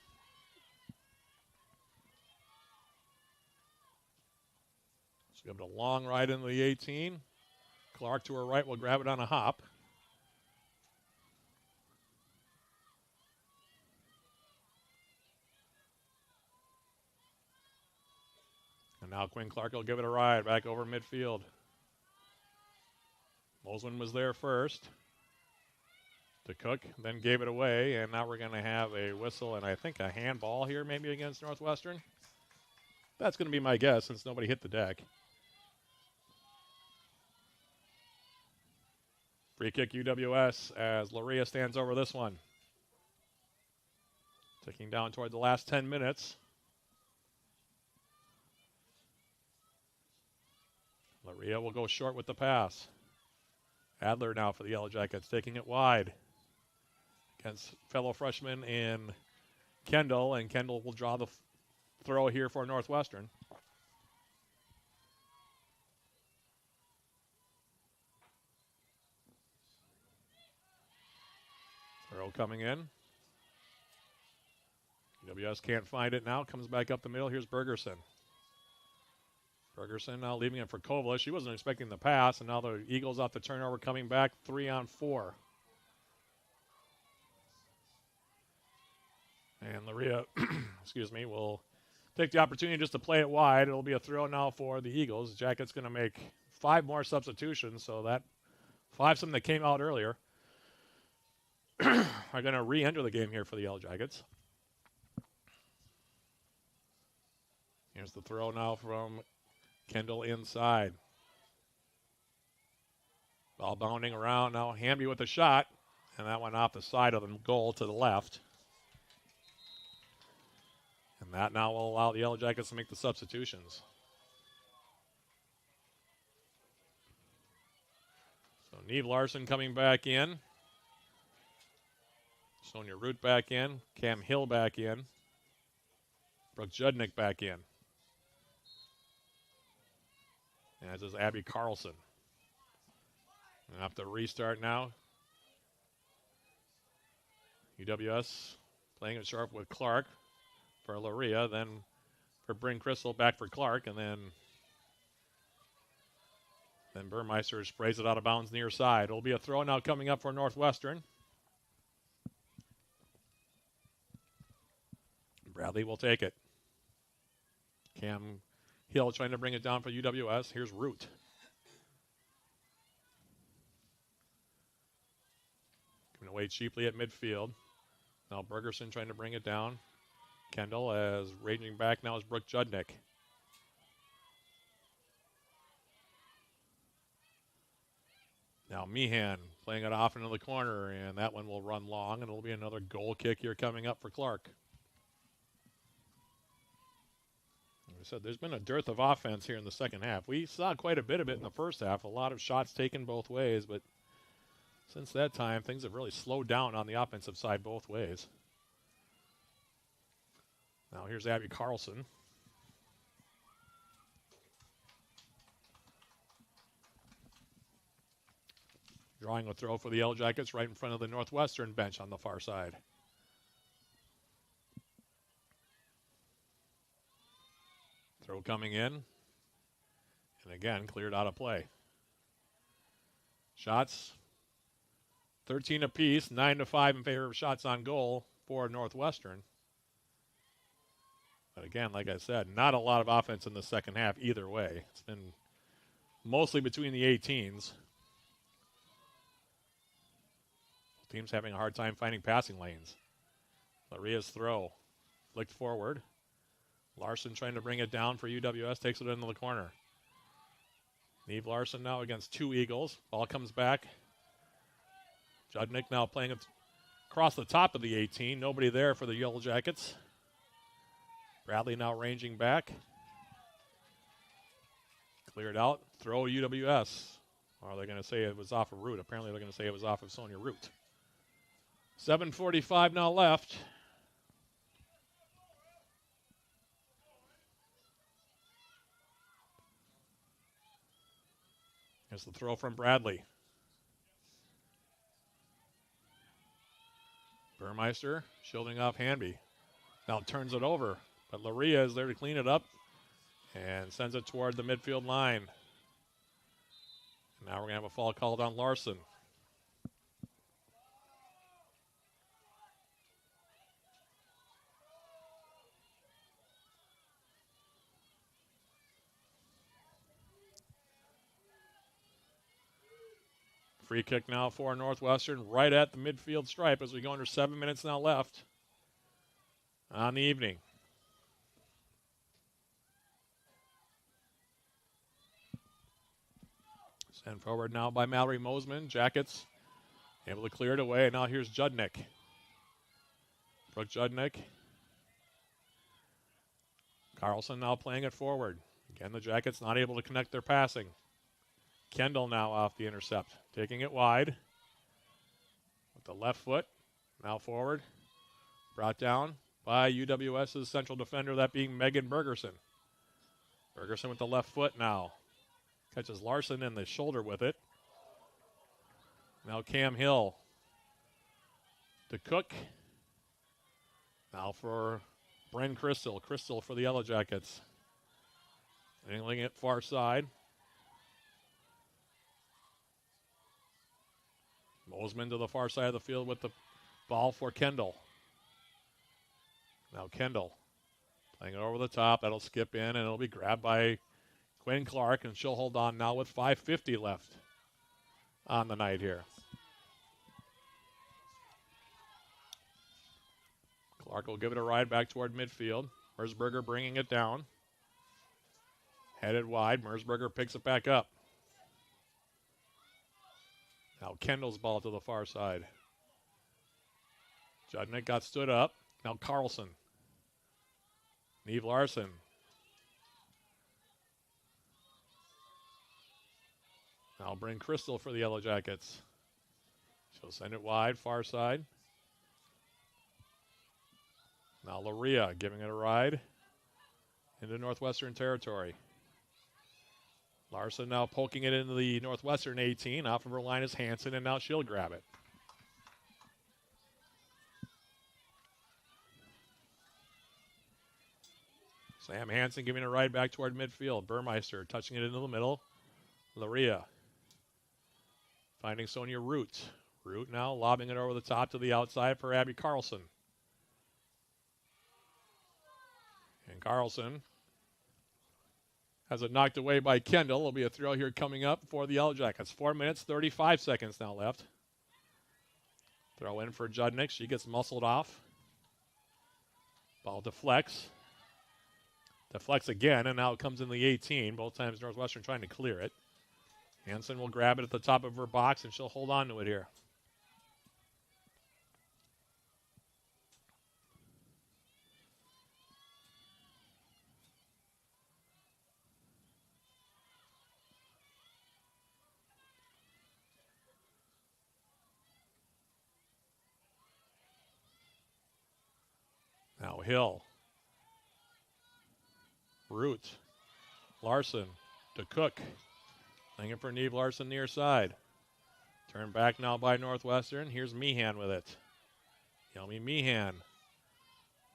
A: So give it a long ride into the 18. Clark to her right will grab it on a hop. And now Quinn Clark will give it a ride back over midfield. Mosman was there first to Cook, then gave it away, and now we're going to have a whistle and I think a handball here maybe against Northwestern. That's going to be my guess since nobody hit the deck. Free kick UWS as Loria stands over this one. Ticking down toward the last 10 minutes. Loria will go short with the pass. Adler now for the Yellow Jackets, taking it wide against fellow freshman in Kendall, and Kendall will draw the throw here for Northwestern. Throw coming in. UWS can't find it now, comes back up the middle. Here's Bergerson. Bergerson now leaving it for Kovla. She wasn't expecting the pass, and now the Eagles off the turnover coming back 3-on-4. And Loria, excuse me, will take the opportunity just to play it wide. It'll be a throw now for the Eagles. Jackets going to make 5 more substitutions, so that 5 something that came out earlier are going to re-enter the game here for the Yellow Jackets. Here's the throw now from Kendall inside. Ball bounding around now. Hamby with a shot, and that went off the side of the goal to the left. And that now will allow the Yellow Jackets to make the substitutions. So Neve Larson coming back in. Sonia Root back in. Cam Hill back in. Brooke Judnick back in. As is Abby Carlson. And have to restart now. UWS playing it sharp with Clark for Loria, then for Bryn Crystal, back for Clark, and then Burmeister sprays it out of bounds near side. It'll be a throw now coming up for Northwestern. Bradley will take it. Cam Hill trying to bring it down for UWS. Here's Root. Coming away cheaply at midfield. Now Bergerson trying to bring it down. Kendall as raging back now is Brooke Judnick. Now Meehan playing it off into the corner, and that one will run long, and it'll be another goal kick here coming up for Clark. Like I said, there's been a dearth of offense here in the second half. We saw quite a bit of it in the first half, a lot of shots taken both ways, but since that time, things have really slowed down on the offensive side both ways. Now here's Abby Carlson. Drawing a throw for the Yellow Jackets right in front of the Northwestern bench on the far side. Throw coming in. And again, cleared out of play. Shots, 13 apiece, 9-5 in favor of shots on goal for Northwestern. But again, like I said, not a lot of offense in the second half either way. It's been mostly between the 18s. Teams having a hard time finding passing lanes. Laria's throw flicked forward. Larson trying to bring it down for UWS, takes it into the corner. Neve Larson now against two Eagles. Ball comes back. Judnick now playing it across the top of the 18. Nobody there for the Yellow Jackets. Bradley now ranging back. Cleared out. Throw UWS. Or are they going to say it was off of Root? Apparently they're going to say it was off of Sonia Root. 7:45 now left. Here's the throw from Bradley. Burmeister shielding off Hanby. Now turns it over, but Laria is there to clean it up and sends it toward the midfield line. Now we're going to have a foul called on Larson. Free kick now for Northwestern right at the midfield stripe as we go under 7 minutes now left on the evening. Sent forward now by Mallory Mosman. Jackets able to clear it away. Now here's Judnick. Brooke Judnick. Carlson now playing it forward. Again, the Jackets not able to connect their passing. Kendall now off the intercept. Taking it wide. With the left foot. Now forward. Brought down by UWS's central defender, that being Megan Bergerson. Bergerson with the left foot now. Catches Larson in the shoulder with it. Now Cam Hill to Cook. Now for Bren Crystal. Crystal for the Yellow Jackets. Angling it far side. Mosman to the far side of the field with the ball for Kendall. Now Kendall playing it over the top. That'll skip in and it'll be grabbed by Quinn Clark, and she'll hold on now with 5:50 left on the night here. Clark will give it a ride back toward midfield. Mersberger bringing it down. Headed wide. Mersberger picks it back up. Now Kendall's ball to the far side. Judnick got stood up. Now Carlson. Neve Larson. Now bring Crystal for the Yellow Jackets. She'll send it wide, far side. Now Laria giving it a ride into Northwestern territory. Larson now poking it into the Northwestern 18. Off of her line is Hansen, and now she'll grab it. Sam Hansen giving a ride back toward midfield. Burmeister touching it into the middle. Laria finding Sonia Root. Root now lobbing it over the top to the outside for Abby Carlson. And Carlson has it knocked away by Kendall. There'll be a throw here coming up for the Yellow Jackets. 4 minutes, 35 seconds now left. Throw in for Judnick. She gets muscled off. Ball deflects. Deflects again, and now it comes in the 18. Both times Northwestern trying to clear it. Hansen will grab it at the top of her box, and she'll hold on to it here. Now Hill. Root. Larson to Cook. Looking for Neve Larson near side. Turned back now by Northwestern. Here's Meehan with it. Yelmy Meehan.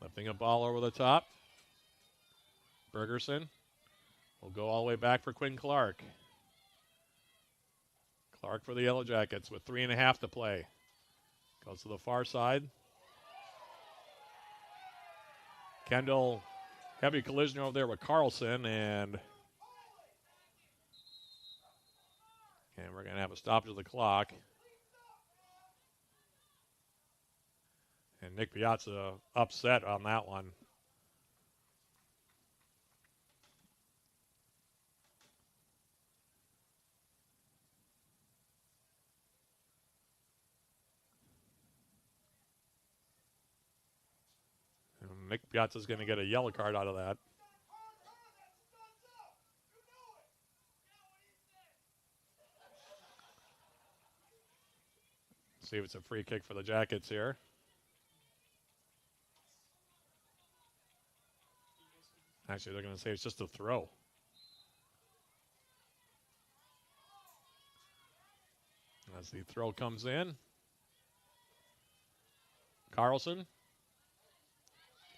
A: Lifting a ball over the top. Bergerson will go all the way back for Quinn Clark. Clark for the Yellow Jackets with 3.5 to play. Goes to the far side. Kendall, heavy collision over there with Carlson, and we're going to have a stoppage of the clock. And Nick Piazza upset on that one. Nick Piazza's going to get a yellow card out of that. See if it's a free kick for the Jackets here. Actually, they're going to say it's just a throw. As the throw comes in, Carlson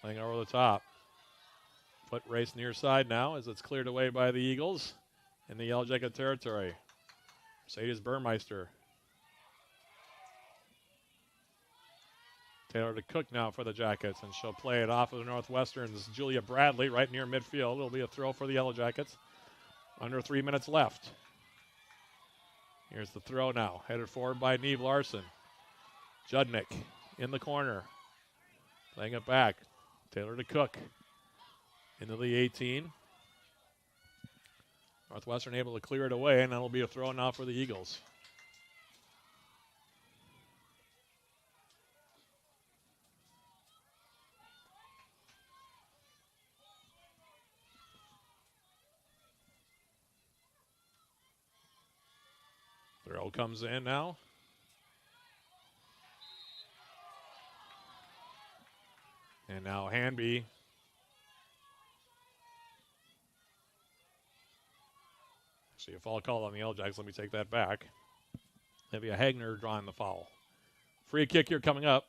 A: playing over the top. Foot race near side now as it's cleared away by the Eagles in the Yellow Jacket territory. Mercedes Burmeister. Taylor to Cook now for the Jackets, and she'll play it off of the Northwestern's Julia Bradley right near midfield. It'll be a throw for the Yellow Jackets. Under 3 minutes left. Here's the throw now, headed forward by Neve Larson. Judnick in the corner, playing it back. Taylor to Cook into the 18. Northwestern able to clear it away, and that'll be a throw now for the Eagles. Throw comes in now. And now Hanby. Actually, a foul call on the Yellow Jackets. Let me take that back. Maybe a Hagner drawing the foul. Free kick here coming up.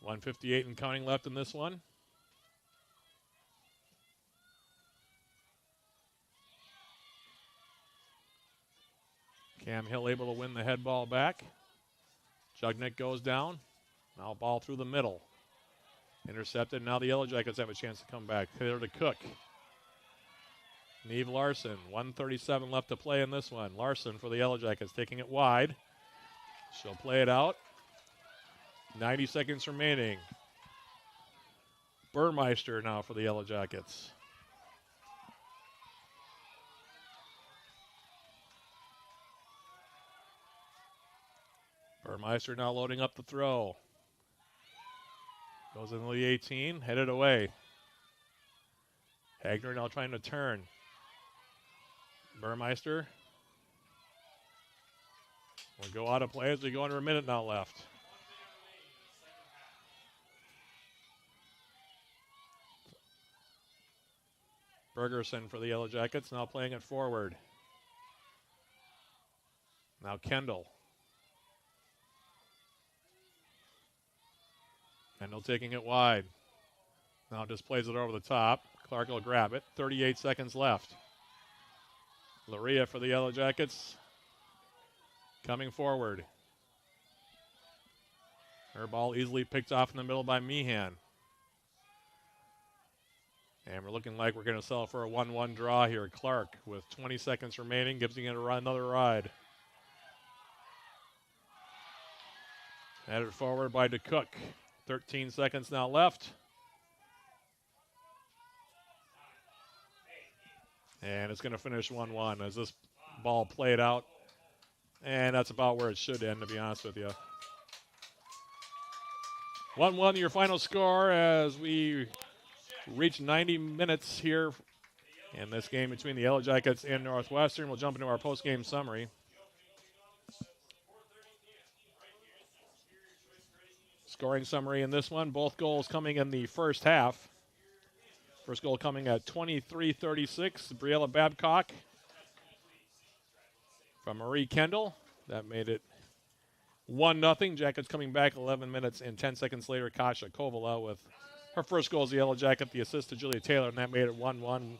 A: 1:58 and counting left in this one. Cam Hill able to win the head ball back. Jugnick goes down. Now ball through the middle. Intercepted. Now the Yellow Jackets have a chance to come back. Taylor to Cook. Neve Larson. 1:37 left to play in this one. Larson for the Yellow Jackets taking it wide. She'll play it out. 90 seconds remaining. Burmeister now for the Yellow Jackets. Burmeister now loading up the throw. Goes into the 18, headed away. Hagner now trying to turn. Burmeister will go out of play as we go under a minute now left. Bergerson for the Yellow Jackets now playing it forward. Now Kendall. Kendall taking it wide. Now just plays it over the top. Clark will grab it. 38 seconds left. Laria for the Yellow Jackets coming forward. Her ball easily picked off in the middle by Meehan. And we're looking like we're going to settle for a 1-1 draw here. Clark with 20 seconds remaining gives it another ride. Headed forward by DeCook. 13 seconds now left. And it's going to finish 1-1 as this ball played out. And that's about where it should end, to be honest with you. 1-1 your final score as we reach 90 minutes here in this game between the Yellow Jackets and Northwestern. We'll jump into our post-game summary. Scoring summary in this one, both goals coming in the first half. First goal coming at 23:36, Briella Babcock from Marie Kendall. That made it 1-0. Jackets coming back 11 minutes and 10 seconds later, Kasha Kovala with her first goal as the Yellow Jacket, the assist to Julia Taylor, and that made it 1-1.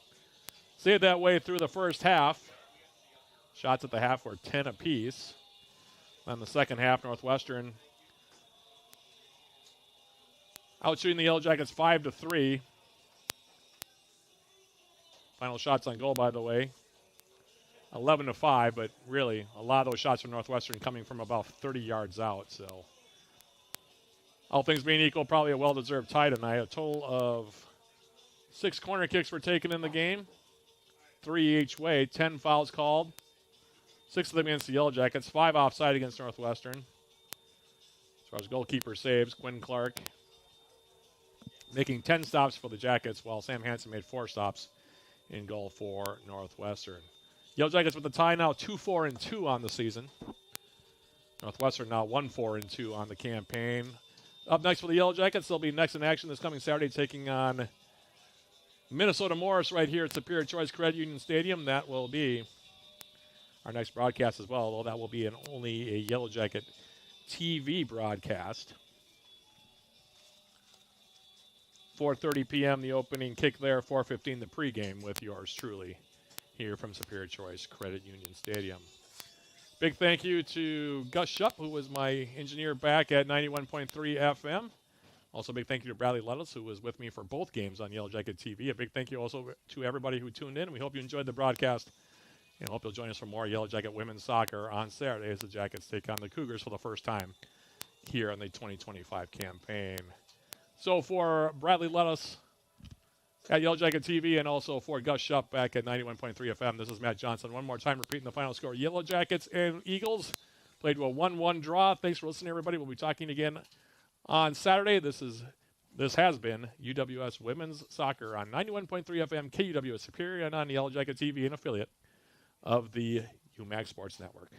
A: Stayed that way through the first half. Shots at the half were 10 apiece. Then the second half, Northwestern outshooting the Yellow Jackets 5-3. Final shots on goal, by the way, 11-5, but really a lot of those shots from Northwestern coming from about 30 yards out. So all things being equal, probably a well-deserved tie tonight. A total of 6 corner kicks were taken in the game, 3 each way, 10 fouls called, 6 of them against the Yellow Jackets, 5 offside against Northwestern. As far as goalkeeper saves, Quinn Clark making 10 stops for the Jackets, while Sam Hansen made 4 stops in goal for Northwestern. Yellow Jackets with the tie now 2-4-2 on the season. Northwestern now 1-4-2 on the campaign. Up next for the Yellow Jackets, they'll be next in action this coming Saturday, taking on Minnesota Morris right here at Superior Choice Credit Union Stadium. That will be our next broadcast as well, although that will be only a Yellow Jacket TV broadcast. 4:30 p.m. the opening kick there, 4:15 the pregame with yours truly here from Superior Choice Credit Union Stadium. Big thank you to Gus Shupp, who was my engineer back at 91.3 FM. Also, big thank you to Bradley Lettuce, who was with me for both games on Yellow Jacket TV. A big thank you also to everybody who tuned in. We hope you enjoyed the broadcast, and hope you'll join us for more Yellow Jacket women's soccer on Saturday as the Jackets take on the Cougars for the first time here in the 2025 campaign. So for Bradley Lettuce at Yellow Jacket TV, and also for Gus Shupp back at 91.3 FM, this is Matt Johnson. One more time, repeating the final score. Yellow Jackets and Eagles played to a 1-1 draw. Thanks for listening, everybody. We'll be talking again on Saturday. This has been UWS Women's Soccer on 91.3 FM, KUWS Superior, and on Yellow Jacket TV, an affiliate of the UMAC Sports Network.